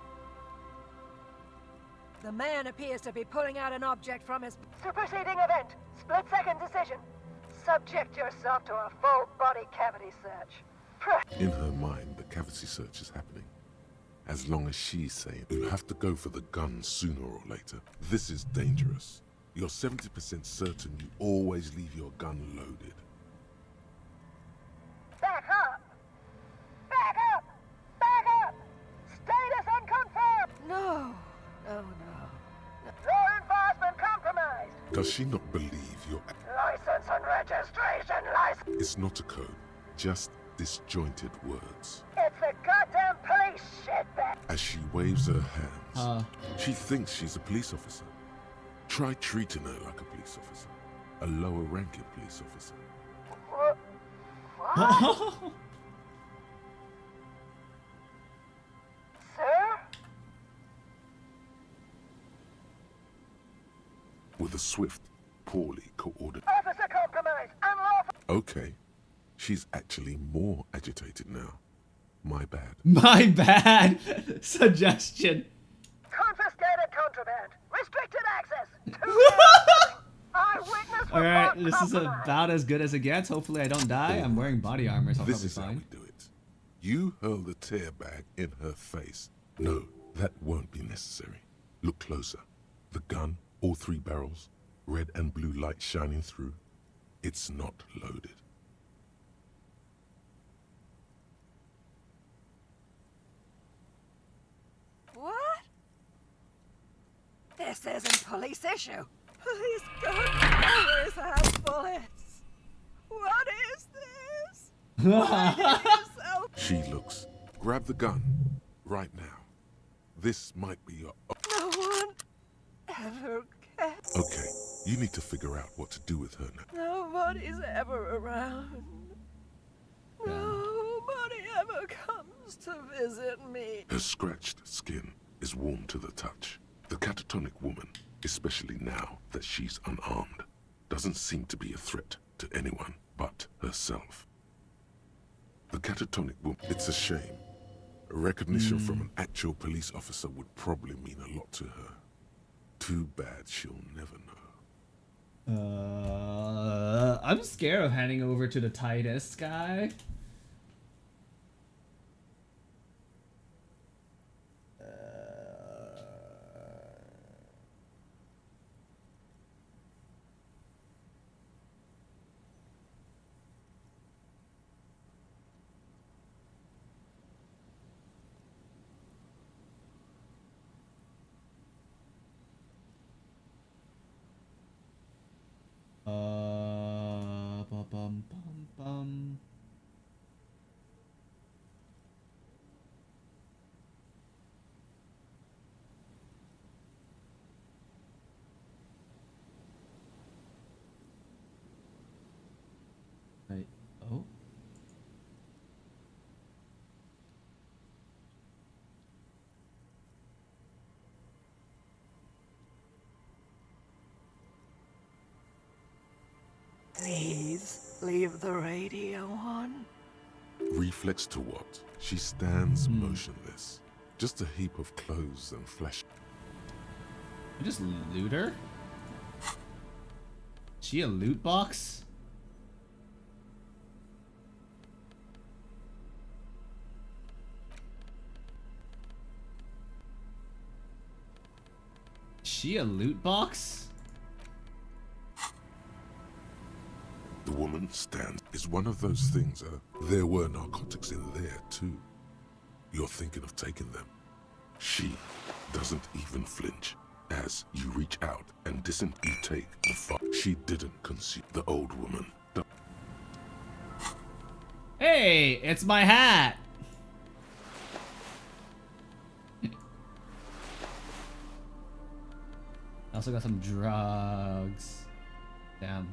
The man appears to be pulling out an object from his superseding event. Split-second decision. Subject yourself to a full body cavity search. In her mind, the cavity search is happening. As long as she's saying, you have to go for the gun sooner or later. This is dangerous. You're 70% certain you always leave your gun loaded. Back up! Back up! Back up! Status unconfirmed! No. Oh no. Law enforcement compromised! Does she not believe your... License and registration license! It's not a code, just disjointed words. It's the goddamn police shitbag! As she waves her hands, she thinks she's a police officer. Try treating her like a police officer. A lower-ranking police officer. What? Sir? With a swift, poorly coordinated... Officer compromised! Unlawful! Okay. She's actually more agitated now. My bad. My bad suggestion. Confiscated contraband! Restricted access! Eyewitness Alright, this is about as good as it gets. Hopefully I don't die. I'm wearing body armor, so I'll This probably is how fine. we do it. You hurl the tear bag in her face. No, that won't be necessary. Look closer. The gun, all 3 barrels, red and blue light shining through. It's not loaded. What? This isn't police issue. Police guns always have bullets. What is this? Why so... She looks. Grab the gun. Right now. This might be your... No one ever cares. Okay, you need to figure out what to do with her now. Nobody's ever around. Nobody ever comes to visit me. Her scratched skin is warm to the touch. The catatonic woman, especially now that she's unarmed, doesn't seem to be a threat to anyone but herself. The catatonic woman, it's a shame. A recognition from an actual police officer would probably mean a lot to her. Too bad she'll never know. I'm scared of handing over to the tightest guy. Bum. Right. Oh. Please leave the radio on. Reflex to what? She stands motionless. Just a heap of clothes and flesh. You just loot her? She a loot box? She a loot box? The woman stands is one of those things. There were narcotics in there too. You're thinking of taking them. She doesn't even flinch as you reach out and you take the fuck. She didn't consume the old woman. Hey, it's my hat. I also got some drugs. Damn.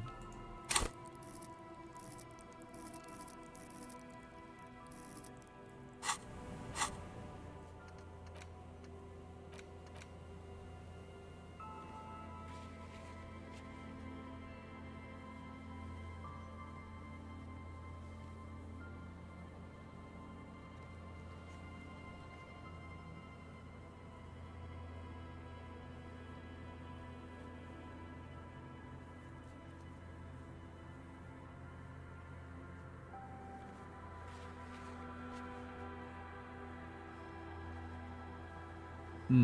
I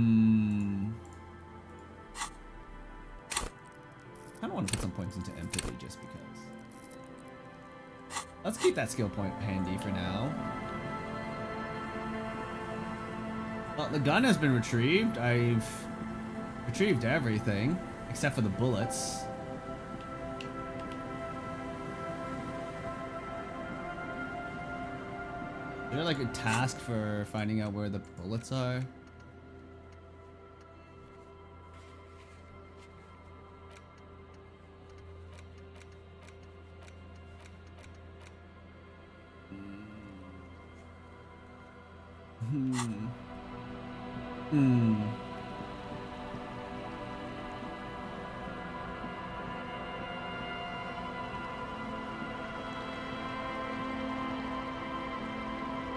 don't want to put some points into empathy just because. Let's keep that skill point handy for now. Well, the gun has been retrieved. I've retrieved everything except for the bullets. Is there like a task for finding out where the bullets are?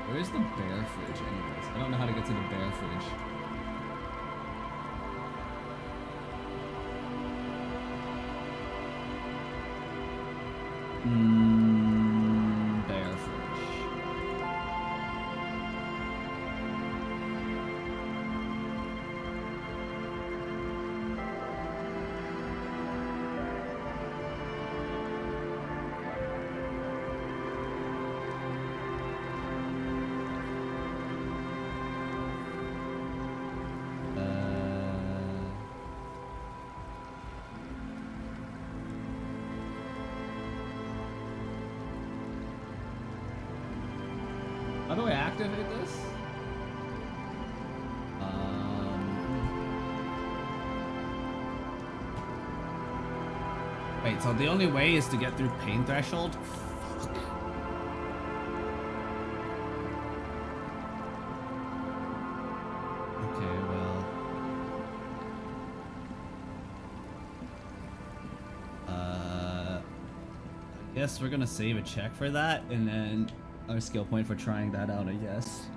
Where's the bear fridge anyways? I don't know how to get to the bear fridge. Bear fridge. How do I activate this? Wait, so the only way is to get through pain threshold? Fuck. Okay, well. I guess we're gonna save a check for that and then our skill point for trying that out, I guess.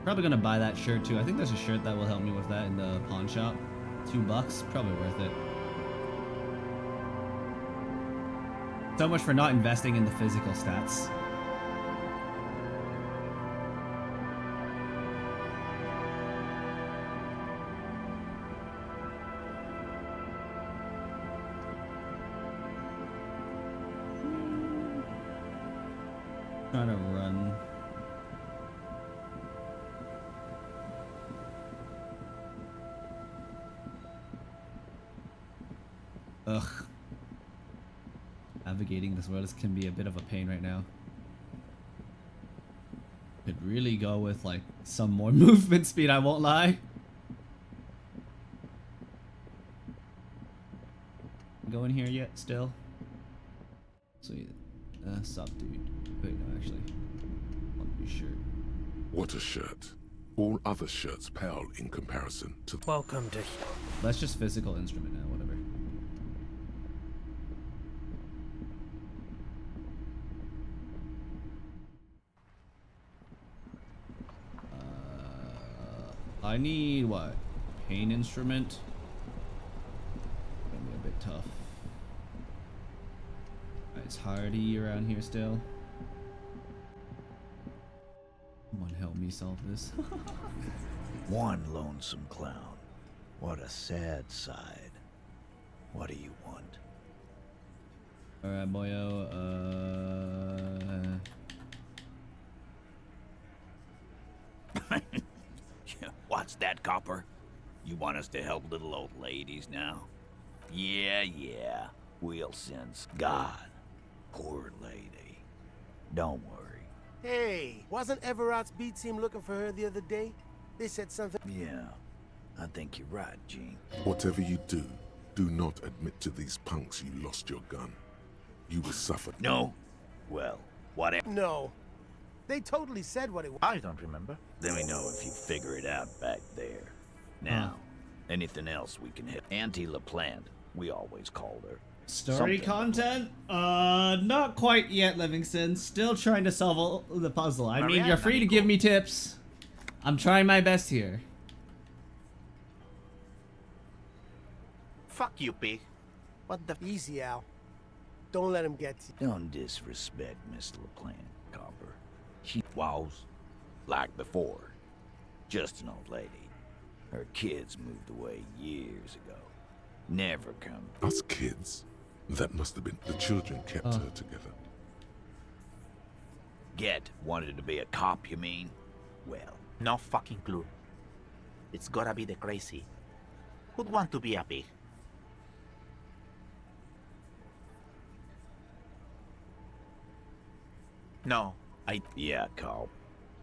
Probably gonna buy that shirt too. I think there's a shirt that will help me with that in the pawn shop. $2, probably worth it. So much for not investing in the physical stats. Trying to run. Ugh. Navigating this world can be a bit of a pain right now. Could really go with like some more movement speed, I won't lie. Go in here yet still? Sweet. Sup, dude. Wait, no, actually. One new shirt. What a shirt. All other shirts pale in comparison to... Welcome to... That's just physical instrument now, whatever. I need what? Pain instrument? Gonna be a bit tough. Is Hardy around here still? Someone help me solve this. One lonesome clown. What a sad side. What do you want? Alright, boyo. What's that, Copper? You want us to help little old ladies now? Yeah. We'll send God. Poor lady. Don't worry. Hey, wasn't Everott's B team looking for her the other day? They said something. Yeah, I think you're right, Gene. Whatever you do, do not admit to these punks you lost your gun. You will suffer. No? Well, whatever. No. They totally said what it was. I don't remember. Let me know if you figure it out back there. Now, anything else we can hit? Auntie LaPlante, we always called her. Story Something content? Not quite yet, Livingston. Still trying to solve all the puzzle. I mean, you're free to give me tips. I'm trying my best here. Fuck you, pig. What the? Easy, Al. Don't let him get you. Don't disrespect Miss LaPlante, Copper. She was, like before, just an old lady. Her kids moved away years ago. Never come. Us kids? That must have been the children kept her together. Get wanted to be a cop, you mean? Well, No fucking clue. It's gotta be the crazy. Who'd want to be a pig? No, yeah, cop.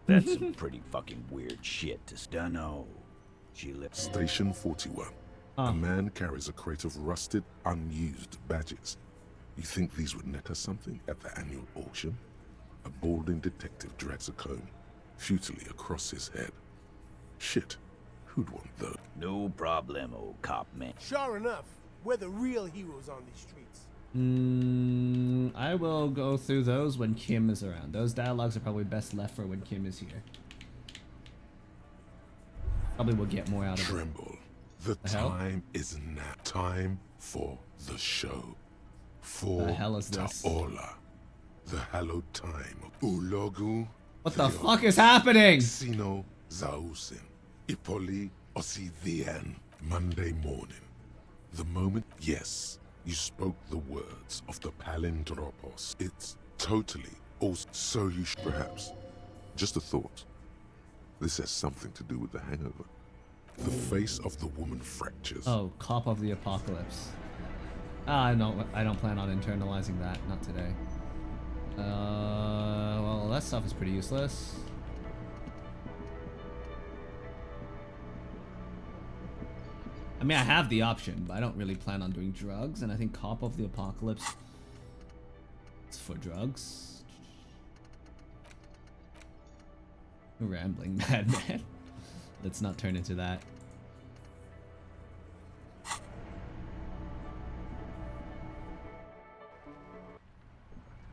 That's some pretty fucking weird shit to dunno. She lived. Station 41. A man carries a crate of rusted, unused badges. You think these would net us something at the annual auction? A balding detective drags a comb futilely across his head. Shit, who'd want those? No problem, old cop man. Sure enough, we're the real heroes on these streets. I will go through those when Kim is around. Those dialogues are probably best left for when Kim is here. Probably will get more out of it. Tremble. The time is now. Time for the show. For the hell is this? Taola. The hallowed time of Ulogu. What the fuck is happening? Sino Zausin. Ipoli Osithian. Monday morning. The moment, yes, you spoke the words of the Palindropos. It's totally also. So you should perhaps. Just a thought. This has something to do with the hangover. The face of the woman fractures. Oh, cop of the apocalypse. I don't plan on internalizing that. Not today. Well, that stuff is pretty useless. I mean, I have the option, but I don't really plan on doing drugs, and I think cop of the apocalypse is for drugs. Rambling madman. Let's not turn into that.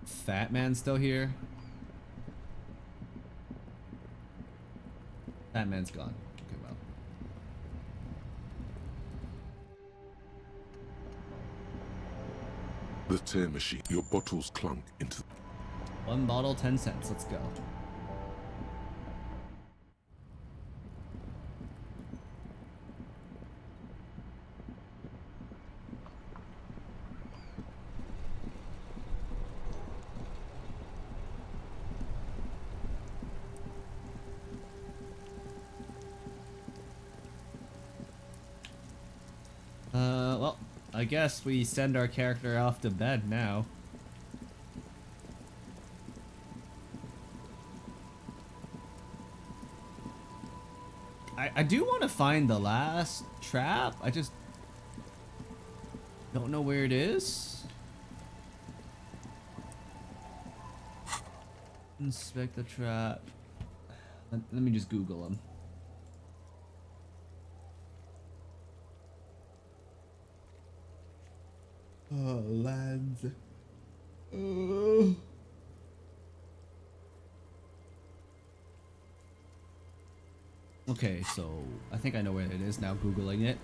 Fat man still here? Fat man's gone. Okay, well. The tear machine. Your bottles clunk into. One bottle, 10 cents. Let's go. Well, I guess we send our character off to bed now. I do want to find the last trap. I just don't know where it is. Inspect the trap. Let me just Google them. Oh, lads. Okay, so I think I know where it is now, Googling it.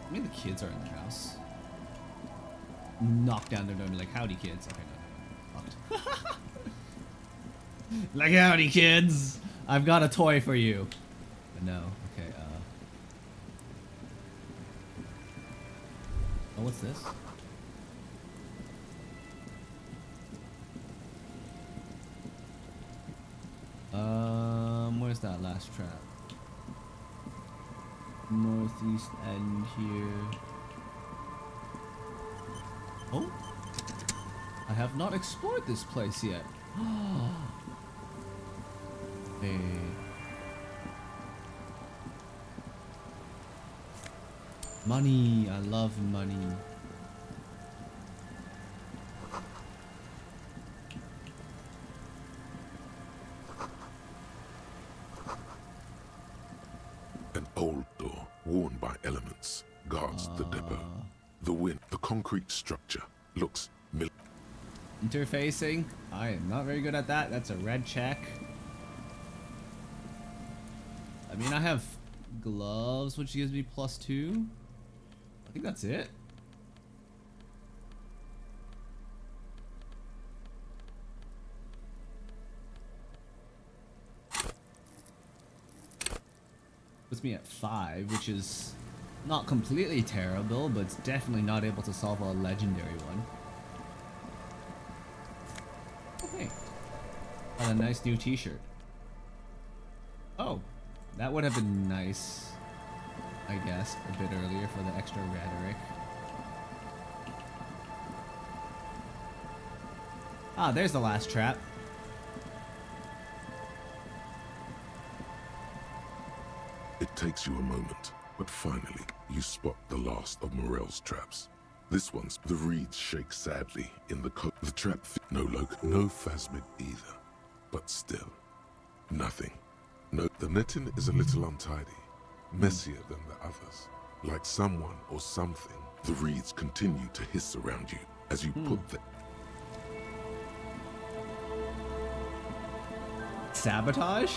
I mean, the kids are in the house. Knock down their door and be like, howdy, kids. Okay, no. Fucked. Like, howdy, kids. I've got a toy for you. But no. Okay, oh, what's this? Where's that last trap? Northeast end here. Oh, I have not explored this place yet. Hey. Money, I love money. An old door, worn by elements, guards the depot. The wind, the concrete structure, looks Interfacing. I am not very good at that. That's a red check. I mean, I have gloves, which gives me +2. I think that's it. Puts me at 5, which is not completely terrible, but it's definitely not able to solve a legendary one. Okay. And a nice new t-shirt. Oh, that would have been nice, I guess, a bit earlier for the extra rhetoric. Ah, there's the last trap. It takes you a moment, but finally, you spot the last of Morel's traps. This one's the reeds shake sadly in the the trap no phasmid either, but still, nothing. No, the netting is a little untidy, messier than the others. Like someone or something, the reeds continue to hiss around you as you put the sabotage?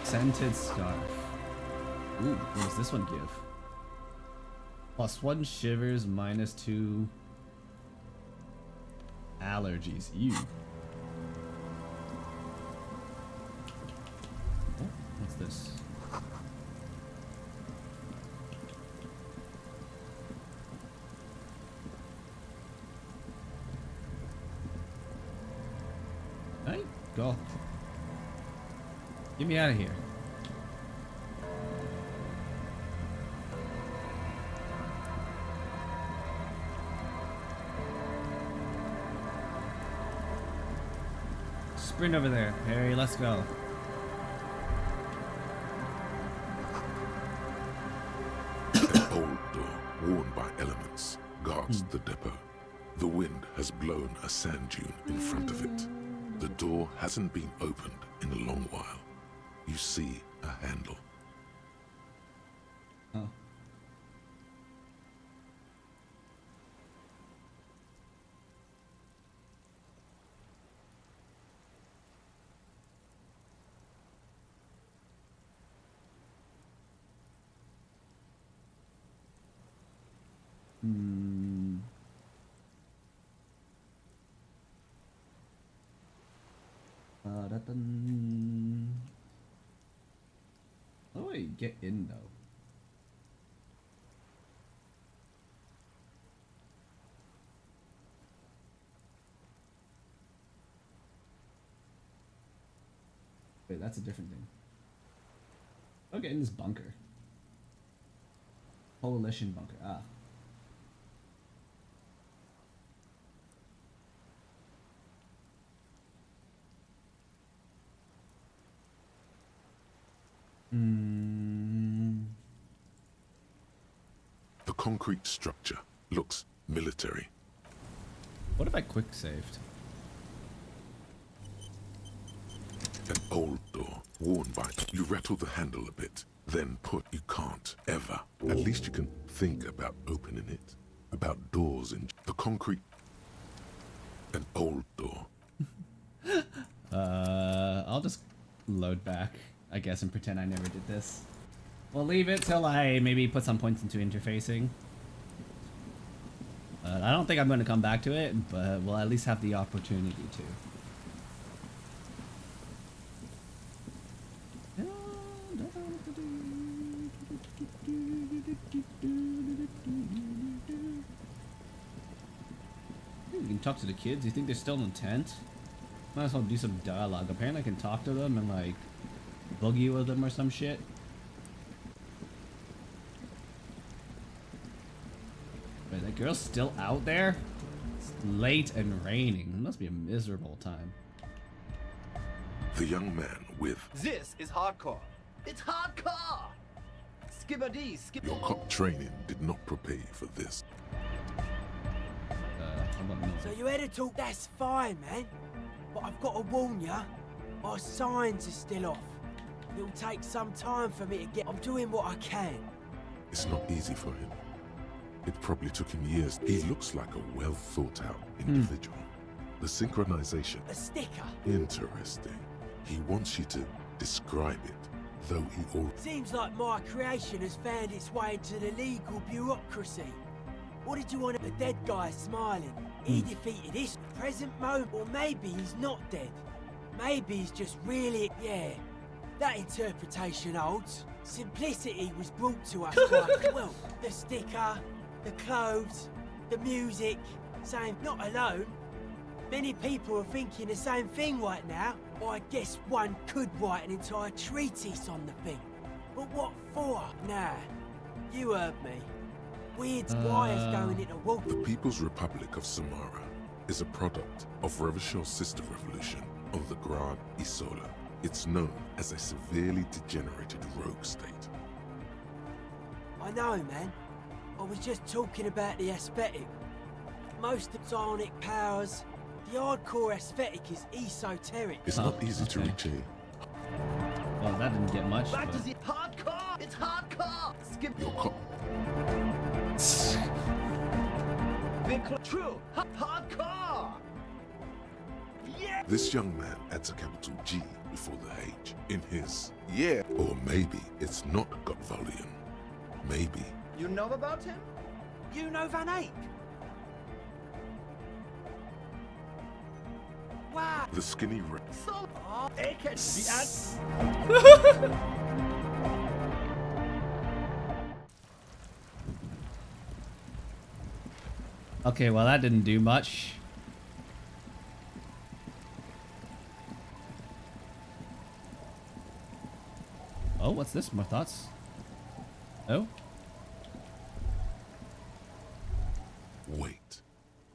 Scented scarf. Ooh, what does this one give? +1 shivers, -2 allergies. Ew. Oh, what's this? Hey, go. Get me out of here. Sprint over there. Harry, let's go. An old door, worn by elements, guards the depot. The wind has blown a sand dune in front of it. The door hasn't been opened in a long while. You see a handle. Oh. How do I get in though? Wait, that's a different thing. I'll get in this bunker. Coalition bunker. Ah. concrete structure looks military. What if I quick saved? An old door, worn by. You rattle the handle a bit, then you can't, ever. At least you can think about opening it. About doors in the concrete. An old door. I'll just load back, I guess, and pretend I never did this. We'll leave it till I maybe put some points into interfacing. I don't think I'm going to come back to it, but we'll at least have the opportunity to. You can talk to the kids. You think they're still in tent? Might as well do some dialogue. Apparently I can talk to them and like boogie with them or some shit. Wait, that girl's still out there? It's late and raining. It must be a miserable time. The young man with This is hardcore. It's hardcore! Skibbity, skip. your cop training did not prepare you for this. So you had to talk, that's fine, man. But I've got to warn ya, my signs are still off. It'll take some time for me to get. I'm doing what I can. It's not easy for him. It probably took him years. He looks like a well thought out individual. The synchronization. A sticker. Interesting. He wants you to describe it, though he all. Seems like my creation has found its way into the legal bureaucracy. What did you want? The dead guy smiling. He defeated this present moment. Or maybe he's not dead. Maybe he's just really... Yeah. That interpretation holds. Simplicity was brought to us by... Well, the sticker, the clothes, the music. Saying not alone. Many people are thinking the same thing right now. I guess one could write an entire treatise on the thing. But what for? Nah. You heard me. Weird wires going into war. The People's Republic of Samara is a product of Revachol's sister revolution on the Grand Isola. It's known as a severely degenerated rogue state. I know, man. I was just talking about the aesthetic. Most of psionic powers, the hardcore aesthetic is esoteric. It's not easy to reach here. Well, that didn't get much. Back But... to the hardcore! It's hardcore! Skip your cop. True! Hardcore! Yeah! This young man adds a capital G before the H in his yeah. Or maybe it's not got volume. Maybe. You know about him? You know Van Eyck? Wow! The skinny red. So, they can be Okay, well that didn't do much. Oh, what's this? More thoughts? Oh? Wait.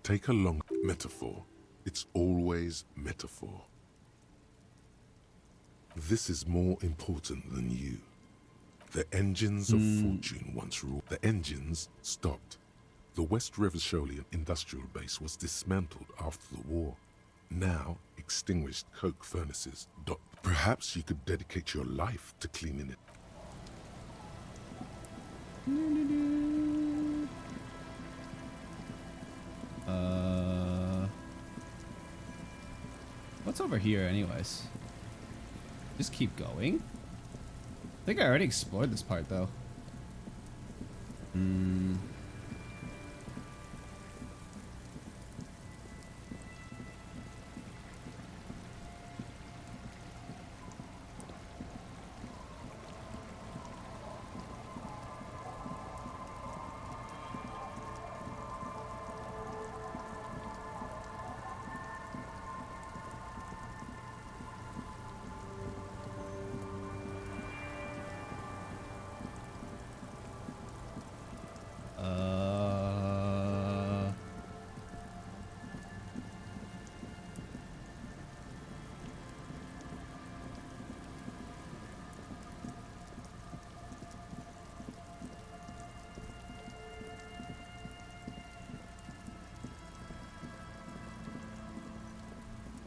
Take a long metaphor. It's always metaphor. This is more important than you. The engines of fortune once ruled. The engines stopped. The West Revacholian industrial base was dismantled after the war. Now, extinguished coke furnaces dot. Perhaps you could dedicate your life to cleaning it. What's over here anyways? Just keep going? I think I already explored this part though.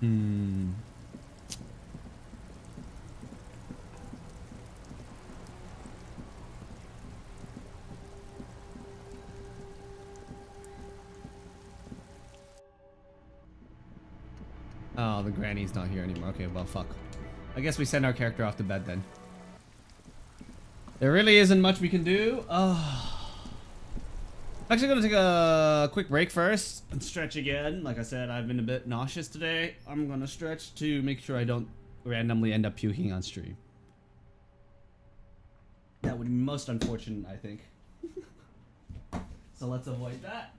Hmm. Oh, the granny's not here anymore. Okay, well, fuck. I guess we send our character off to bed then. There really isn't much we can do. Oh. Actually, gonna take a quick break first and stretch again. Like I said, I've been a bit nauseous today. I'm gonna stretch to make sure I don't randomly end up puking on stream. That would be most unfortunate, I think. So let's avoid that.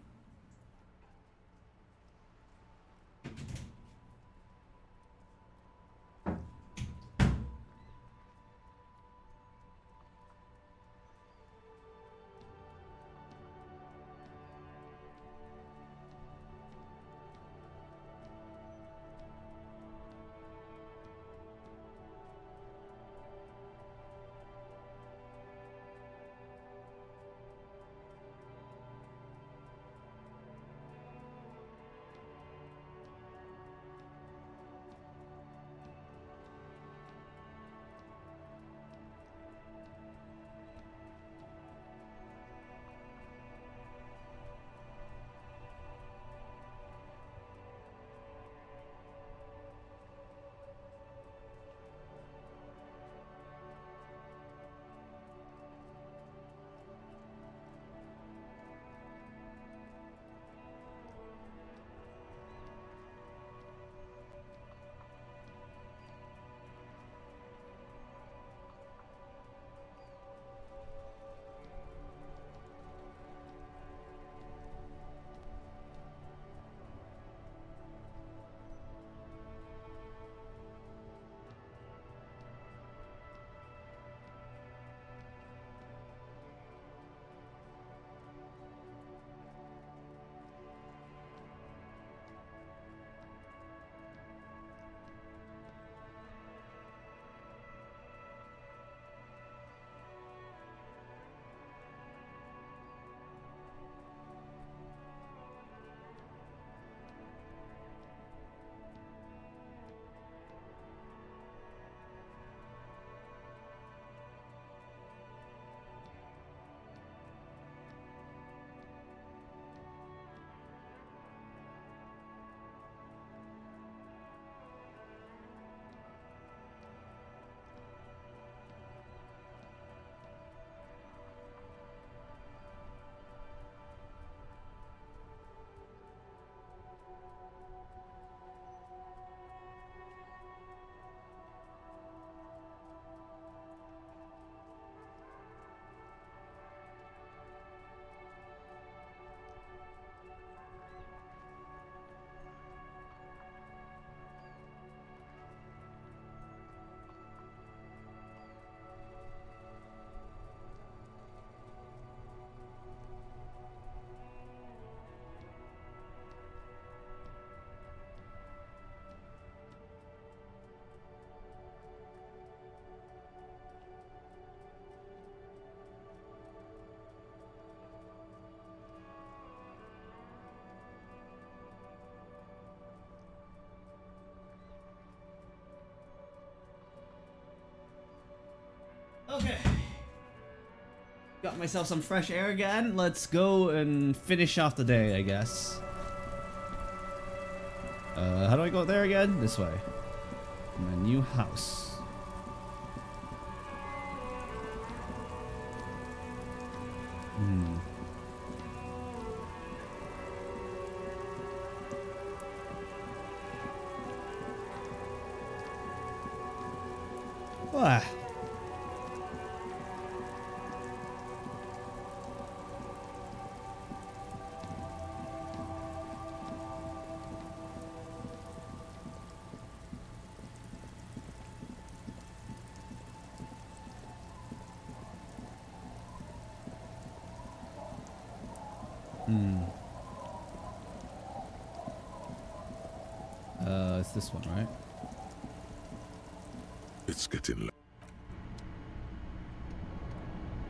Okay. Got myself some fresh air again. Let's go and finish off the day, I guess. How do I go there again? This way. My new house. What? It's this one, right? It's getting late.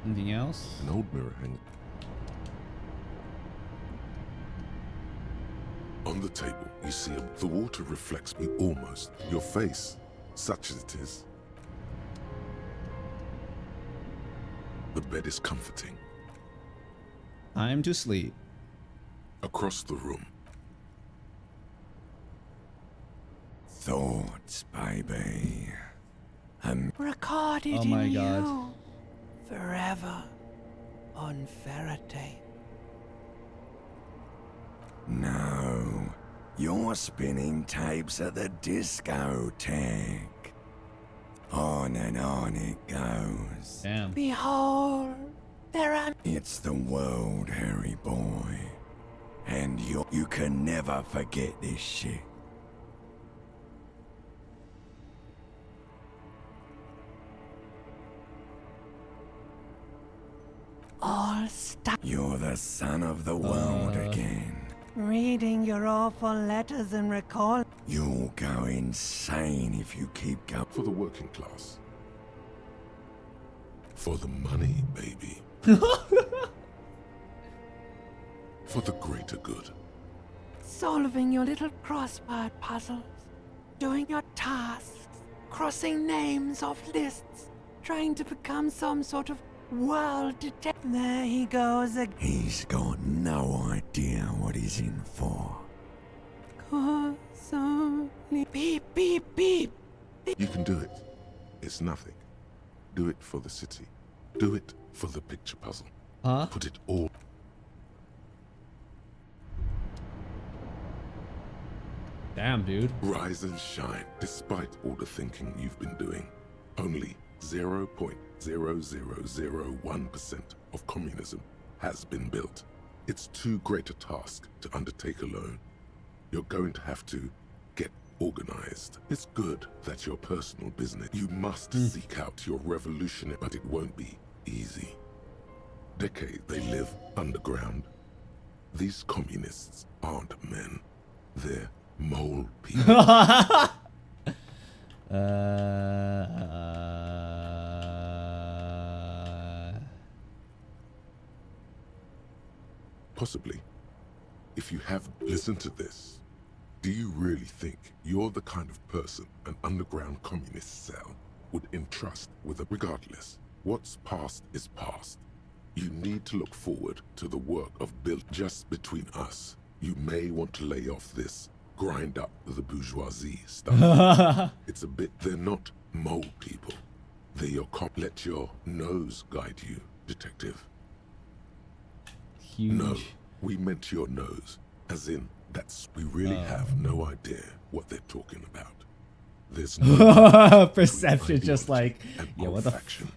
Anything else? An old mirror hanging. On the table, you see the water reflects me almost your face, such as it is. The bed is comforting. Time to sleep. Across the room. Thoughts, baby. Recorded Oh my in God. you forever on Faraday. No, you're spinning tapes at the discotheque. On and on it goes. Damn. Behold, there are. It's the world, Harry boy. And you can never forget this shit. All stuck You're the son of the world again. reading your awful letters and recall. You'll go insane if you keep going. For the working class. For the money, baby. For the greater good. Solving your little crossword puzzles, doing your tasks, crossing names off lists, trying to become some sort of world detective. There he goes again. He's got no idea what he's in for. Beep, beep, beep. You can do it. It's nothing. Do it for the city. Do it for the picture puzzle. Huh? Put it all. Damn, dude. Rise and shine, despite all the thinking you've been doing. Only 0.0001% of communism has been built. It's too great a task to undertake alone. You're going to have to get organized. It's good that your personal business. You must seek out your revolutionary, but it won't be easy. Decades they live underground. These communists aren't men. They're mole people. Possibly. If you have listened to this, do you really think you're the kind of person an underground communist cell would entrust with a regardless? What's past is past. You need to look forward to the work of built just between us. You may want to lay off this grind up the bourgeoisie stuff. It's a bit, they're not mole people. They're your cop. Let your nose guide you, detective. Huge. No, we meant your nose. As in, we really have no idea what they're talking about. There's no perception, just like, yeah, what the faction.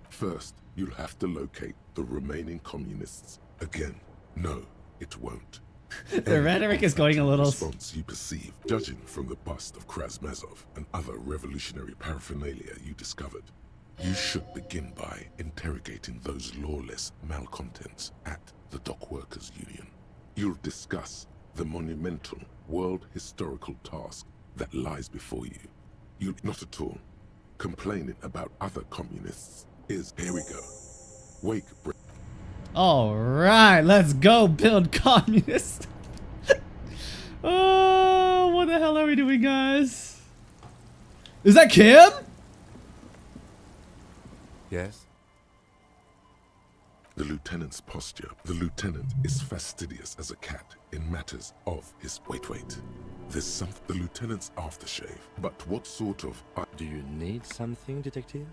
First, you'll have to locate the remaining communists again. No, it won't. The rhetoric is going a little. Response you perceive, judging from the bust of Krasmazov and other revolutionary paraphernalia you discovered. You should begin by interrogating those lawless malcontents at the Dock Workers Union. You'll discuss the monumental world historical task that lies before you. You not at all. Complaining about other communists is, here we go. Wake. All right, let's go build communist. Oh, what the hell are we doing, guys? Is that Kim? Yes? The lieutenant's posture. The lieutenant is fastidious as a cat in matters of his... Wait. There's something... The lieutenant's aftershave. But what sort of... Do you need something, detective?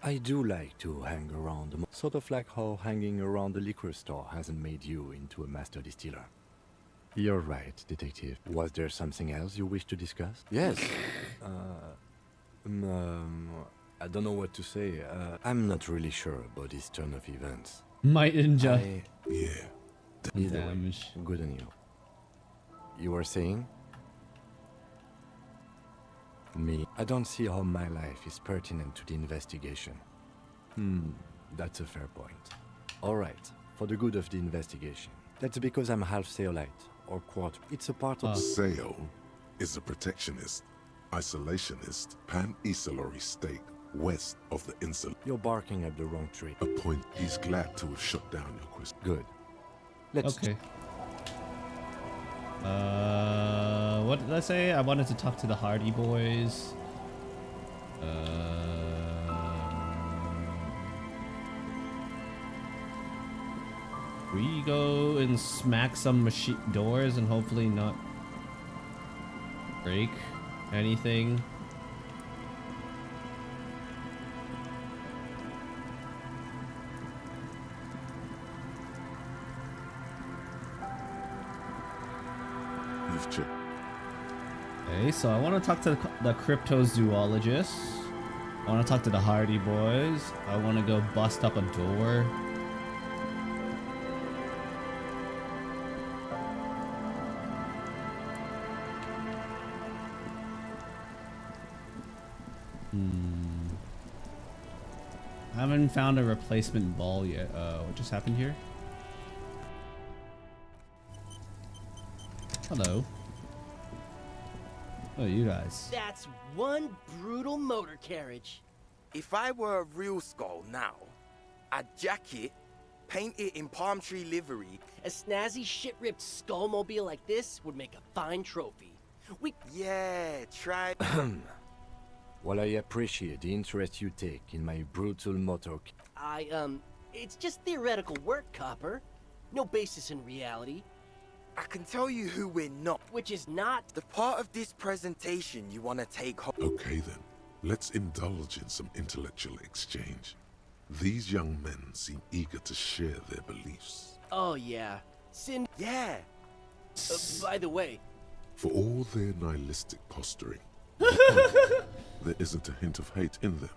I do like to hang around, sort of like how hanging around the liquor store hasn't made you into a master distiller. You're right, detective. Was there something else you wish to discuss? Yes. I don't know what to say. I'm not really sure about this turn of events. My ninja. Yeah. Either way, good on you. You were saying? Me. I don't see how my life is pertinent to the investigation. That's a fair point. Alright, for the good of the investigation. That's because I'm half Seolite, or quarter. It's a part of... Seol is a protectionist, isolationist, pan-Isolary state west of the insula. You're barking up the wrong tree. A point he's glad to have shut down your quest. Good. Let's Okay. What did I say? I wanted to talk to the Hardy Boys. We go and smack some machine doors and hopefully not break anything. You've checked. Okay, so I want to talk to the cryptozoologists. I want to talk to the Hardy Boys. I want to go bust up a door. I haven't found a replacement ball yet. What just happened here? Hello. Oh, you guys. That's one brutal motor carriage. If I were a real skull now, I'd jack it, paint it in palm tree livery. A snazzy shit-ripped skullmobile like this would make a fine trophy. Yeah, try. While I appreciate the interest you take in my brutal motor, it's just theoretical work, Copper. No basis in reality. I can tell you who we're not. Which is not the part of this presentation you want to take home. Okay then, let's indulge in some intellectual exchange. These young men seem eager to share their beliefs. Oh yeah. Yeah. By the way. For all their nihilistic posturing, there isn't a hint of hate in them.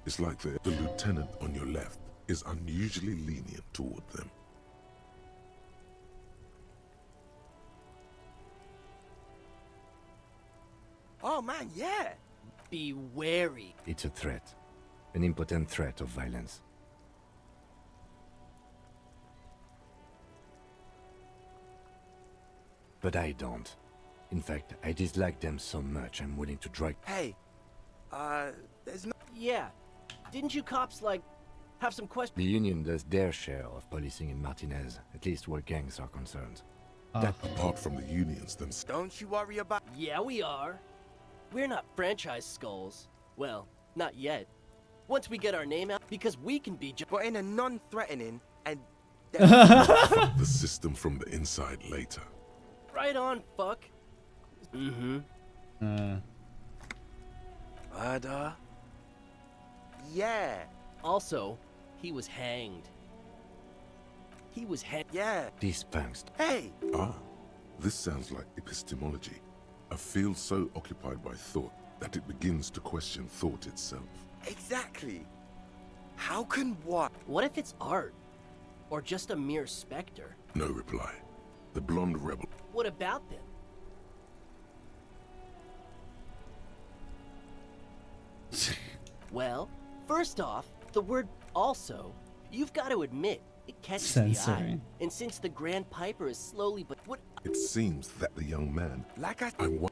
It's like the lieutenant on your left is unusually lenient toward them. Oh man, yeah. Be wary. it's a threat. An impotent threat of violence. But I don't. In fact, I dislike them so much I'm willing to drag. Hey, there's no. Yeah. Didn't you cops, have some questions? The Union does their share of policing in Martinez, at least where gangs are concerned. Apart from the unions themselves. Don't you worry about. Yeah, we are. We're not franchise skulls. Well, not yet. Once we get our name out, because we can be but in a non-threatening and. Fuck the system from the inside later. Right on, fuck. Murder? Yeah. Also, he was hanged. Yeah. These punks. Hey! This sounds like epistemology. A field so occupied by thought that it begins to question thought itself. Exactly. How can what? What if it's art? Or just a mere specter? No reply. The blonde rebel. What about them? Well, first off, the word also, you've got to admit, it catches the eye. And since the Grand Piper is slowly but what It seems that the young man. Like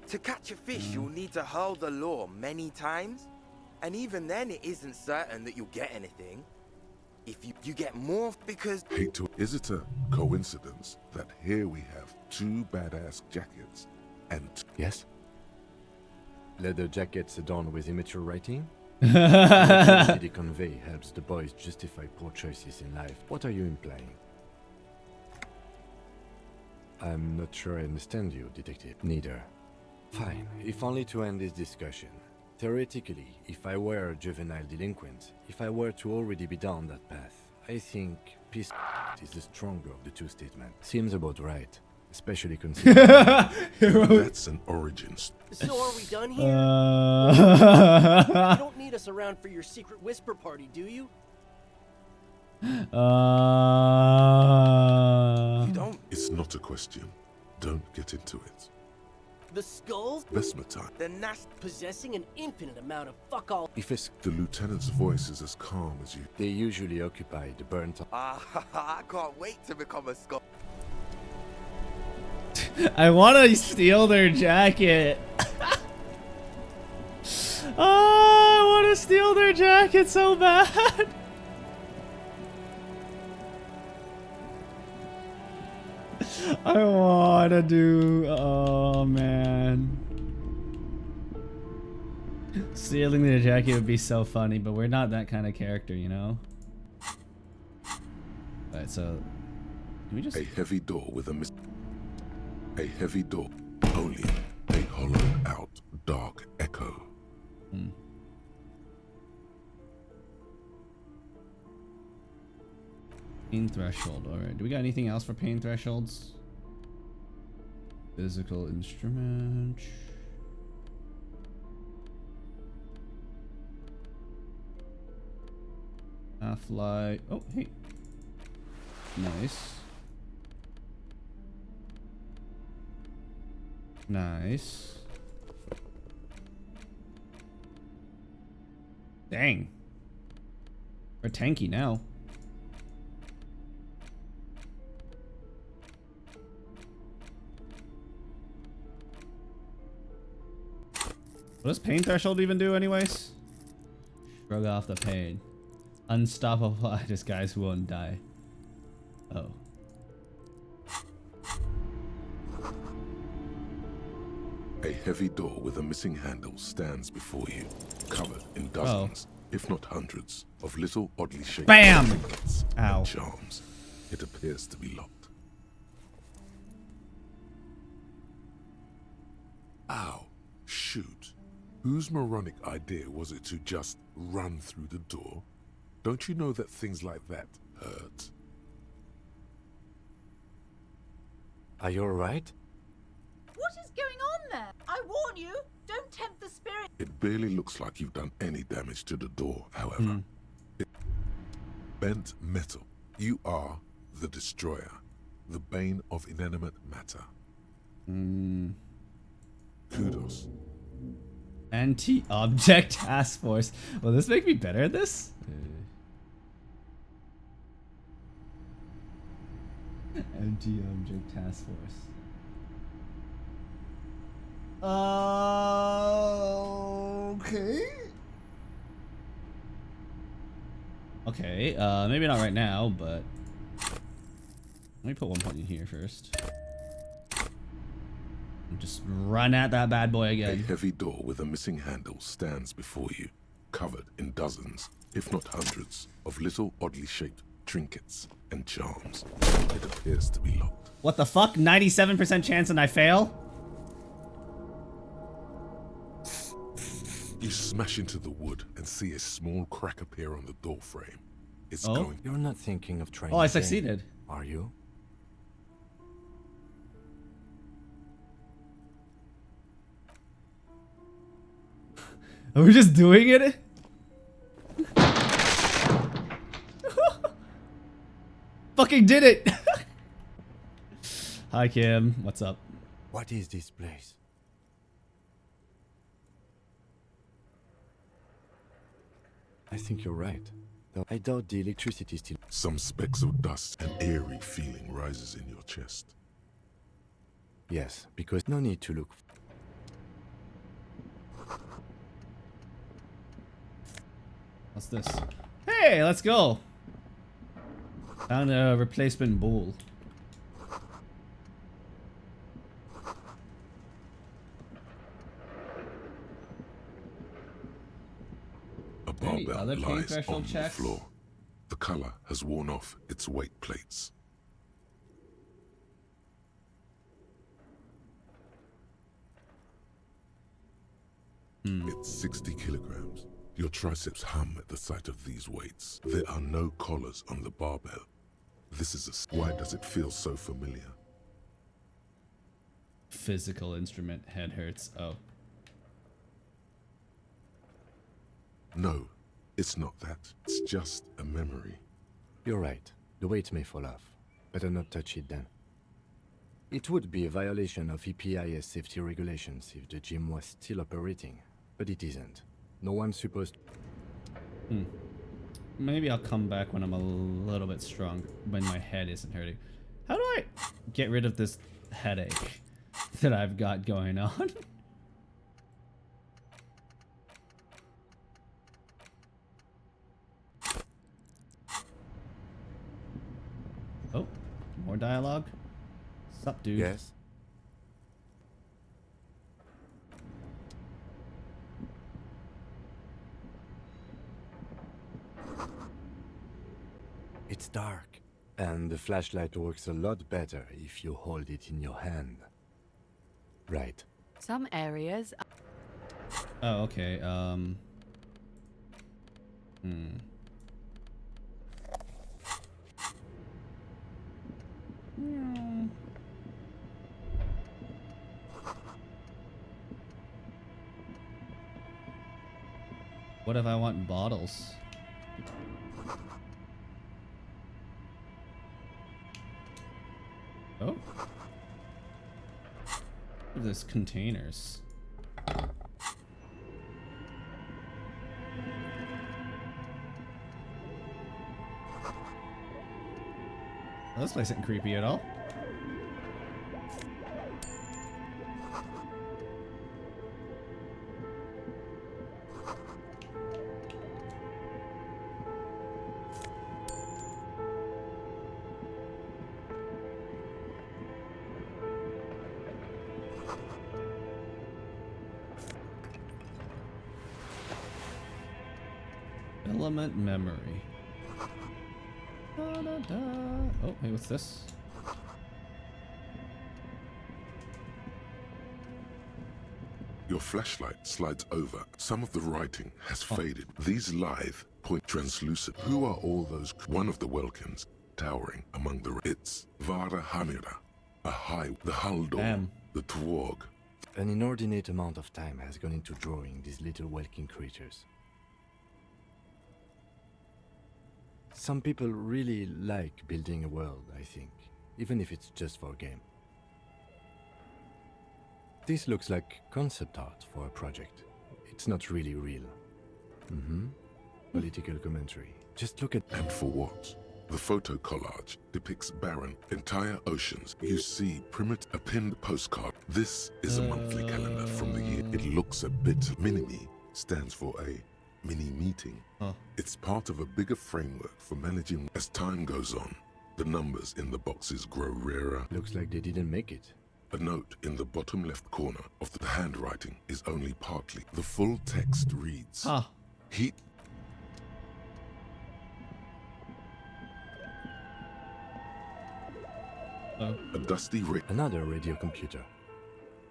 to catch a fish, you'll need to hurl the lure many times. And even then, it isn't certain that you'll get anything. If you get more, because... Is it a coincidence that here we have two badass jackets and... Yes? Leather jackets adorned with immature writing? The they convey helps the boys justify poor choices in life. What are you implying? I'm not sure I understand you, Detective. Neither. Fine, if only to end this discussion. Theoretically, if I were a juvenile delinquent, if I were to already be down that path, I think peace is the stronger of the two statements. Seems about right, especially considering... That's an origin. So are we done here? You don't need us around for your secret whisper party, do you? You don't. It's not a question. Don't get into it. The skulls? Besmatine. The nast possessing an infinite amount of fuck all. If it's... The lieutenant's voice is as calm as you. They usually occupy the burnt... I can't wait to become a skull. I want to steal their jacket. Oh, I want to steal their jacket so bad. I want to do... Oh, man. Stealing their jacket would be so funny, but we're not that kind of character, you know? Alright, so... Can we just... A heavy door with a A heavy door. Only a hollowed out dark echo. Pain threshold. Alright, do we got anything else for pain thresholds? Physical instrument. Half-life. Oh, hey. Nice. Nice. Dang. We're tanky now. What does pain threshold even do anyways? Shrug off the pain. Unstoppable disguise who won't die. Oh. A heavy door with a missing handle stands before you, covered in dozens, if not hundreds, of little oddly shaped trinkets and charms. It appears to be locked. Ow. Shoot. Whose moronic idea was it to just run through the door? Don't you know that things like that hurt? Are you alright? What is going on there? I warn you, don't tempt the spirit. It barely looks like you've done any damage to the door, however. Bent metal. You are the destroyer, the bane of inanimate matter. Kudos. Anti-object task force. Will this make me better at this? Anti-object task force. Okay. Okay, maybe not right now, but let me put 1 point in here first. And just run at that bad boy again. A heavy door with a missing handle stands before you, covered in dozens, if not hundreds, of little oddly shaped trinkets and charms. It appears to be locked. What the fuck? 97% chance and I fail? You smash into the wood and see a small crack appear on the door frame. It's Oh? going. You're not thinking of trying. Oh, I again, succeeded. Are you? Are we just doing it? Fucking did it! Hi Kim, what's up? What is this place? I think you're right. Though I doubt the electricity still. Some specks of dust, an eerie feeling rises in your chest. Yes, because no need to look. What's this? Hey, let's go! Found a replacement bowl. A barbell lies on the floor. The color has worn off its weight plates. It's 60 kilograms. Your triceps hum at the sight of these weights. There are no collars on the barbell. This is a... Why does it feel so familiar? Physical instrument, head hurts. Oh. No, it's not that. It's just a memory. You're right. The weight may fall off. Better not touch it then. It would be a violation of EPIS safety regulations if the gym was still operating, but it isn't. No one's supposed to... Maybe I'll come back when I'm a little bit stronger, when my head isn't hurting. How do I get rid of this headache that I've got going on? dialogue. Sup, dude? Yes. It's dark, and the flashlight works a lot better if you hold it in your hand. Right. Some areas. Oh, okay. What if I want bottles? Oh. There's containers. Oh, this place isn't creepy at all. Element memory. Da, da, da. Oh, hey, what's this? Your flashlight slides over. Some of the writing has faded. These lithe, point translucent. Who are all those? One of the Welkins, towering among the... It's Vara Hamira, a high... The Haldor, the Tworg. An inordinate amount of time has gone into drawing these little Welkin creatures. Some people really like building a world, I think, even if it's just for a game. This looks like concept art for a project. It's not really real. Political commentary. Just look at... And for what? The photo collage depicts barren, entire oceans. You see a pinned postcard. This is a monthly calendar from the year. It looks a bit... Mini-Me stands for a mini meeting. It's part of a bigger framework for managing. As time goes on, the numbers in the boxes grow rarer. Looks like they didn't make it. A note in the bottom left corner of the handwriting is only partly. The full text reads, Heat. A dusty Another radio computer.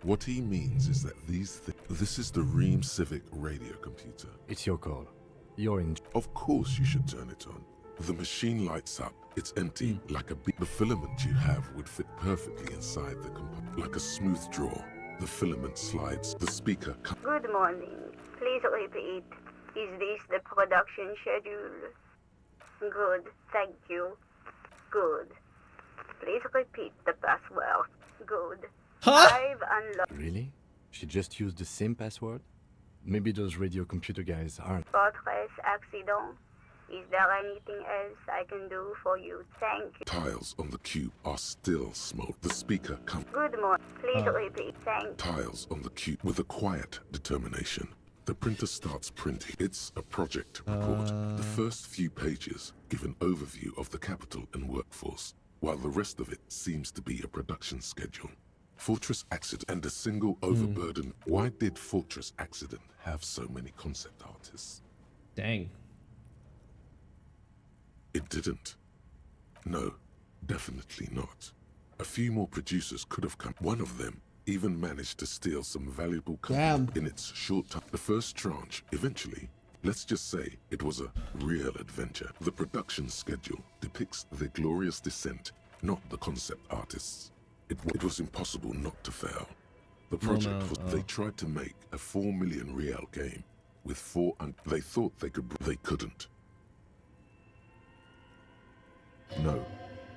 What he means is that this is the Ream Civic radio computer. It's your call. You're in. Of course you should turn it on. The machine lights up. It's empty, like a big... The filament you have would fit perfectly inside the compartment. Like a smooth draw, the filament slides. The speaker... Good morning. Please repeat. Is this the production schedule? Good. Thank you. Good. Please repeat the password. Good. I've unlocked... Really? She just used the same password? Maybe those radio computer guys aren't... Fortress accident. Is there anything else I can do for you? Thank you. Tiles on the cube are still smoke. The speaker comes... Good morning. Please repeat. Thank you. Tiles on the cube with a quiet determination. The printer starts printing. It's a project report. The first few pages give an overview of the capital and workforce, while the rest of it seems to be a production schedule. Fortress Accident and a single overburden. Why did Fortress Accident have so many concept artists? Dang. It didn't. No, definitely not. A few more producers could have come. One of them even managed to steal some valuable content in its short time. The first tranche, eventually, let's just say it was a real adventure. The production schedule depicts their glorious descent, not the concept artists. It was impossible not to fail. The project was... They tried to make a 4 million real game with they thought they could... They couldn't. No,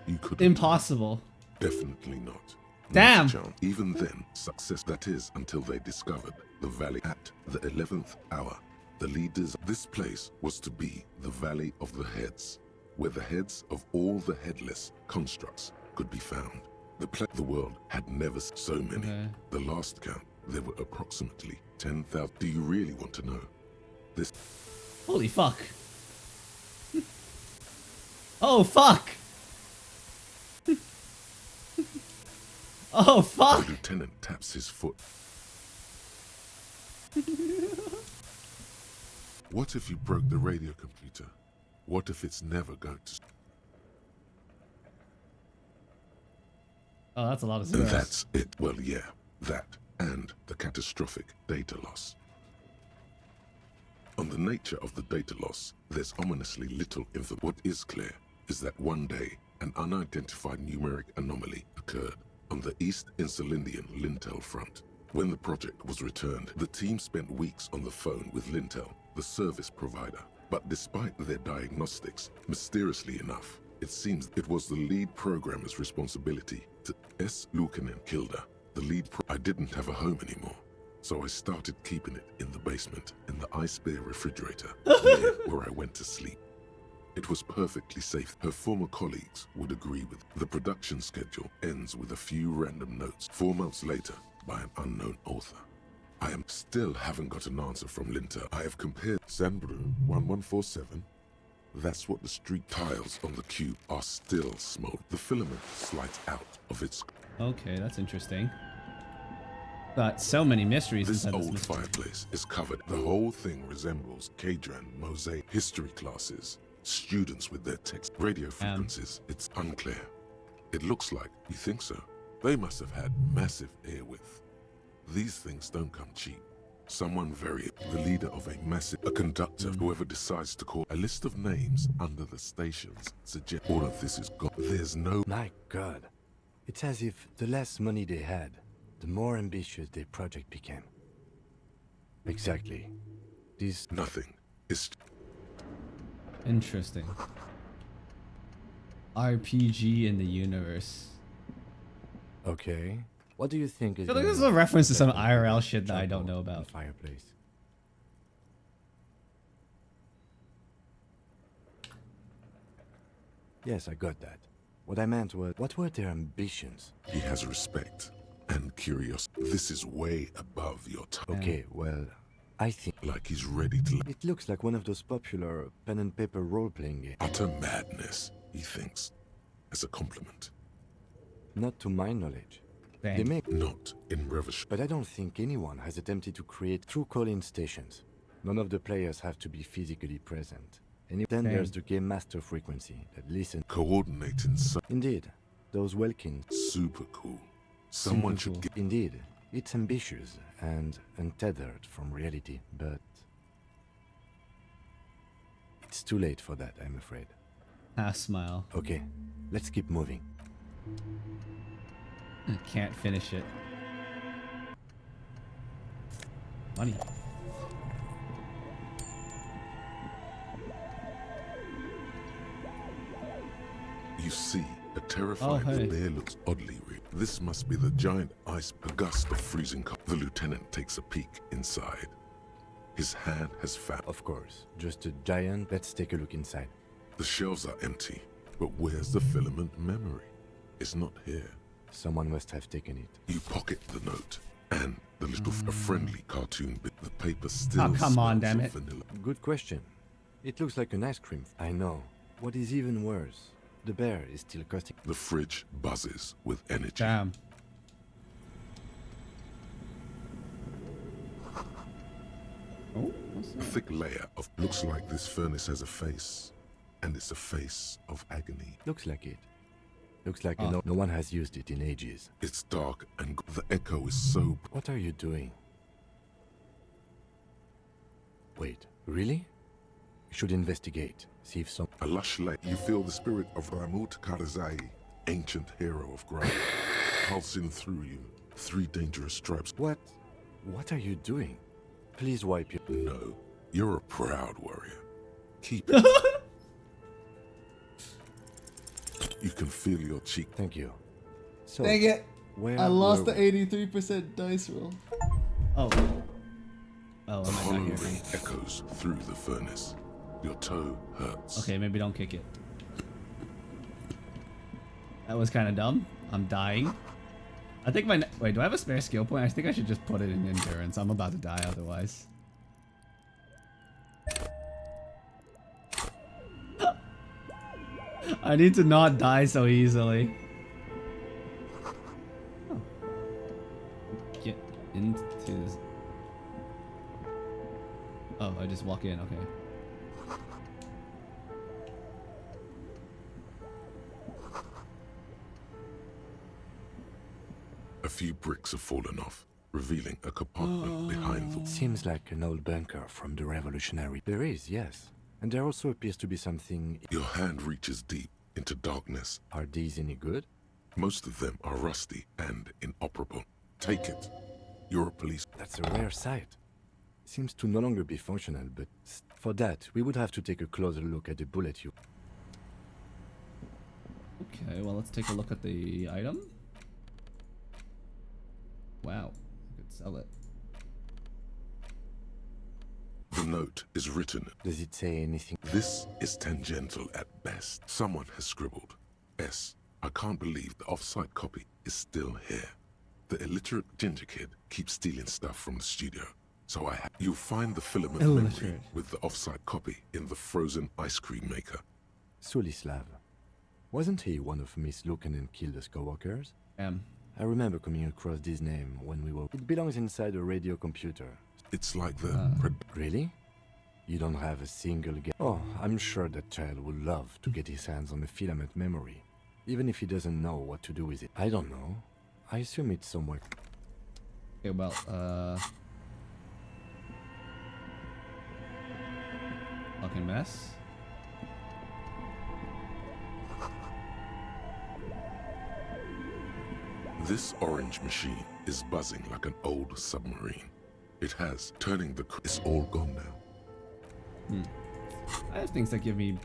you couldn't. Impossible. Definitely not. Damn. Even then, success, that is, until they discovered the valley. At the 11th hour, the leaders... This place was to be the Valley of the Heads, where the heads of all the headless constructs could be found. The world had never so many. The last count, there were approximately 10,000. Do you really want to know? This... Holy fuck. Oh, fuck. Oh, fuck! The lieutenant taps his foot. What if you broke the radio computer? What if it's never going to... Oh, that's a lot of zeros. That's it. Well, yeah, that and the catastrophic data loss. On the nature of the data loss, there's ominously little info. What is clear is that one day, an unidentified numeric anomaly occurred on the East Insulindian Lintel front. When the project was returned, the team spent weeks on the phone with Lintel, the service provider. But despite their diagnostics, mysteriously enough, it seems it was the lead programmer's responsibility to Lukanen Kilda. The lead I didn't have a home anymore, so I started keeping it in the basement in the ice bear refrigerator near where I went to sleep. It was perfectly safe. Her former colleagues would agree with. The production schedule ends with a few random notes 4 months later by an unknown author. I still haven't got an answer from Linter. I have compared Sandbrew 1147. That's what the street tiles on the cube are still smoked. The filament slides out of its... Okay, that's interesting. Got so many mysteries This inside old this fireplace is covered. The whole thing resembles Kadran mosaic history classes. Students with their text radio frequencies. It's unclear. It looks like... You think so? They must have had massive air width. These things don't come cheap. Someone the leader of a massive... A conductor, whoever decides to call... A list of names under the stations suggest all of this is gone. There's no... My God. It's as if the less money they had, the more ambitious their project became. Exactly. This... Nothing. It's... Interesting. RPG in the universe. Okay. What do you think is... I feel like this is a reference to some IRL shit that I don't know about. Fireplace. Yes, I got that. What I meant was, what were their ambitions? He has respect and curiosity. This is way above your time. Okay, well, I think... Like he's ready to... It looks like one of those popular pen and paper role-playing games. Utter madness, he thinks, as a compliment. Not to my knowledge. Dang. They make... Not in Revish. But I don't think anyone has attempted to create true call-in stations. None of the players have to be physically present. And then there's the game master frequency that listens. Coordinating... Indeed. Those Welkins. Super cool. Someone should get... Indeed. It's ambitious and untethered from reality, but... It's too late for that, I'm afraid. Smile. Okay, let's keep moving. I can't finish it. Money. You see, a terrifying bear looks oddly real. This must be the giant ice, a gust of freezing cold. The lieutenant takes a peek inside. His hand has found... Of course, just a giant. Let's take a look inside. The shelves are empty, but where's the filament memory? It's not here. Someone must have taken it. You pocket the note, and the little a friendly cartoon bit. The paper still Oh, come on, damn it. vanilla. Good question. It looks like an ice cream. I know. What is even worse, the bear is still costing. The fridge buzzes with energy. Damn. Oh, a thick layer of... Looks like this furnace has a face, and it's a face of agony. Looks like it. Looks like no one has used it in ages. It's dark, and the echo is so... What are you doing? Wait, really? You should investigate. See if some... A lush lake. You feel the spirit of Ramut Karzai, ancient hero of ground, pulsing through you. 3 dangerous stripes. What are you doing? Please wipe your... No, you're a proud warrior. Keep it. You can feel your cheek. Thank you. So, dang it! I lost the we? 83% dice roll. Oh. Oh, The am I hollow not here? ring echoes through the furnace. Your toe hurts. Okay, maybe don't kick it. That was kind of dumb. I'm dying. I think my... Wait, do I have a spare skill point? I think I should just put it in endurance. I'm about to die otherwise. I need to not die so easily. Oh, into... Oh, I just walk in, okay. A few bricks have fallen off, revealing a compartment behind the... Seems like an old bunker from the Revolutionary. There is, yes. And there also appears to be something... Your hand reaches deep into darkness. Are these any good? Most of them are rusty and inoperable. Take it. You're a police... That's a rare sight. Seems to no longer be functional, but for that, we would have to take a closer look at the bullet you... Okay, well, let's take a look at the item. Wow, I could sell it. The note is written. Does it say anything? This is tangential at best. Someone has scribbled. S. I can't believe the off-site copy is still here. The illiterate ginger kid keeps stealing stuff from the studio. So you'll find the filament memory with the off-site copy in the frozen ice cream maker. Sulislav. Wasn't he one of Miss Lukanen's killed co-workers? I remember coming across this name when we were... It belongs inside a radio computer. It's like the... Really? You don't have a single guess? Oh, I'm sure that child would love to get his hands on the filament memory. Even if he doesn't know what to do with it. I don't know. I assume it's somewhere... Okay, well, fucking mess. This orange machine is buzzing like an old submarine. It has, turning the... It's all gone now. I have things that give me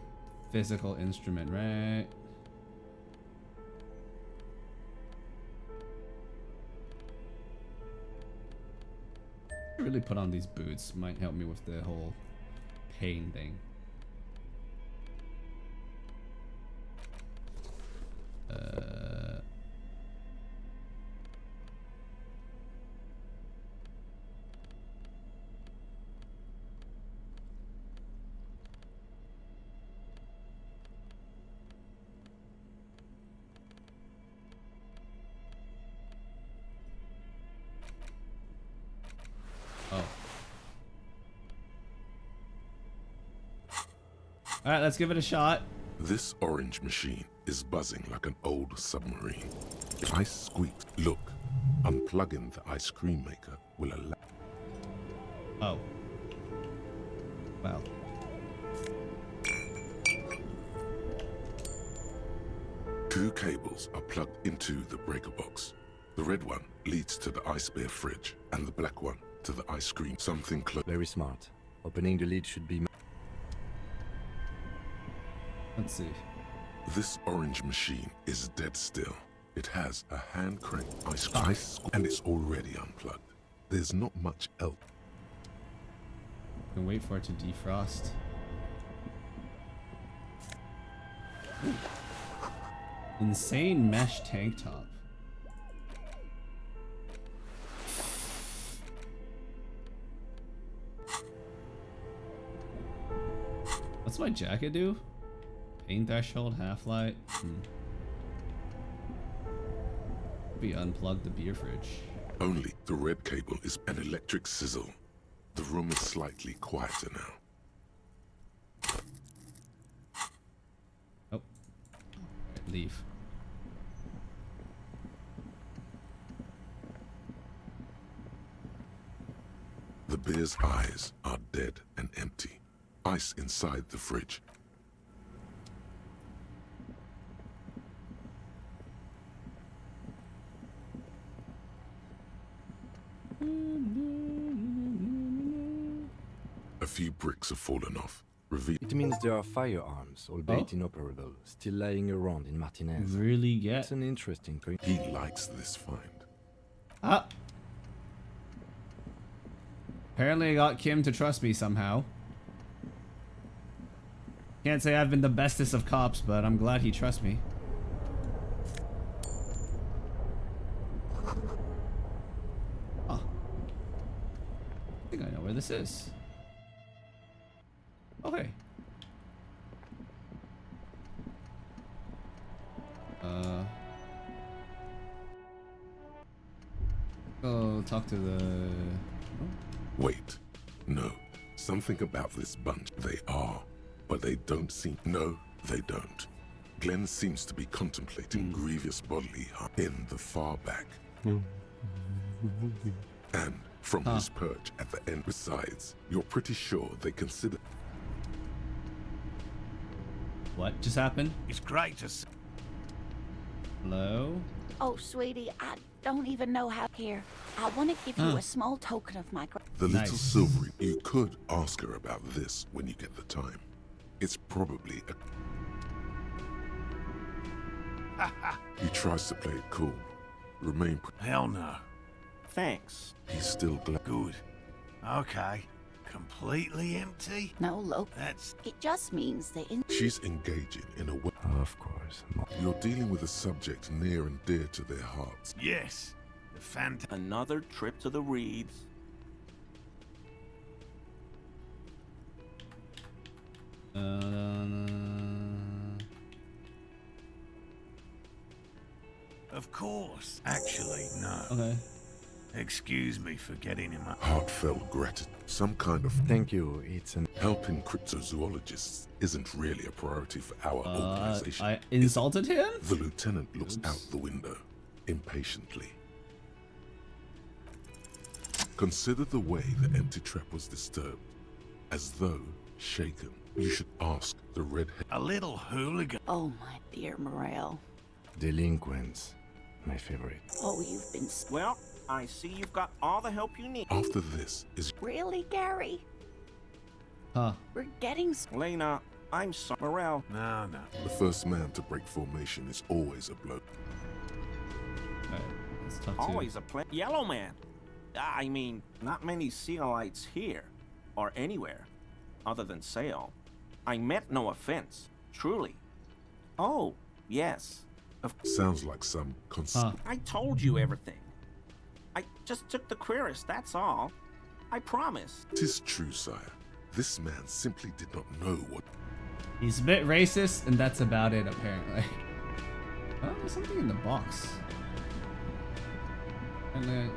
physical instrument, right? Really put on these boots, might help me with the whole pain thing. Alright, let's give it a shot. This orange machine is buzzing like an old submarine. If I squeak, look, unplugging the ice cream maker will allow... Oh. Well. Two cables are plugged into the breaker box. The red one leads to the ice bear fridge, and the black one to the ice cream. Something close. Very smart. Opening the lid should be... Let's see. This orange machine is dead still. It has a hand-cranked ice cream, and it's already unplugged. There's not much else. Can wait for it to defrost. Ooh. Insane mesh tank top. What's my jacket do? Pain threshold, half-light. We unplugged the beer fridge. Only the red cable is an electric sizzle. The room is slightly quieter now. Oh. Leave. The bear's eyes are dead and empty. Ice inside the fridge. A few bricks have fallen off. It means there are firearms, albeit inoperable, still lying around in Martinez. Really get? It's an interesting point. He likes this find. Ah. Apparently I got Kim to trust me somehow. Can't say I've been the bestest of cops, but I'm glad he trusts me. Oh. I think I know where this is. Okay. Go talk to the... Wait. No. Something about this bunch. They are. But they don't seem... No, they don't. Glenn seems to be contemplating grievous bodily harm in the far back. And from his perch at the end. Besides, you're pretty sure they consider... What just happened? It's great to see. Hello? Oh, sweetie, I don't even know how here. I want to give you a small token of my The little silvery. You could ask her about this when you get the time. It's probably a... He tries to play it cool. Remain... Hell no. Thanks. He's still glad. Good. Okay. Completely empty? No, look. That's... It just means that She's engaging in a way... Of course. You're dealing with a subject near and dear to their hearts. Yes. The Another trip to the Reeds. Of course. Actually, no. Okay. Excuse me for getting him up. Heartfelt gratitude. Some kind of... Thank you. It's an... Helping cryptozoologists isn't really a priority for our organization. I insulted him? The lieutenant looks out the window, impatiently. Consider the way the empty trap was disturbed. As though shaken. You should ask the redhead. A little hooligan. Oh, my dear Morel. Delinquents. My favorite. Oh, you've been... Well, I see you've got all the help you need. After this is... Really, Gary? Huh. We're getting... Lena, I'm sorry. Morel. No. The first man to break formation is always a bloke. Alright, let's talk to... Always a Yellow Man. I mean, not many Sealites here, or anywhere, other than Sale. I meant no offense, truly. Oh, yes. Sounds like some I told you everything. I just took the queerest, that's all. I promise. 'Tis true, sire. This man simply did not know what... He's a bit racist, and that's about it, apparently. Oh, there's something in the box. And then...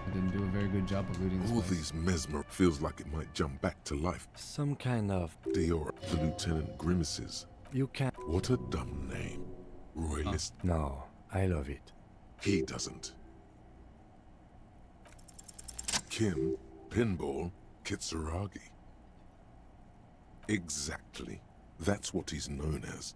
I didn't do a very good job of looting this All place. these mesmer feels like it might jump back to life. Some kind of... Dior, the lieutenant grimaces. You can't... What a dumb name. Royalist. No, I love it. He doesn't. Kim, Pinball, Kitsuragi. Exactly. That's what he's known as.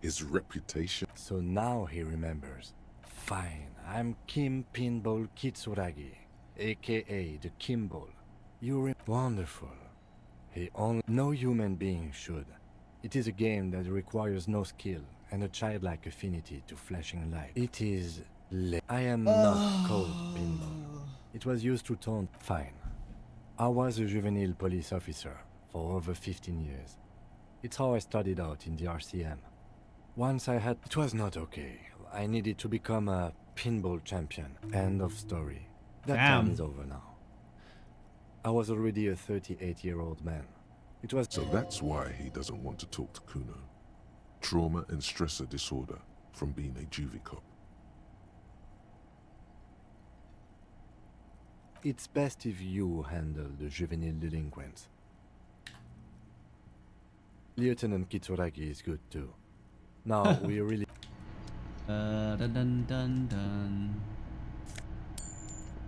His reputation. So now he remembers. Fine, I'm Kim Pinball Kitsuragi, aka the Kimball. You're wonderful. He only... No human being should. It is a game that requires no skill and a childlike affinity to flashing light. It is... I am not called Pinball. It was used to taunt... Fine. I was a juvenile police officer for over 15 years. It's how I started out in the RCM. Once I had... It was not okay. I needed to become a pinball champion. End of story. That time is over now. I was already a 38-year-old man. It was... So that's why he doesn't want to talk to Kuno. Trauma and stressor disorder from being a juvie cop. It's best if you handle the juvenile delinquents. Lieutenant Kitsuragi is good too. Now we really... Dun dun dun dun.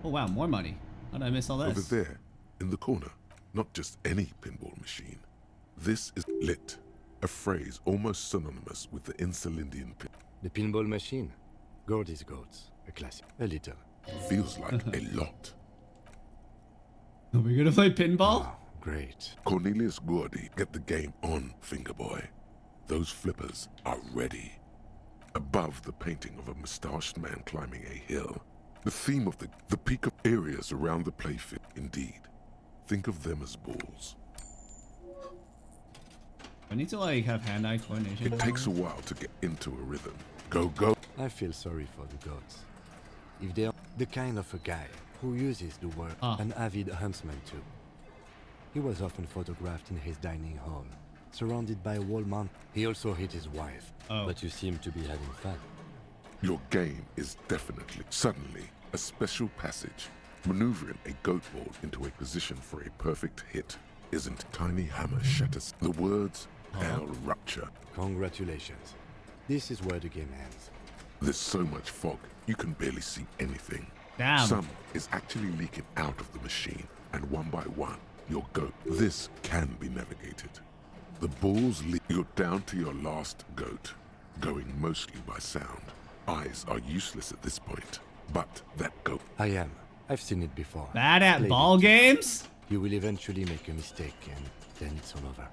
Oh wow, more money. How did I miss all this? Over there, in the corner, not just any pinball machine. This is lit, a phrase almost synonymous with the Insulindian pin. The pinball machine? Gordy's Goats. A classic. A little. Feels like a lot. Are we gonna play pinball? Oh, great. Cornelius Gordy, get the game on, Fingerboy. Those flippers are ready. Above the painting of a mustached man climbing a hill. The theme of the peak of areas around the playfield, indeed. Think of them as balls. I need to like have hand-eye coordination. It takes a while to get into a rhythm. Go, go. I feel sorry for the goats. If they're the kind of a guy who uses the word an avid huntsman too. He was often photographed in his dining hall, surrounded by wall mount. He also hit his wife. But you seem to be having fun. Your game is definitely, suddenly, a special passage. Maneuvering a goat ball into a position for a perfect hit isn't. Tiny hammer shatters. The words, hell rupture. Congratulations. This is where the game ends. There's so much fog, you can barely see anything. Damn. Some is actually leaking out of the machine, and one by one, your goat. This can be navigated. The balls lead. You're down to your last goat, going mostly by sound. Eyes are useless at this point, but that goat. I am. I've seen it before. Bad at ball games? You will eventually make a mistake, and then it's all over.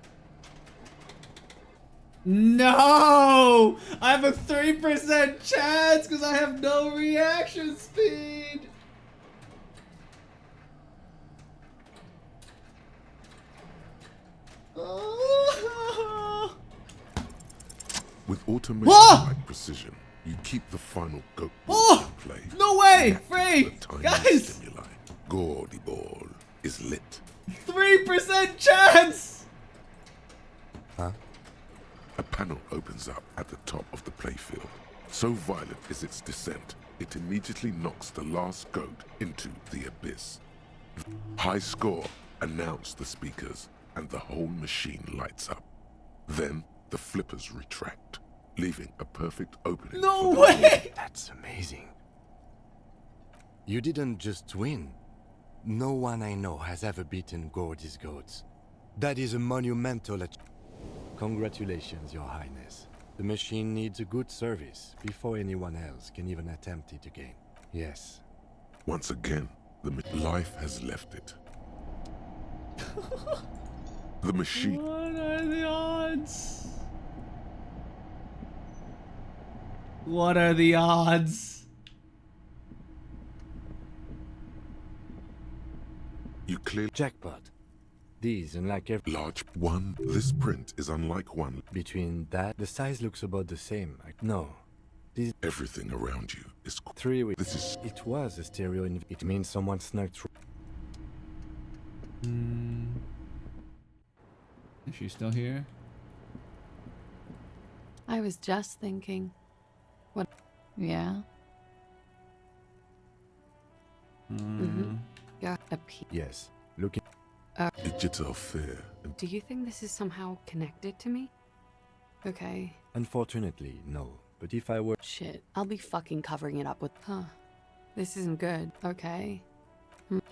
No! I have a 3% chance because I have no reaction speed. With automation-like precision, you keep the final goat ball in play. No way! Free! Guys! Stimuli. Gaudy ball is lit. 3% chance! Huh? A panel opens up at the top of the playfield. So violent is its descent, it immediately knocks the last goat into the abyss. High score, announce the speakers, and the whole machine lights up. Then the flippers retract, leaving a perfect opening. No way! That's amazing. You didn't just win. No one I know has ever beaten Gordy's goats. That is a monumental achievement. Congratulations, Your Highness. The machine needs a good service before anyone else can even attempt it again. Yes. Once again, life has left it. The machine. What are the odds? What are the odds? You clear jackpot. These, unlike every large one, this print is unlike one. Between that, the size looks about the same. No. These everything around you is 3 weeks. This is. It was a stereo. It means someone snuck through. Is she still here? I was just thinking. What? Yeah. Got a peek. Yes. Looking. Digital fear. Do you think this is somehow connected to me? Okay. Unfortunately, no. But if I were. Shit. I'll be fucking covering it up with. Huh. This isn't good. Okay.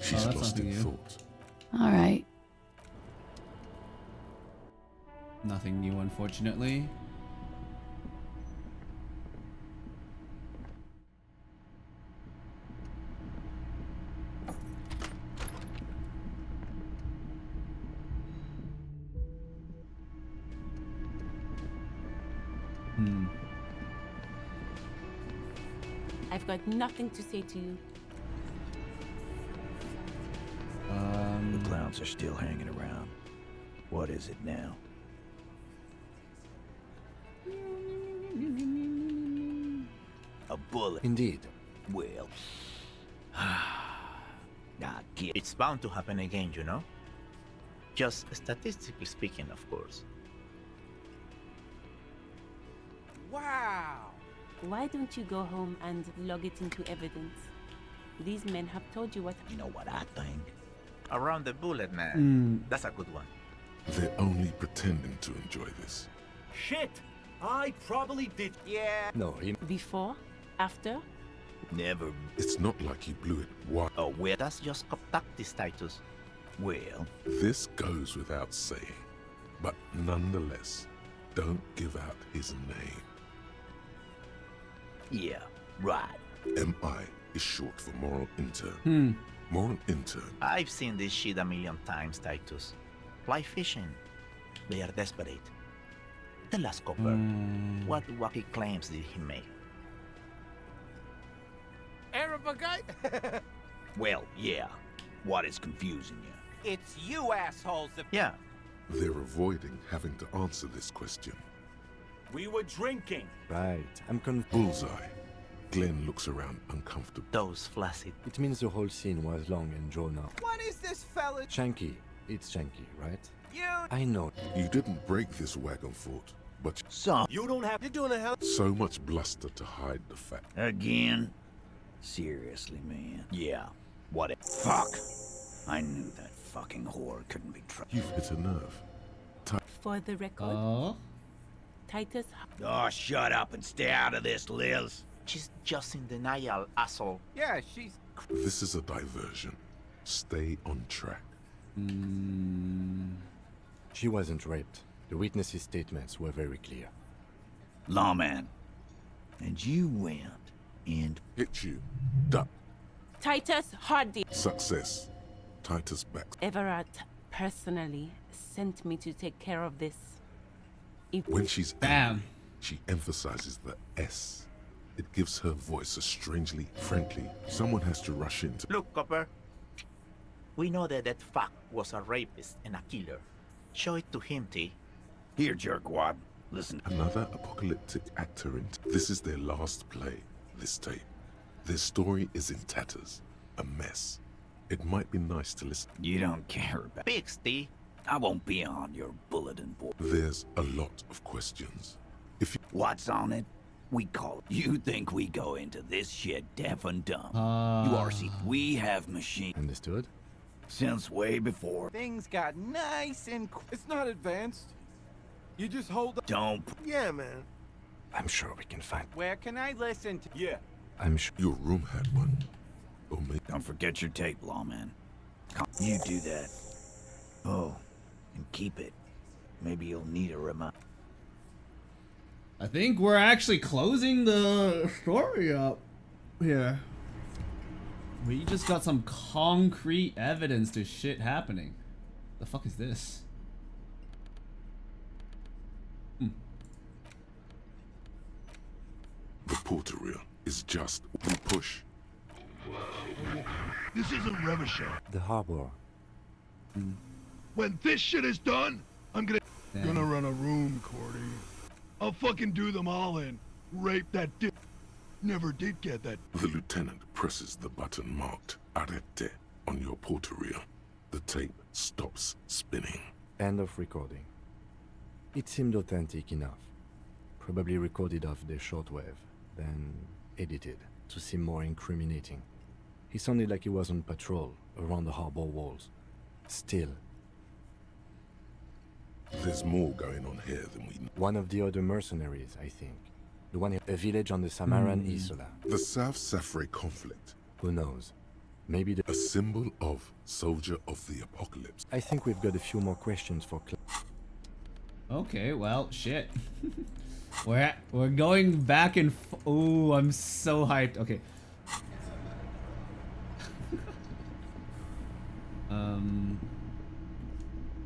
She's lost in thought. Alright. Nothing new, unfortunately. I've got nothing to say to you. The clowns are still hanging around. What is it now? A bullet. Indeed. Well. It's bound to happen again, you know? Just statistically speaking, of course. Wow! Why don't you go home and log it into evidence? These men have told you what. You know what I think? Around the bullet, man. That's a good one. They're only pretending to enjoy this. Shit! I probably did. Yeah. No, Before? After? Never. It's not like you blew it. Why? Oh, well, that's just tactics, Titus. Well, this goes without saying, but nonetheless, don't give out his name. Yeah, right. MI is short for moral intern. Moral intern. I've seen this shit a million times, Titus. Fly fishing. They are desperate. Tell us, Copper, what wacky claims did he make? Arab guy? Well, yeah. What is confusing you? It's you assholes that. Yeah. They're avoiding having to answer this question. We were drinking. Right. I'm confused. Bullseye. Glenn looks around uncomfortable. Those flaccid. It means the whole scene was long and drawn out. What is this fella? Shanky. It's Shanky, right? You. I know. You didn't break this wagon fort. But So You don't have. You're doing a hell. so much bluster to hide the fact. again? Seriously, man. Yeah. What? Fuck. I knew that fucking whore couldn't be trusted. You've hit a nerve. For the record, Oh? Titus. Oh, shut up and stay out of this, Liz. She's just in denial, asshole. Yeah, she's. This is a diversion. Stay on track. She wasn't raped. The witnesses' statements were very clear. Lawman. And you went and hit you. Duck. Titus Hardy. Success. Titus back. Everett personally sent me to take care of this. When she's angry, she emphasizes the S. It gives her voice a strangely friendly. Someone has to rush in to... Look, Copper. We know that that fuck was a rapist and a killer. Show it to him, T. Here, jerkwad. Listen. Another apocalyptic actor in... This is their last play, this tape. Their story is in tatters. A mess. It might be nice to listen. You don't care about... Pigs, T. I won't be on your bulletin board. There's a lot of questions. If you... What's on it? We call it. You think we go into this shit deaf and dumb. You are see, we have machines. Understood? Since way before. Things got nice and. It's not advanced. You just hold up. Don't. Yeah, man. I'm sure we can find... Where can I listen to? Yeah. I'm sure... Your room had one. Oh, maybe... Don't forget your tape, lawman. You do that. Oh, and keep it. Maybe you'll need a reminder. I think we're actually closing the story up here. We just got some concrete evidence to shit happening. The fuck is this? The porteria is just... We push. This isn't Revachol. The harbor. When this shit is done, I'm gonna run a room, Cordy. I'll fucking do them all in. Rape that dick. Never did get that. The lieutenant presses the button marked Arete on your porteria. The tape stops spinning. End of recording. It seemed authentic enough. Probably recorded off the shortwave, then edited to seem more incriminating. He sounded like he was on patrol around the harbor walls. Still. There's more going on here than we know. One of the other mercenaries, I think. The one in a village on the Samaran Isola. The South Safre conflict. Who knows? Maybe a symbol of soldier of the apocalypse. I think we've got a few more questions for Okay, well, shit. we're going back and oh, I'm so hyped. Okay.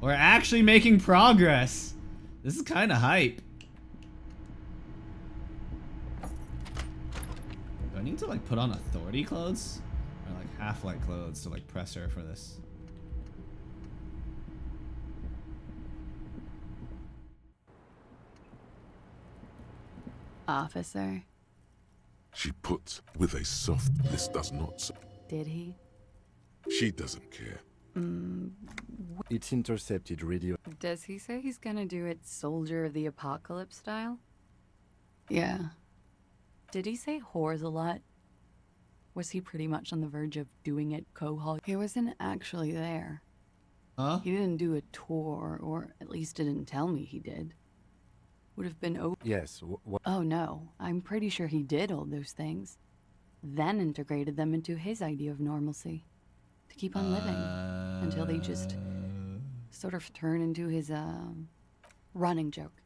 We're actually making progress. This is kind of hype. Do I need to like put on authority clothes? Or like half-light clothes to like press her for this? Officer. She puts with a soft, this does not... Did he? She doesn't care. It's intercepted radio. Does he say he's gonna do it Soldier of the Apocalypse style? Yeah. Did he say whores a lot? Was he pretty much on the verge of doing it Cohog? He wasn't actually there. Huh? He didn't do a tour, or at least didn't tell me he did. Would have been over. Yes. Oh no, I'm pretty sure he did all those things. Then integrated them into his idea of normalcy. To keep on living. Until they just sort of turn into his, running joke.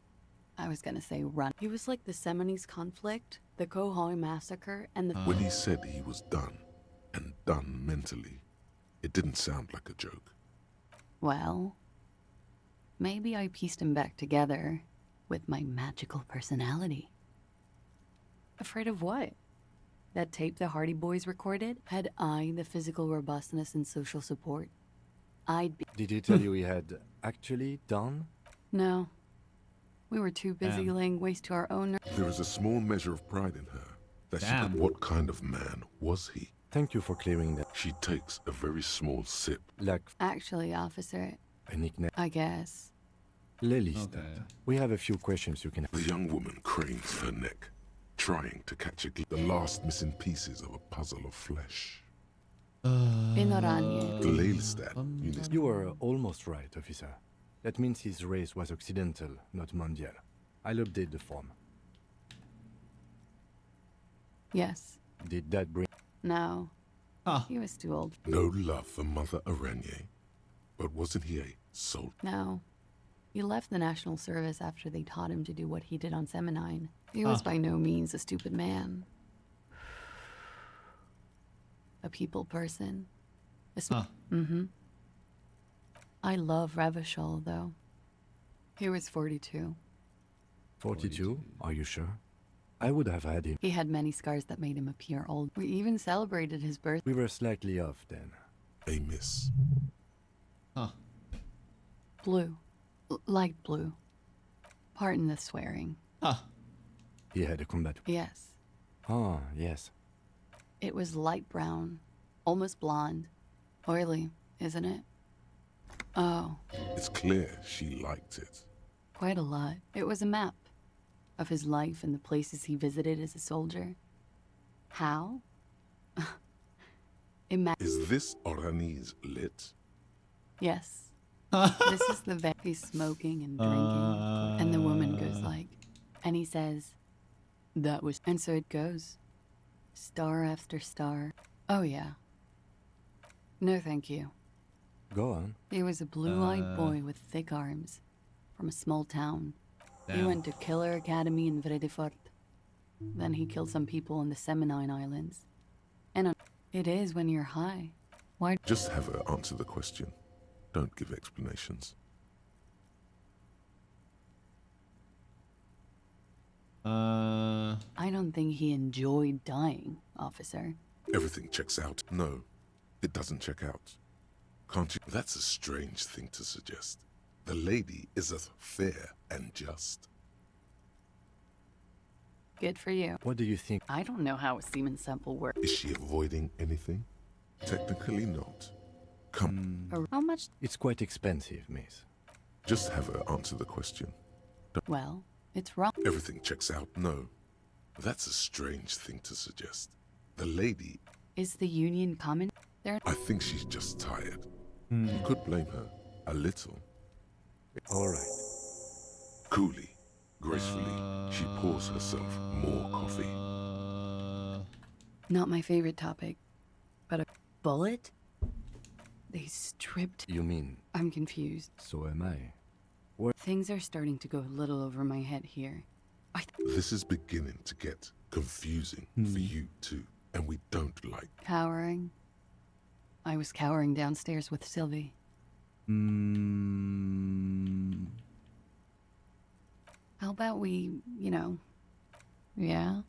I was gonna say run. He was like the Seminoles conflict, the Cohoy massacre, and the... When he said he was done, and done mentally, it didn't sound like a joke. Well, maybe I pieced him back together with my magical personality. Afraid of what? That tape the Hardy Boys recorded? Had I the physical robustness and social support, I'd be... Did he tell you he had actually done? No. We were too busy laying waste to our own... There is a small measure of pride in her. That she could, what kind of man was he? Thank you for clearing that. She takes a very small sip. Like... Actually, officer... A nickname? I guess. Lily, we have a few questions you can... The young woman cranes her neck, trying to catch the last missing pieces of a puzzle of flesh. Pinoragne. You were almost right, officer. That means his race was occidental, not mondial. I'll update the form. Yes. Did that bring... No. He was too old. No love for Mother Araignée, but wasn't he a soldier? No. He left the National Service after they taught him to do what he did on Seminine. He was by no means a stupid man. A people person. Mm-hmm. I love Revachol, though. He was 42. 42? Are you sure? I would have had him. He had many scars that made him appear old. We even celebrated his birth. We were slightly off then. A miss. Blue. Light blue. Pardon the swearing. He had a combat. Yes. Ah, yes. It was light brown. Almost blonde. Oily, isn't it? Oh. It's clear she liked it. Quite a lot. It was a map of his life and the places he visited as a soldier. How? Is this Orani's lit? Yes. This is the vet. He's smoking and drinking. And the woman goes like, and he says, that was, and so it goes. Star after star. Oh yeah. No thank you. Go on. He was a blue-eyed boy with thick arms. From a small town. He Damn. went to Killer Academy in Vredefort. Then he killed some people on the Seminine Islands. And it is when you're high. Why? Just have her answer the question. Don't give explanations. I don't think he enjoyed dying, officer. Everything checks out. No, it doesn't check out. Can't you? That's a strange thing to suggest. The lady is as fair and just. Good for you. What do you think? I don't know how a semen sample works. Is she avoiding anything? Technically not. Come. How much? It's quite expensive, miss. Just have her answer the question. Well, it's wrong. Everything checks out. No, that's a strange thing to suggest. The lady... Is the union common? There. I think she's just tired. You could blame her. A little. All right. Coolly, gracefully, she pours herself more coffee. Not my favorite topic, but a bullet? They stripped. You mean? I'm confused. So am I. Things are starting to go a little over my head here. This is beginning to get confusing for you too, and we don't like... Cowering? I was cowering downstairs with Sylvie. How about we, yeah?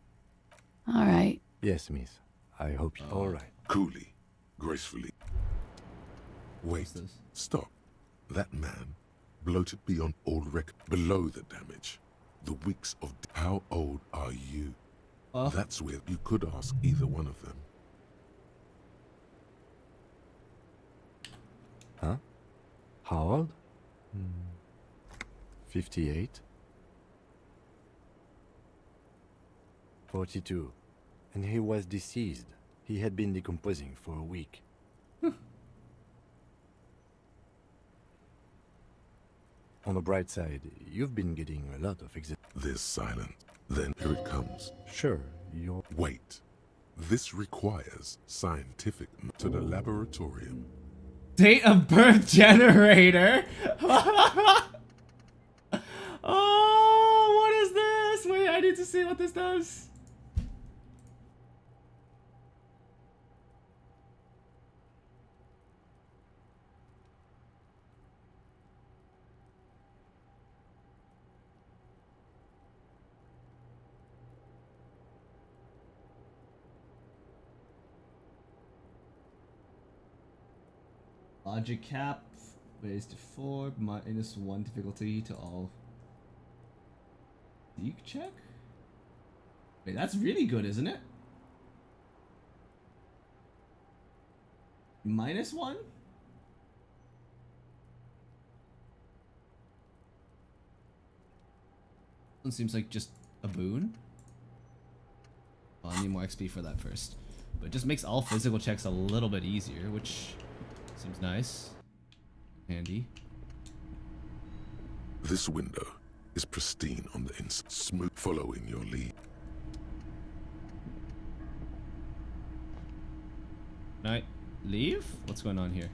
All right. Yes, miss. I hope you... All right. Coolly, gracefully. Wait, stop. That man, bloated beyond all below the damage. The weeks of... How old are you? That's where you could ask either one of them. Huh? How old? 58. 42. And he was deceased. He had been decomposing for a week. On the bright side, you've been getting a lot of There's silence. Then here it comes. Sure, you're... Wait. This requires scientific to the laboratorium. Date of birth generator? Oh, what is this? Wait, I need to see what this does. Logic cap, raised to 4, -1 difficulty to all. Deke check? Wait, that's really good, isn't it? -1? It seems like just a boon. Well, I need more XP for that first. But it just makes all physical checks a little bit easier, which seems nice. Handy. This window is pristine on the inside, smooth following your lead. Can I leave? What's going on here?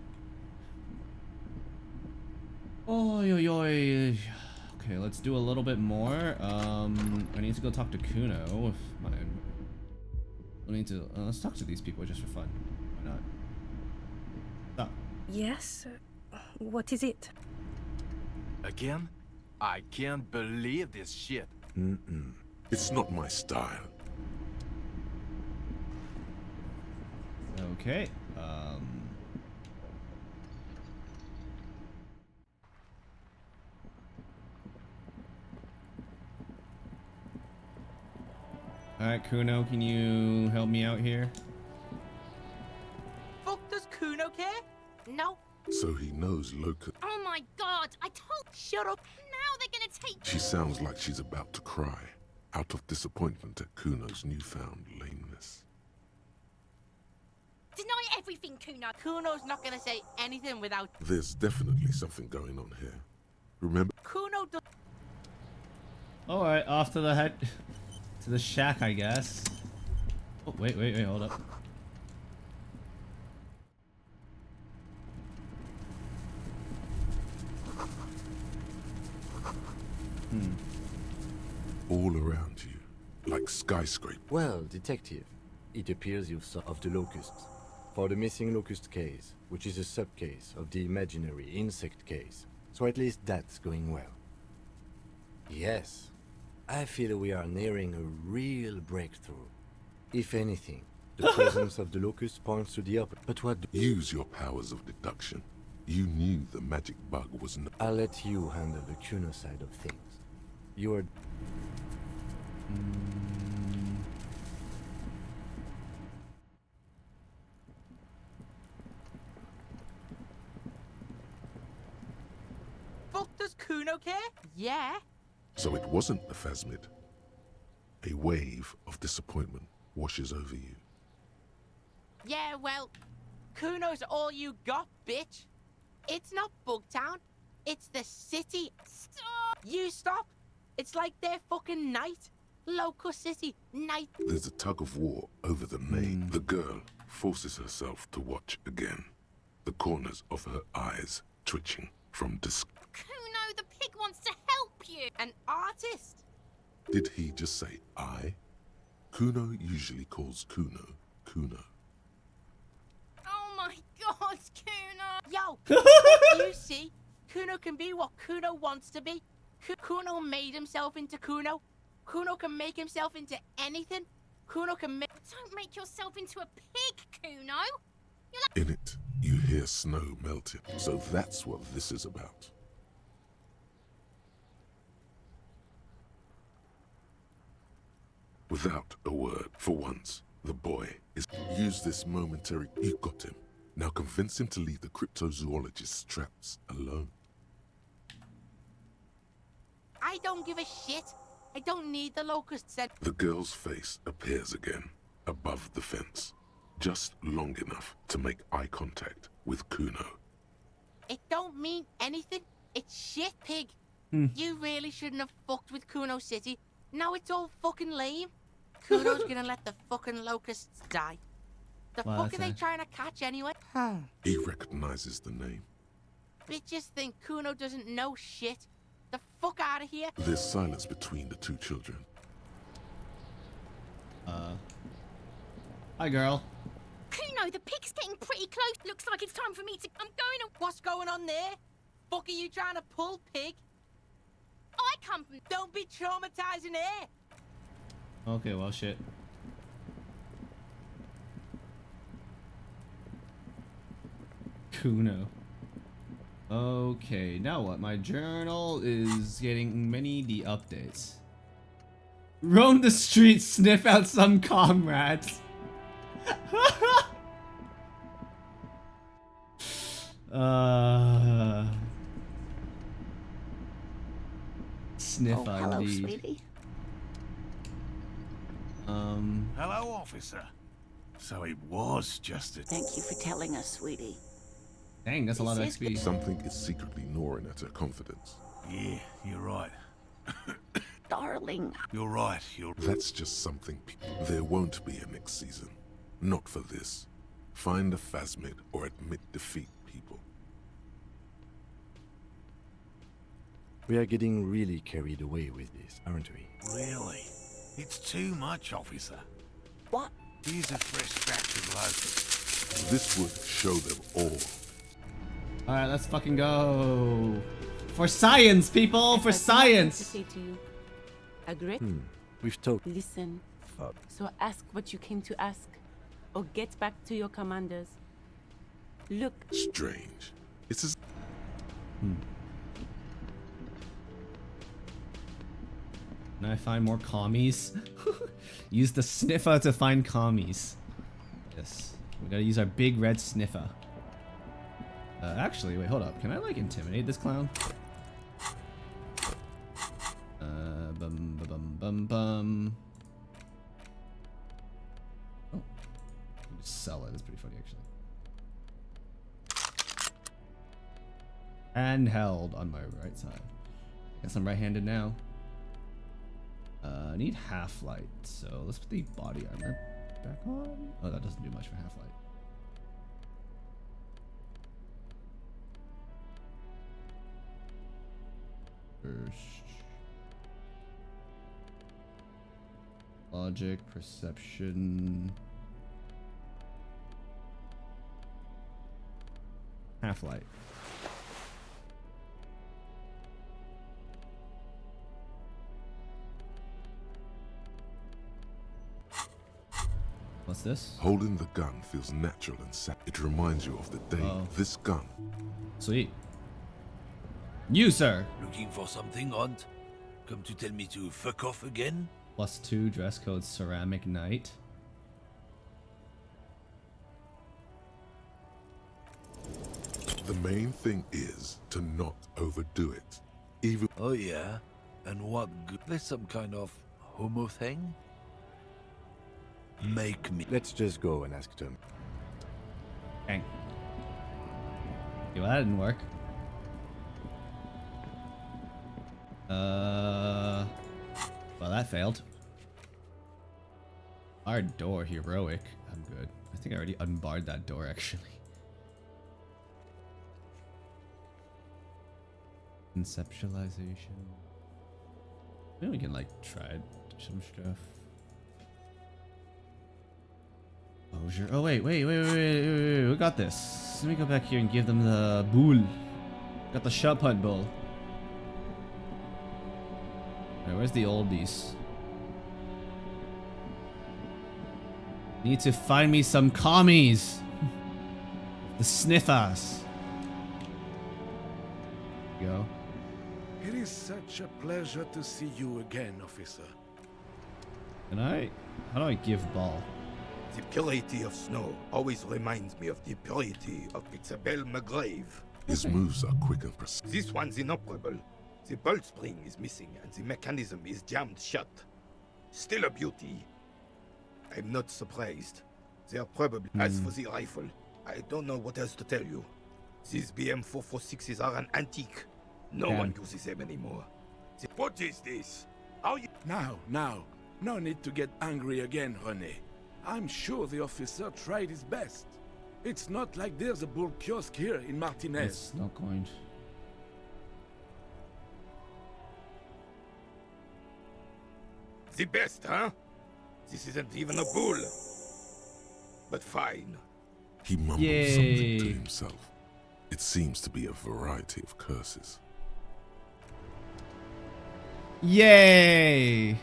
Oh, yo. Okay, let's do a little bit more. I need to go talk to Kuno. I need to let's talk to these people just for fun. Why not? Stop. Yes? What is it? Again? I can't believe this shit. It's not my style. Okay. Alright, Kuno, can you help me out here? Fuck, does Kuno care? No. So he knows Locust. Oh my god, I told— Shut up. Now they're gonna take— She sounds like she's about to cry, out of disappointment at Kuno's newfound lameness. Deny everything, Kuno. Kuno's not gonna say anything without— There's definitely something going on here. Remember? Kuno does— Alright, off to the head. To the shack, I guess. Oh, wait, hold up. All around you, like skyscrapers. Well, detective, it appears you've solved of the locusts. For the missing locust case, which is a sub-case of the imaginary insect case. So at least that's going well. Yes, I feel we are nearing a real breakthrough. If anything, the presence of the locust points to the upper. But what? Use your powers of deduction. You knew the magic bug was not. I'll let you handle the Kuno side of things. You are. Fuck, does Kuno care? Yeah. So it wasn't the phasmid. A wave of disappointment washes over you. Yeah, well, Kuno's all you got, bitch. It's not Bugtown. It's the city. Stop! You stop. It's like their fucking night. Locust City, night. There's a tug of war over the name. The girl forces herself to watch again. The corners of her eyes twitching from disgust. Kuno, the pig wants to help you. An artist? Did he just say I? Kuno usually calls Kuno, Kuno. Oh my god, Kuno. Yo, you see, Kuno can be what Kuno wants to be. Kuno made himself into Kuno. Kuno can make himself into anything. Kuno can make— Don't make yourself into a pig, Kuno. In it, you hear snow melting. So that's what this is about. Without a word, for once, the boy is— Use this momentary— You got him. Now convince him to leave the cryptozoologist's traps alone. I don't give a shit. I don't need the locust scent. The girl's face appears again, above the fence. Just long enough to make eye contact with Kuno. It don't mean anything. It's shit, pig. You really shouldn't have fucked with Kuno City. Now it's all fucking lame. Kuno's gonna let the fucking locusts die. The fuck are they trying to catch anyway? He recognizes the name. Bitches think Kuno doesn't know shit. The fuck out of here. There's silence between the two children. Hi, girl. Kuno, the pig's getting pretty close. Looks like it's time for me to— I'm going to— What's going on there? Fuck are you trying to pull, pig? I come from— Don't be traumatizing here. Okay, well, shit. Kuno. Okay, now what? My journal is getting many the updates. Roam the streets, sniff out some comrades. sniffer, Oh, hello, indeed. sweetie. Hello, officer. So it was just a... Thank you for telling us, sweetie. Dang, that's a lot of This is XP. Something is secretly gnawing at her confidence. Yeah, you're right. Darling. You're right, That's just something. There won't be a next season. Not for this. Find a phasmid or admit defeat, people. We are getting really carried away with this, aren't we? Really? It's too much, officer. What? Here's a fresh batch of locusts. This would show them all. Alright, let's fucking go. For science, people! For science! To say to you, agree? We've talked. Listen. So ask what you came to ask, or get back to your commanders. Look. Strange. It's as... Can I find more commies? Use the sniffer to find commies. Yes. We gotta use our big red sniffer. Actually, wait, hold up. Can I, like, intimidate this clown? Bum, bum, bum, bum. Oh. Just sell it. It's pretty funny, actually. Handheld on my right side. Guess I'm right-handed now. I need half-light, so let's put the body armor back on. Oh, that doesn't do much for half-light. Logic, perception, half-light. What's this? Holding the gun feels natural and sad. It reminds you of the day this gun. Sweet. You, sir. Looking for something, Hunt? Come to tell me to fuck off again? +2 dress code ceramic knight. The main thing is to not overdo it. Even... Oh yeah? And what good? There's some kind of homo thing? Make me... Let's just go and ask them. Dang. Yeah, well, that didn't work. Well, that failed. Hard door, heroic. I'm good. I think I already unbarred that door, actually. Conceptualization. Maybe we can, like, try some stuff. Closure. Oh, wait. We got this. Let me go back here and give them the bull. Got the shot put bull. Alright, where's the oldies? Need to find me some commies. The sniffers. Go. It is such a pleasure to see you again, officer. Can I? How do I give ball? The purity of snow always reminds me of the purity of Isabel McGrave. His moves are quick and precise. This one's inoperable. The bolt spring is missing and the mechanism is jammed shut. Still a beauty. I'm not surprised. They are probably... As for the rifle, I don't know what else to tell you. These BM-446s are an antique. No one uses them anymore. What is this? Are you... Now. No need to get angry again, René. I'm sure the officer tried his best. It's not like there's a bull kiosk here in Martinez. It's not going to... The best, huh? This isn't even a bull. But fine. He mumbles something to himself. It seems to be a variety of curses. Yay!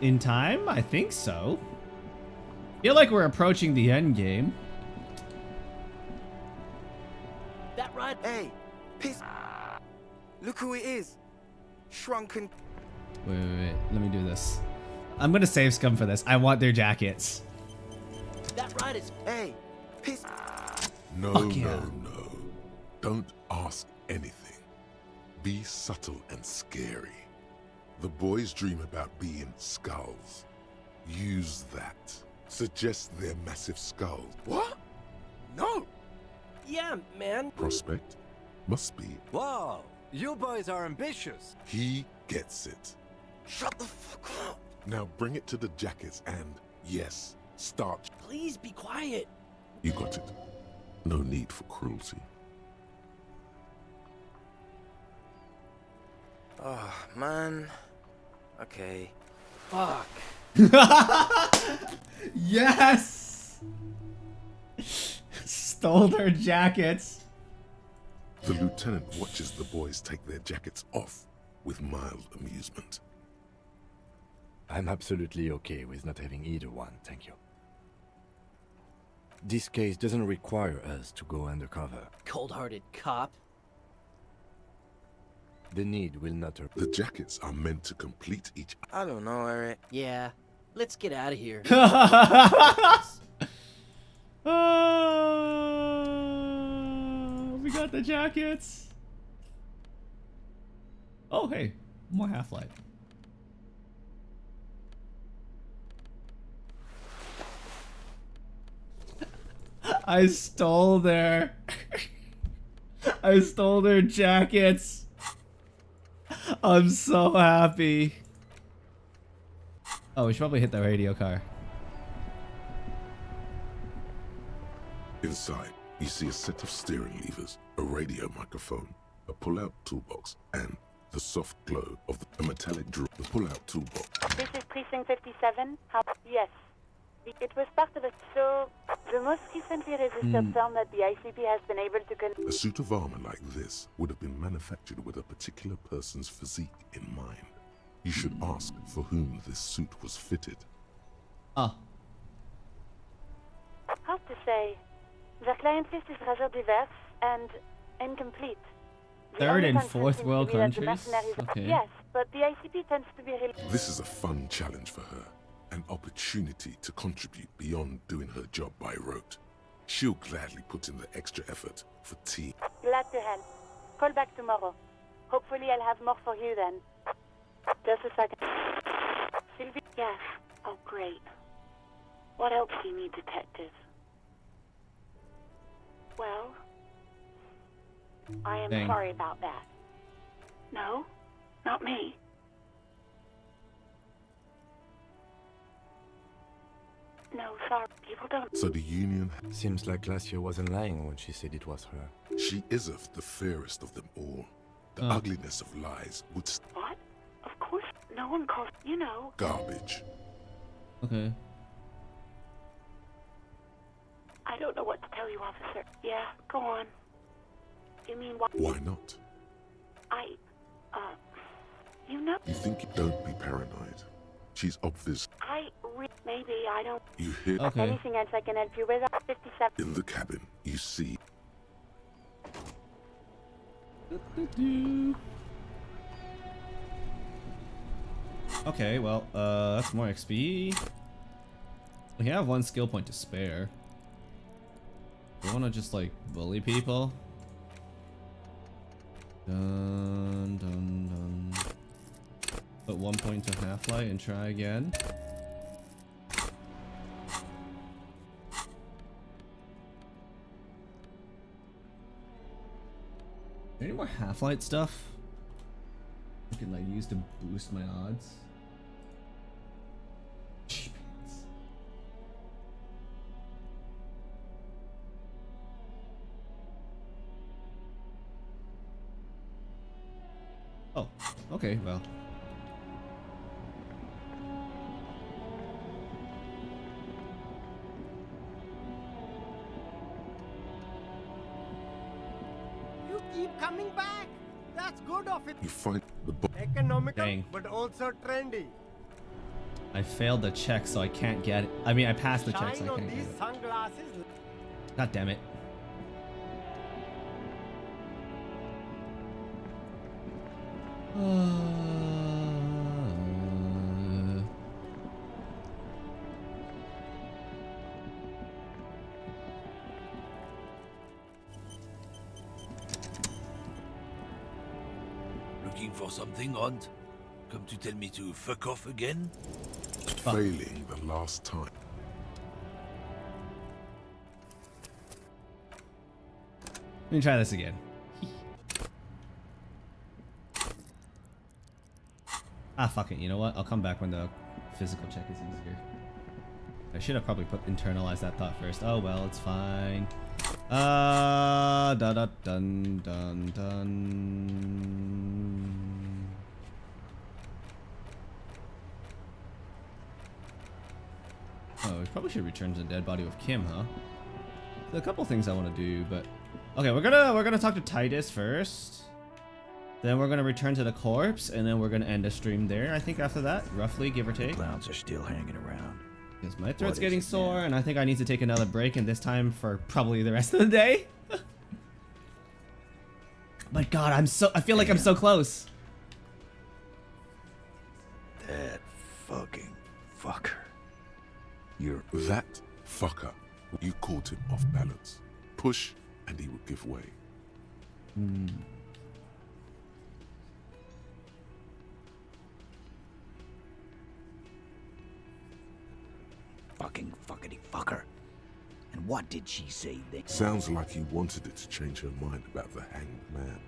In time? I think so. Feel like we're approaching the end game. That right? Hey, piss. Look who it is. Shrunken. Wait. Let me do this. I'm gonna save scum for this. I want their jackets. That right is. Hey, piss. No. Don't ask anything. Be subtle and scary. The boys dream about being skulls. Use that. Suggest they're massive skulls. What? No. Yeah, man. Prospect? Must be. Wow, you boys are ambitious. He gets it. Shut the fuck up. Now bring it to the jackets and, yes, start. Please be quiet. You got it. No need for cruelty. Oh, man. Okay. Fuck. Yes! Stole their jackets. The lieutenant watches the boys take their jackets off with mild amusement. I'm absolutely okay with not having either one, thank you. This case doesn't require us to go undercover. Cold-hearted cop. The need will not... The jackets are meant to complete each... I don't know, Eric. Yeah. Let's get out of here. We got the jackets. Oh, hey. More Half-Life. I stole their jackets. I'm so happy. Oh, we should probably hit the radio car. Inside, you see a set of steering levers, a radio microphone, a pull-out toolbox, and the soft glow of the metallic drill. The pull-out toolbox. This is Precinct 57. Yes. It was part of it. So, the most recently registered film that the ICP has been able to... A suit of armor like this would have been manufactured with a particular person's physique in mind. You should ask for whom this suit was fitted. Ah. Hard to say. The client list is rather diverse and incomplete. The Third only and concern fourth seems world to be that the countries? mercenaries- Okay. Yes, but the ICP tends to be... This is a fun challenge for her. An opportunity to contribute beyond doing her job by rote. She'll gladly put in the extra effort for team. Glad to help. Call back tomorrow. Hopefully I'll have more for you then. Just a second. Sylvie? Yes. Oh, great. What else do you need, detective? Well, I am Dang. sorry about that. No, not me. No, sorry. People don't... So the Union... Seems like last year wasn't lying when she said it was her. She isn't the fairest of them all. The ugliness of lies would... What? Of course, no one calls... You know... Garbage. Okay. I don't know what to tell you, officer. Yeah, go on. You mean what? Why not? You know... You think... Don't be paranoid. She's obvious. Maybe I don't... You hear... Okay. Anything else I can help you with? 57. In the cabin, you see... Okay, well, that's more XP. We have one skill point to spare. We want to just like bully people. Dun dun dun. Put 1 point to Half-Life and try again. Any more Half-Life stuff I can like use to boost my odds? Oh, okay, well. You keep coming back. That's good of it. You find the... Economical, Dang. but also trendy. I failed the check, so I can't get it. I mean, I passed the check, Shine so I on can't these get it. sunglasses. God damn it. Looking for something, Hunt? Come to tell me to fuck off again? Failing the last time. Let me try this again. Ah, fuck it. You know what? I'll come back when the physical check is easier. I should have probably internalized that thought first. Oh well, it's fine. Da da dun dun dun. Oh, we probably should return to the dead body with Kim, huh? There's a couple things I want to do, but okay, we're gonna talk to Titus first. Then we're gonna return to the corpse, and then we're gonna end the stream there. I think after that, roughly, give or take. The clowns are still hanging around. Because my throat's getting sore, and I think I need to take another break, and this time for probably the rest of the day. My God, I feel like I'm so close. That fucking fucker. You're that fucker. You caught him off balance. Push, and he would give way. fucking fuckity fucker. And what did she say then? Sounds like he wanted it to change her mind about the hanged man.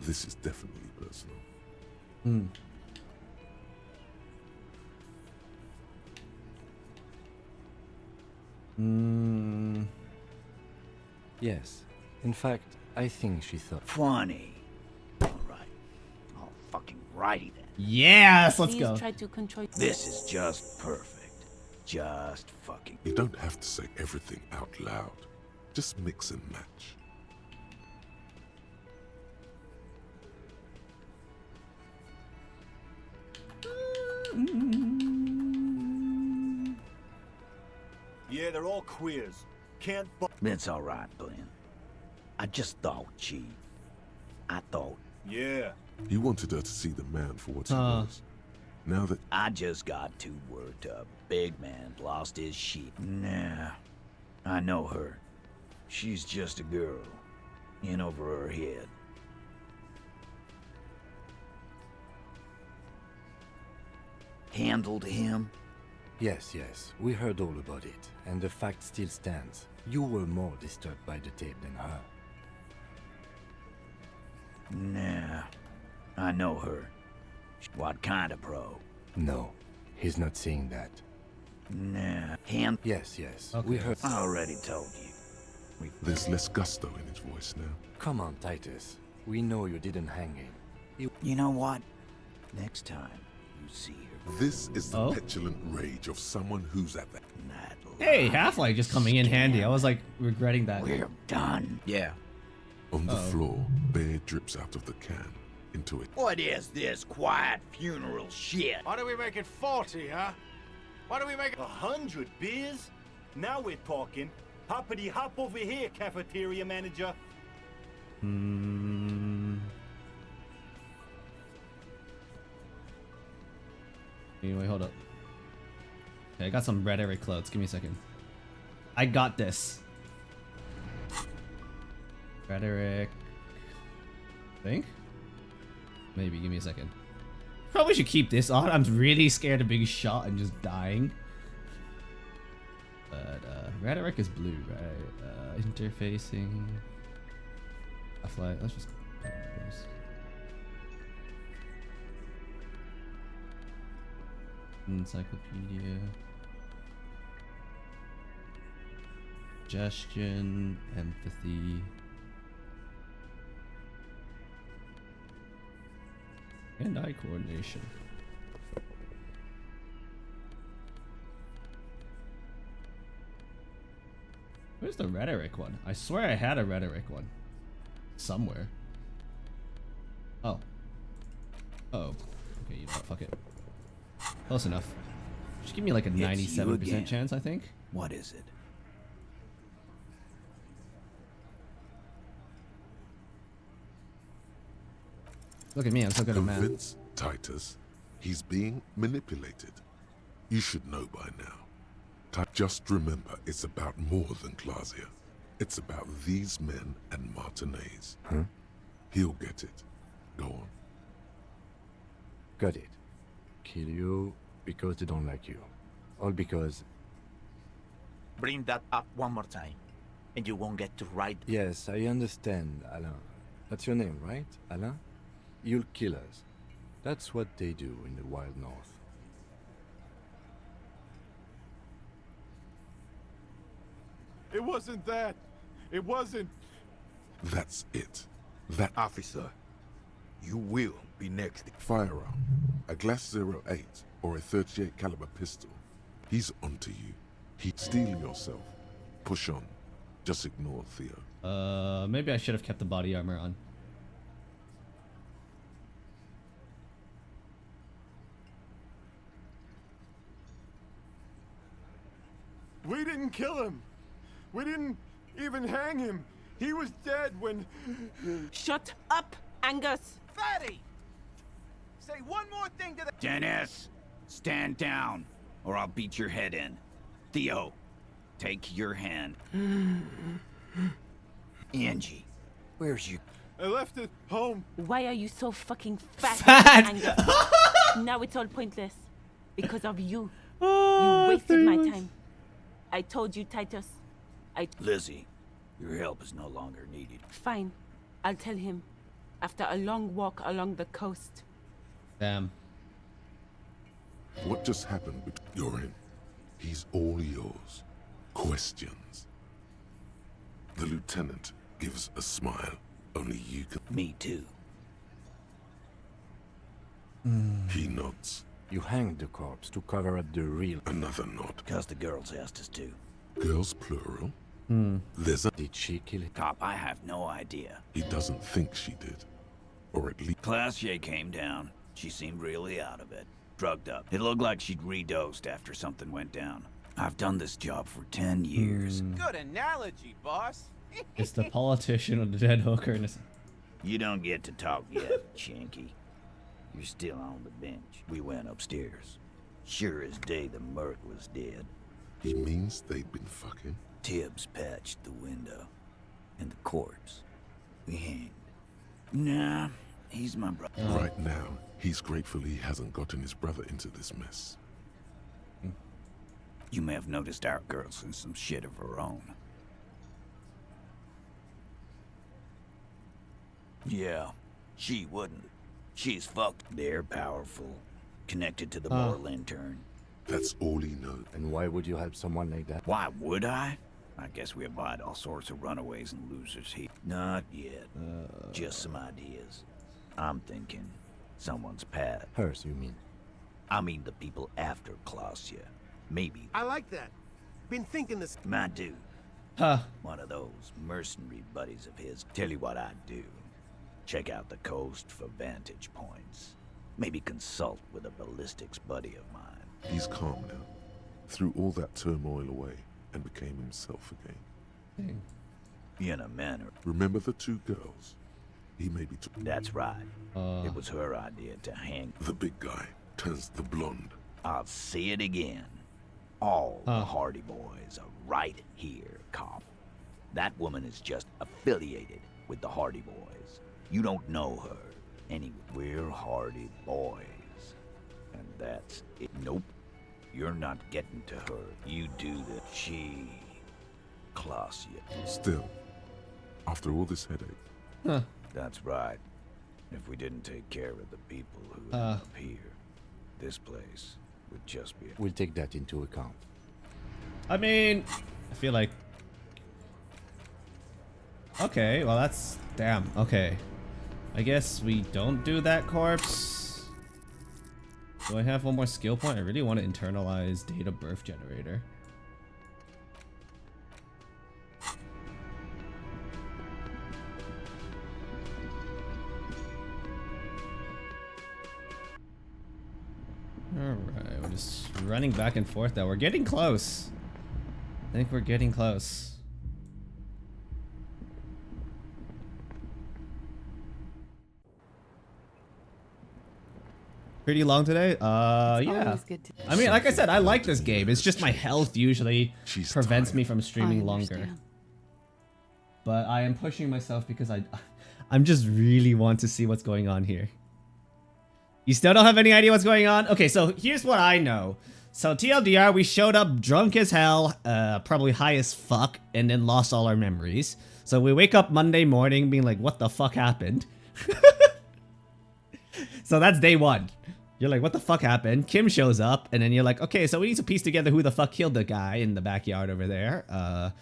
This is definitely personal. Yes. In fact, I think she thought... Funny. Alright. Oh, fucking righty then. Yes, let's Please go. try to control. This is just perfect. Just fucking... You don't have to say everything out loud. Just mix and match. Yeah, they're all queers. Can't It's alright, Glenn. I just thought, Chief. I thought... Yeah. You wanted her to see the man for what he was. Now that... I just got too worked up. Big man lost his shit. Nah. I know her. She's just a girl. In over her head. Handled him? Yes, yes. We heard all about it. And the fact still stands. You were more disturbed by the tape than her. Nah. I know her. What kind of pro? No. He's not saying that. Nah. Yes, yes. Okay. We heard... I already told you. There's less gusto in his voice now. Come on, Titus. We know you didn't hang him. You know what? Next time you see her... This is the petulant rage of someone who's at the... Hey, Half-Life just coming in handy. I was like regretting that. We're done. Yeah. On the floor, beer drips out of the can into it. What is this quiet funeral shit? Why do we make it 40, huh? Why do we make it 100 beers? Now we're talking. Hoppity hop over here, cafeteria manager. Anyway, hold up. Okay, I got some rhetoric clothes. Give me a second. I got this. Rhetoric. Think? Maybe. Give me a second. Probably should keep this on. I'm really scared of being shot and just dying. But rhetoric is blue, right? Interfacing. Let's just. Encyclopedia. Suggestion, empathy. Hand-eye coordination. Where's the rhetoric one? I swear I had a rhetoric one. Somewhere. Oh. Oh. Okay, you know what? Fuck it. Close enough. Just give me like a 97% chance, I think. What is it? Look at me, I'm so good at math. Convince Titus he's being manipulated. You should know by now. Just remember, it's about more than Clausia. It's about these men and Martinez. Huh? He'll get it. Go on. Got it. kill you because they don't like you. All because... Bring that up one more time, and you won't get to ride. Yes, I understand, Alain. That's your name, right, Alain? You'll kill us. That's what they do in the wild north. It wasn't that. It wasn't. That's it. That officer, you will be next. Firearm, a Glass 08 or a 38 caliber pistol. He's onto you. He'd steal yourself. Push on. Just ignore Theo. Maybe I should have kept the body armor on. We didn't kill him. We didn't even hang him. He was dead when... Shut up, Angus! Fatty! Say one more thing to the... Dennis, stand down, or I'll beat your head in. Theo, take your hand. Angie, where's you? I left it home. Why are you so fucking fat, Angus? Now it's all pointless. Because of you. You wasted my time. I told you, Titus. Lizzie, your help is no longer needed. Fine. I'll tell him. After a long walk along the coast. Damn. What just happened? You're in. He's all yours. Questions. The lieutenant gives a smile. Only you can. Me too. He nods. You hanged the corpse to cover up the real... Another nod. Because the girls asked us to. Girls plural? There's a... Did she kill it? Cop, I have no idea. He doesn't think she did. Or at least... Classier came down. She seemed really out of it. Drugged up. It looked like she'd redosed after something went down. I've done this job for 10 years. Good analogy, boss. It's the politician with the dead hooker. And You don't get to talk yet, Chinky. You're still on the bench. We went upstairs. Sure as day the Merc was dead. He means they'd been fucking? Tibbs patched the window. And the corpse. We hanged. Nah, he's my brother. Right now, he's grateful he hasn't gotten his brother into this mess. You may have noticed our girl's in some shit of her own. Yeah, she wouldn't. She's fucked. They're powerful. Connected to the moral intern. That's all he knows. And why would you help someone like that? Why would I? I guess we avoid all sorts of runaways and losers here. Not yet. Just some ideas. I'm thinking someone's path. Hers, you mean? I mean the people after Clausia. Maybe. I like that. Been thinking this. My dude. Huh. One of those mercenary buddies of his. Tell you what I'd do. Check out the coast for vantage points. Maybe consult with a ballistics buddy of mine. He's calm now. Threw all that turmoil away and became himself again. In a manner. Remember the two girls? He may be... That's right. It was her idea to hang... The big guy turns the blonde. I'll say it again. All the Hardy Boys are right here, cop. That woman is just affiliated with the Hardy Boys. You don't know her. Anyway, we're Hardy Boys. And that's it. Nope. You're not getting to her. You do the... She... Clausia. Still, after all this headache... That's right. If we didn't take care of the people who end up here, this place would just be... We'll take that into account. I mean, I feel like... Okay, well that's... Damn, okay. I guess we don't do that corpse. Do I have one more skill point? I really want to internalize data birth generator. Alright, we're just running back and forth now. We're getting close. I think we're getting close. Pretty long today? Yeah. I mean, like I said, I like this game. It's just my health usually prevents me from streaming longer. But I am pushing myself because I'm just really want to see what's going on here. You still don't have any idea what's going on? Okay, so here's what I know. So TLDR, we showed up drunk as hell, probably high as fuck, and then lost all our memories. So we wake up Monday morning being like, what the fuck happened? So that's day one. You're like, what the fuck happened? Kim shows up, and then you're like, okay, so we need to piece together who the fuck killed the guy in the backyard over there.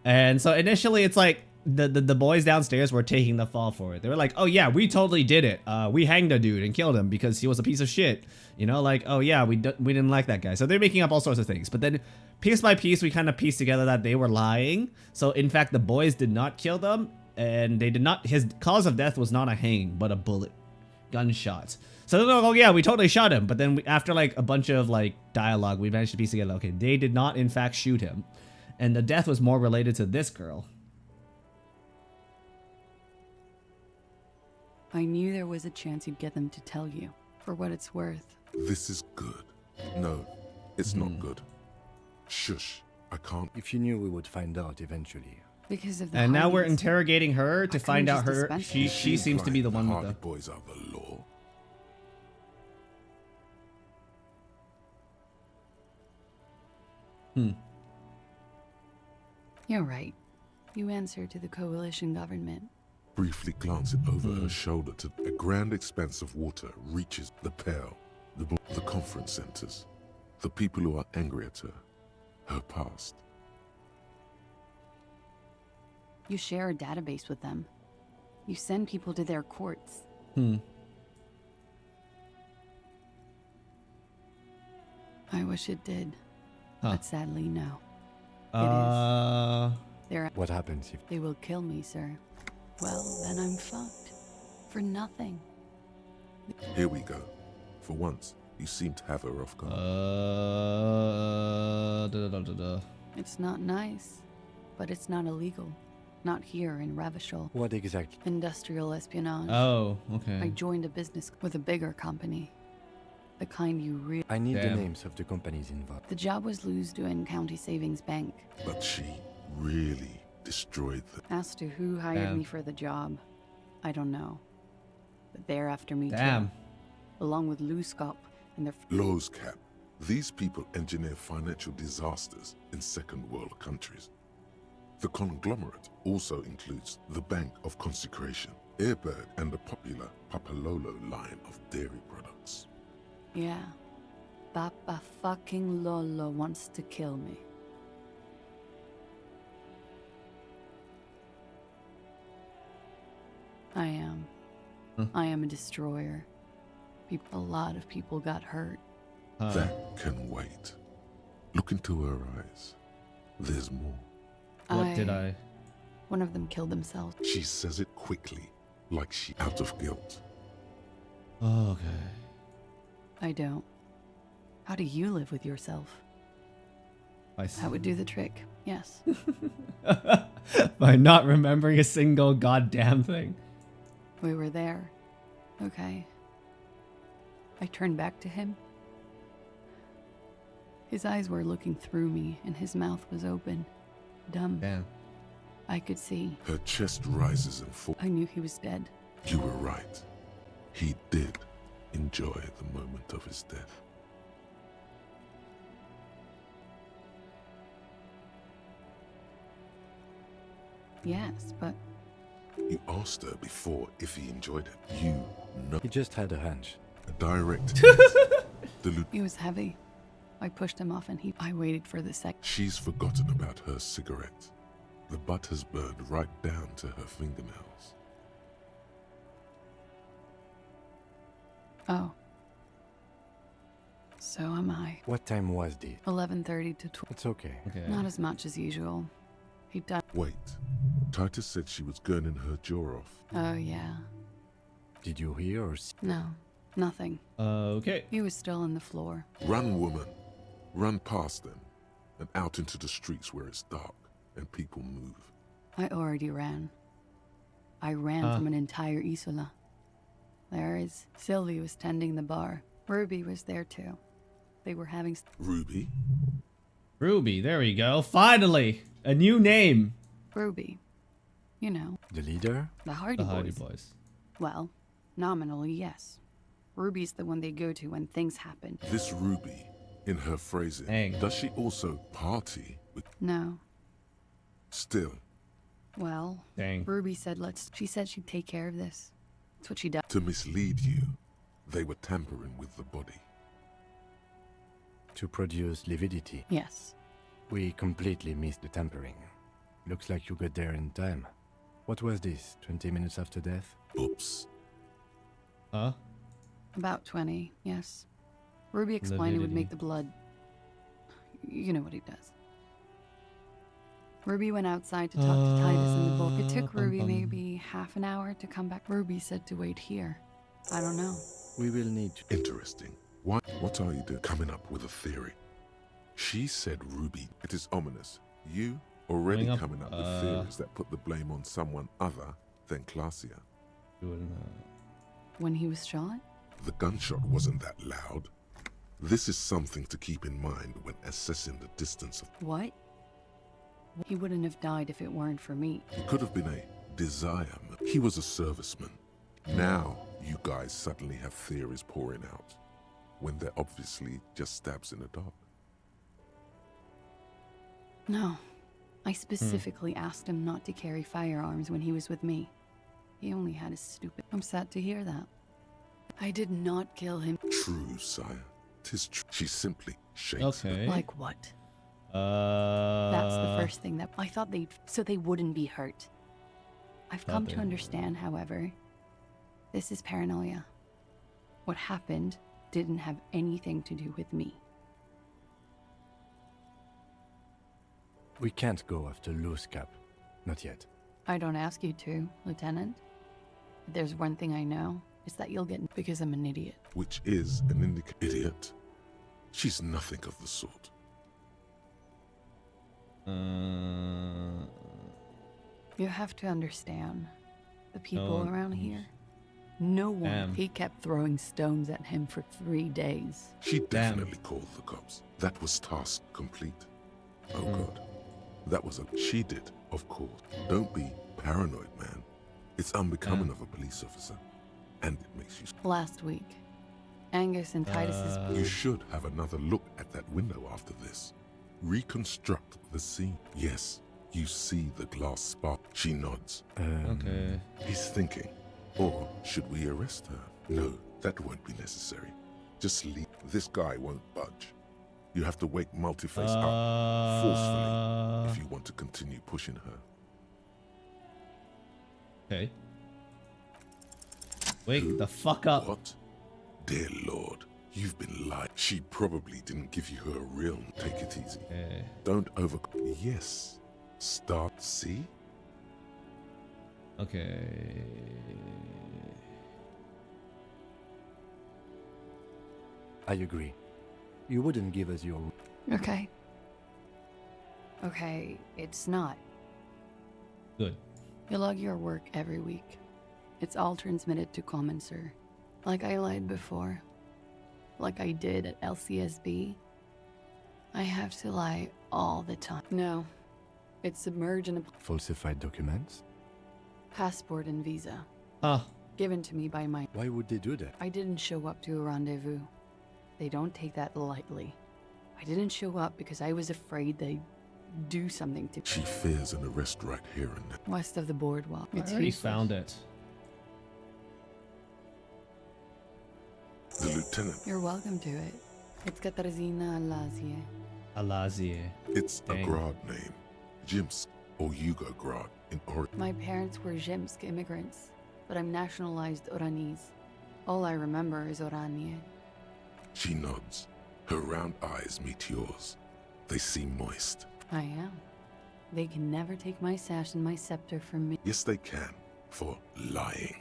And so initially it's like, the boys downstairs were taking the fall for it. They were like, oh yeah, we totally did it. We hanged a dude and killed him because he was a piece of shit. You know, like, oh yeah, we didn't like that guy. So they're making up all sorts of things. But then piece by piece, we kind of pieced together that they were lying. So in fact, the boys did not kill them, and they did not, his cause of death was not a hanging, but a bullet. Gunshots. So they're like, oh yeah, we totally shot him. But then after like a bunch of like dialogue, we managed to piece together, okay, they did not in fact shoot him. And the death was more related to this girl. I knew there was a chance you'd get them to tell you, for what it's worth. This is good. No, it's not good. Shush, I can't. If you knew we would find out eventually. Because of the And now we're Hardys. interrogating her to I find couldn't out just her. dispense She it. seems to be the one with Hardy the. boys are the law. You're right. You answer to the coalition government. Briefly glancing over her shoulder to a grand expanse of water reaches the pale, the conference centers, the people who are angry at her past. You share a database with them. You send people to their courts. I wish it did. But sadly, no. They're What happens if... They will kill me, sir. Well, then I'm fucked. For nothing. Here we go. For once, you seem to have her off guard. It's not nice, but it's not illegal. Not here in Ravishal. What exactly? Industrial espionage. Oh, okay. I joined a business with a bigger company. The kind you really... I need the names of the companies involved. The job was Lusdoen County Savings Bank. But she really destroyed them. As to who hired me for the job, I don't know. But they're after me Damn. too. Along with Luskop and their... Loscap. These people engineer financial disasters in second world countries. The conglomerate also includes the Bank of Consecration, Airbird, and the popular Papalolo line of dairy products. Yeah. Papa fucking Lolo wants to kill me. I am. I am a destroyer. A lot of people got hurt. That can wait. Look into her eyes. There's more. One of them killed themselves. She says it quickly, like she out of guilt. Okay. I don't. How do you live with yourself? That would do the trick, yes. By not remembering a single goddamn thing. We were there. Okay. I turned back to him. His eyes were looking through me, and his mouth was open. Dumb. Damn. I could see. Her chest rises and falls. I knew he was dead. You were right. He did enjoy the moment of his death. Yes, but... You asked her before if he enjoyed it. You know. He just had a hunch. A direct He was heavy. I pushed him off and I waited for the sec. She's forgotten about her cigarette. The butt has burned right down to her fingernails. Oh. So am I. What time was this? 11:30 to 12. It's okay. Not as much as usual. He died. Wait. Titus said she was gurning her jaw off. Oh, yeah. Did you hear or see? No, nothing. Okay. He was still on the floor. Run, woman. Run past them and out into the streets where it's dark and people move. I already ran. I ran from an entire Isola. There is. Sylvie was tending the bar. Ruby was there too. They were having... Ruby? Ruby, there we go. Finally! A new name. Ruby. You know. The leader? The Hardy The Hardy Boys. Boys. Well, nominally, yes. Ruby's the one they go to when things happen. This Ruby, in her phrasing, does she also party with... No. Still, Well, Ruby said she said she'd take care of this. That's what she does. to mislead you, they were tampering with the body. To produce lividity. Yes. We completely missed the tampering. Looks like you got there in time. What was this, 20 minutes after death? Oops. Huh? About 20, yes. Ruby explained it would make the blood... You know what he does. Ruby went outside to talk to Titus in the boat. It took Ruby maybe half an hour to come back. Ruby said to wait here. I don't know. We will need to... Interesting. What are you doing? Coming up with a theory. She said Ruby. It is ominous. You already coming up with theories that put the blame on someone other than Clausia. When he was shot? The gunshot wasn't that loud. This is something to keep in mind when assessing the distance of... What? He wouldn't have died if it weren't for me. It could have been a desire. He was a serviceman. Now, you guys suddenly have theories pouring out, when they're obviously just stabs in the dark. No. I specifically asked him not to carry firearms when he was with me. He only had his stupid... I'm sad to hear that. I did not kill him. True, sire. 'Tis true. She simply shakes her. Like what? That's the first thing that I thought so they wouldn't be hurt. I've come to understand, however, this is paranoia. What happened didn't have anything to do with me. We can't go after loose cap. Not yet. I don't ask you to, Lieutenant. If there's one thing I know, it's that you'll get because I'm an idiot. Which is an idiot. She's nothing of the sort. You have to understand, the people around here, no one. He kept throwing stones at him for 3 days. She definitely called the cops. That was task complete. Oh God. That was she did, of course. Don't be paranoid, man. It's unbecoming of a police officer. And it makes you... Last week, Angus and Titus's... You should have another look at that window after this. Reconstruct the scene. Yes, you see the glass spark. She nods. Okay. He's thinking. Or should we arrest her? No, that won't be necessary. Just leave. This guy won't budge. You have to wake Multiface up forcefully if you want to continue pushing her. Okay. Wake the fuck up. What? Dear Lord, you've been lied. She probably didn't give you her real. Take it easy. Okay. Don't over... Yes. Start. See? Okay. I agree. You wouldn't give us your... Okay. Okay, it's not. Good. You log your work every week. It's all transmitted to Common, sir. Like I lied before. Like I did at LCSB. I have to lie all the time. No. It's submerged in a... Falsified documents? Passport and visa. Given to me by my... Why would they do that? I didn't show up to a rendezvous. They don't take that lightly. I didn't show up because I was afraid they'd do something to... She fears an arrest right here and now. West of the boardwalk. I already found it. The lieutenant. You're welcome to it. It's Katarzyna Alazie. Alazie. It's a Grad name. Jimsk or Yugo Grad in Oregon. My parents were Zhimsk immigrants, but I'm nationalized Oranese. All I remember is Oranje. She nods. Her round eyes meet yours. They seem moist. I am. They can never take my sash and my scepter from me. Yes, they can. For lying.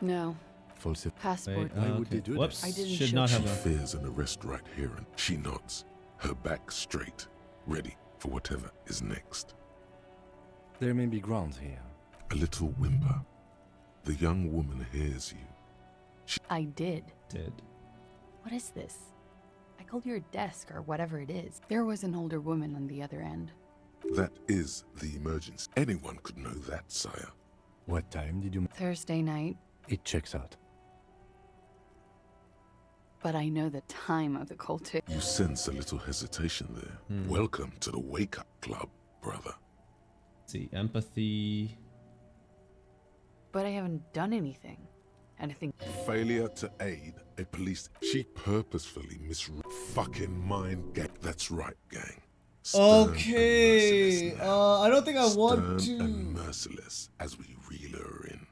No. Falsified passport. Why would they do Whoops. that? I didn't Should show... not She have a... fears an arrest right here and she nods. Her back straight. Ready for whatever is next. There may be grounds here. A little whimper. The young woman hears you. I did. Did. What is this? I called your desk or whatever it is. There was an older woman on the other end. That is the emergency. Anyone could know that, sire. What time did you... Thursday night. It checks out. But I know the time of the call too. You sense a little hesitation there. Welcome to the wake-up club, brother. Let's see, empathy. But I haven't done anything. And I think Failure to aid a police. She purposefully fucking mind gang. That's right, gang. Stern Okay. I don't think I want Stern to. and merciless as we reel her in.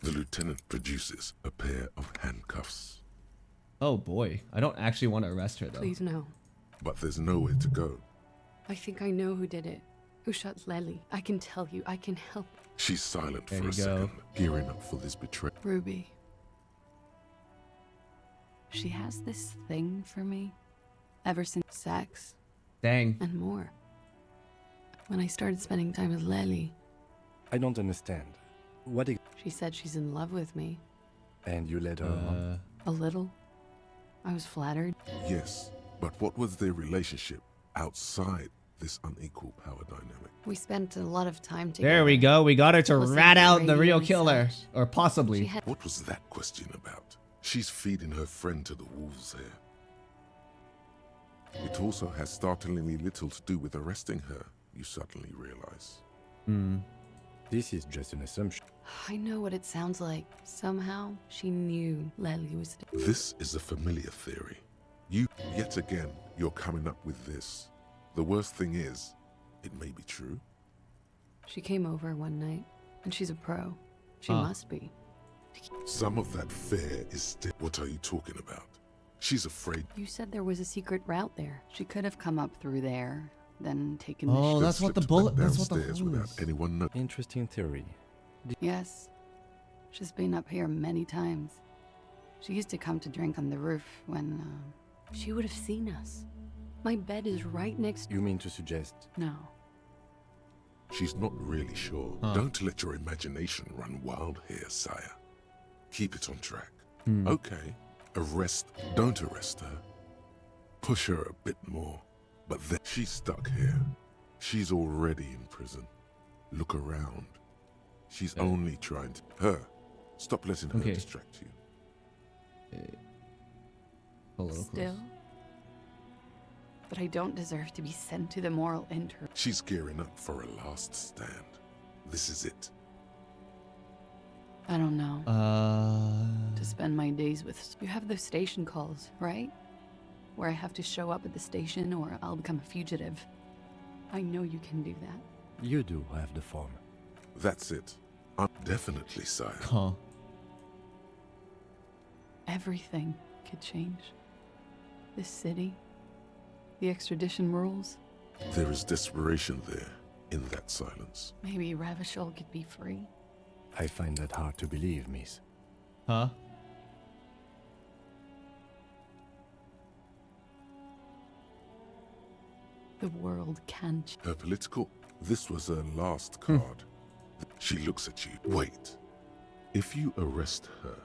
The lieutenant produces a pair of handcuffs. Oh boy, I don't actually want to arrest her though. please no. But there's nowhere to go. I think I know who did it. Who shot Lely. I can tell you. I can help. She's silent There for you a go. second, gearing up for this betrayal. Ruby. She has this thing for me. Ever since sex. Dang. And more. When I started spending time with Lely, I don't understand. What? she said she's in love with me. And you let her on? A little. I was flattered. Yes, but what was their relationship outside this unequal power dynamic? We spent a lot of time together. There we go. We got her to Listening rat to out the radio real and killer, such. or possibly. What was that question about? She's feeding her friend to the wolves here. It also has startlingly little to do with arresting her, you suddenly realize. This is just an assumption. I know what it sounds like. Somehow, she knew Lely was... This is a familiar theory. Yet again, you're coming up with this. The worst thing is, it may be true. She came over one night, and she's a pro. She Ah. must be. Some of that fear is still... What are you talking about? She's afraid. You said there was a secret route there. She could have come up through there, then taken the Oh, that's what the bullet. That's what the downstairs hole without is. anyone know. Interesting theory. Yes. She's been up here many times. She used to come to drink on the roof when, she would have seen us. My bed is right next... You mean to suggest? No. She's not really sure. Huh. Don't let your imagination run wild here, sire. Keep it on track. Hmm. Okay. Don't arrest her. Push her a bit more. But then she's stuck here. She's already in prison. Look around. She's only trying to... Her. Stop letting her Okay. distract you. Still? But I don't deserve to be sent to the moral inter... She's gearing up for a last stand. This is it. I don't know. To spend my days with... You have those station calls, right? Where I have to show up at the station or I'll become a fugitive. I know you can do that. You do have the form. That's it. Definitely, sire. Huh. Everything could change. This city, the extradition rules. There is desperation there, in that silence. Maybe Ravishol could be free. I find that hard to believe, miss. Huh? The world can change. Her political... This was her last card. She looks at you. Wait. If you arrest her,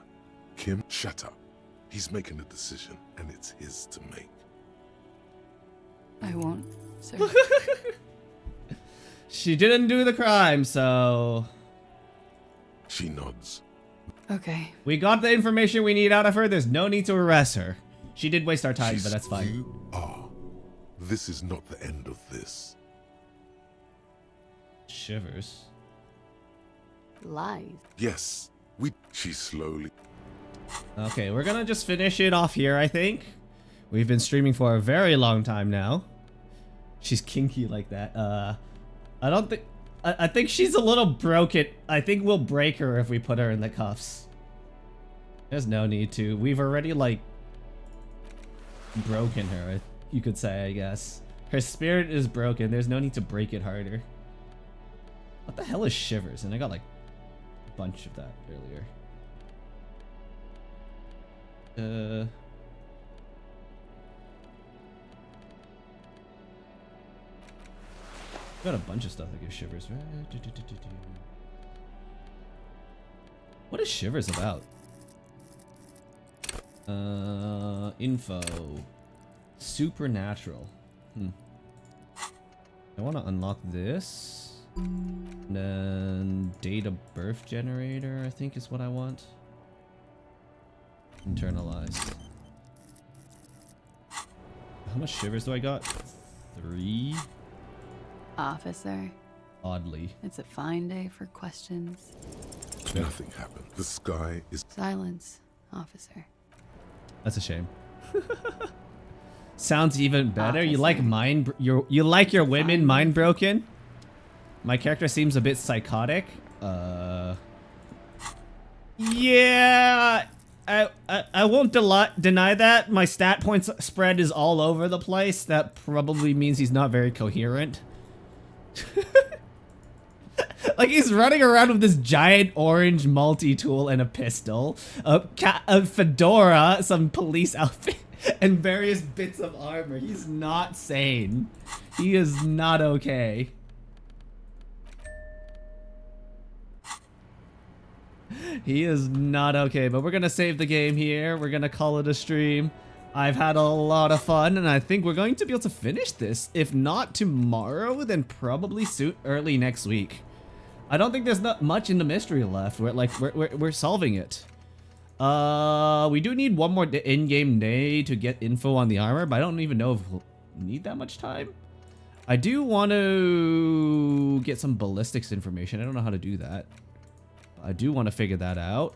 Kim, shut up. He's making a decision, and it's his to make. I won't, sir. She didn't do the crime, so... She nods. Okay. We got the information we need out of her. There's no need to arrest her. She did waste our time, She's- but that's fine. You are. This is not the end of this. Shivers. Lies. Yes, she slowly... Okay, we're gonna just finish it off here, I think. We've been streaming for a very long time now. She's kinky like that. I don't think... I think she's a little broken. I think we'll break her if we put her in the cuffs. There's no need to. We've already, like, broken her, you could say, I guess. Her spirit is broken. There's no need to break it harder. What the hell is shivers? And I got, like, a bunch of that earlier. Got a bunch of stuff that gives shivers, right? What is shivers about? Info. Supernatural. I want to unlock this. And then date of birth generator, I think is what I want. Internalized. How much shivers do I got? 3? Officer. Oddly. It's a fine day for questions. Nothing happened. The sky is... Silence, officer. That's a shame. Sounds even better. You like you like your women mind broken? My character seems a bit psychotic. Yeah, I won't deny that. My stat points spread is all over the place. That probably means he's not very coherent. Like, he's running around with this giant orange multi-tool and a pistol, a fedora, some police outfit, and various bits of armor. He's not sane. He is not okay. He is not okay, but we're gonna save the game here. We're gonna call it a stream. I've had a lot of fun, and I think we're going to be able to finish this. If not tomorrow, then probably soon, early next week. I don't think there's not much in the mystery left. We're solving it. We do need one more in-game day to get info on the armor, but I don't even know if we'll need that much time. I do want to get some ballistics information. I don't know how to do that. I do want to figure that out.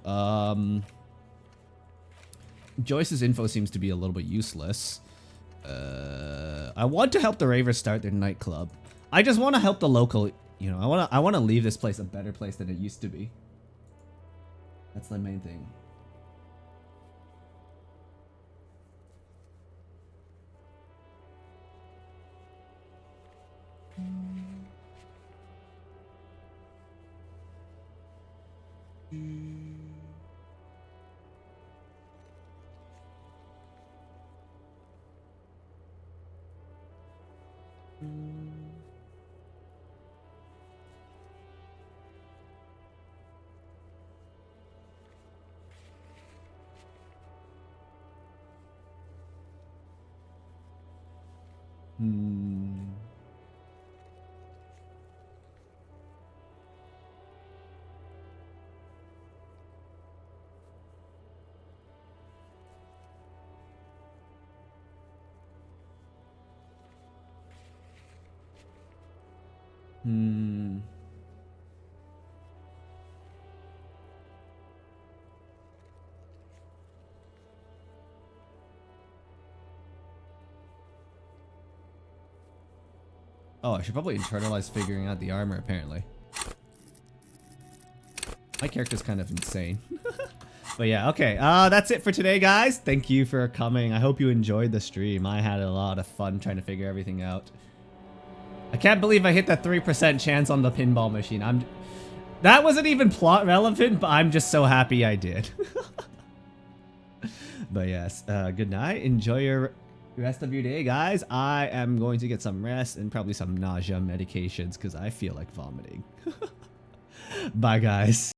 Joyce's info seems to be a little bit useless. I want to help the Ravers start their nightclub. I just want to help the local, you know, I want to leave this place a better place than it used to be. That's the main thing. Oh, I should probably internalize figuring out the armor, apparently. My character's kind of insane. But yeah, okay. That's it for today, guys. Thank you for coming. I hope you enjoyed the stream. I had a lot of fun trying to figure everything out. I can't believe I hit that 3% chance on the pinball machine. That wasn't even plot relevant, but I'm just so happy I did. But yes, good night. Enjoy your rest of your day, guys. I am going to get some rest and probably some nausea medications because I feel like vomiting. Bye, guys.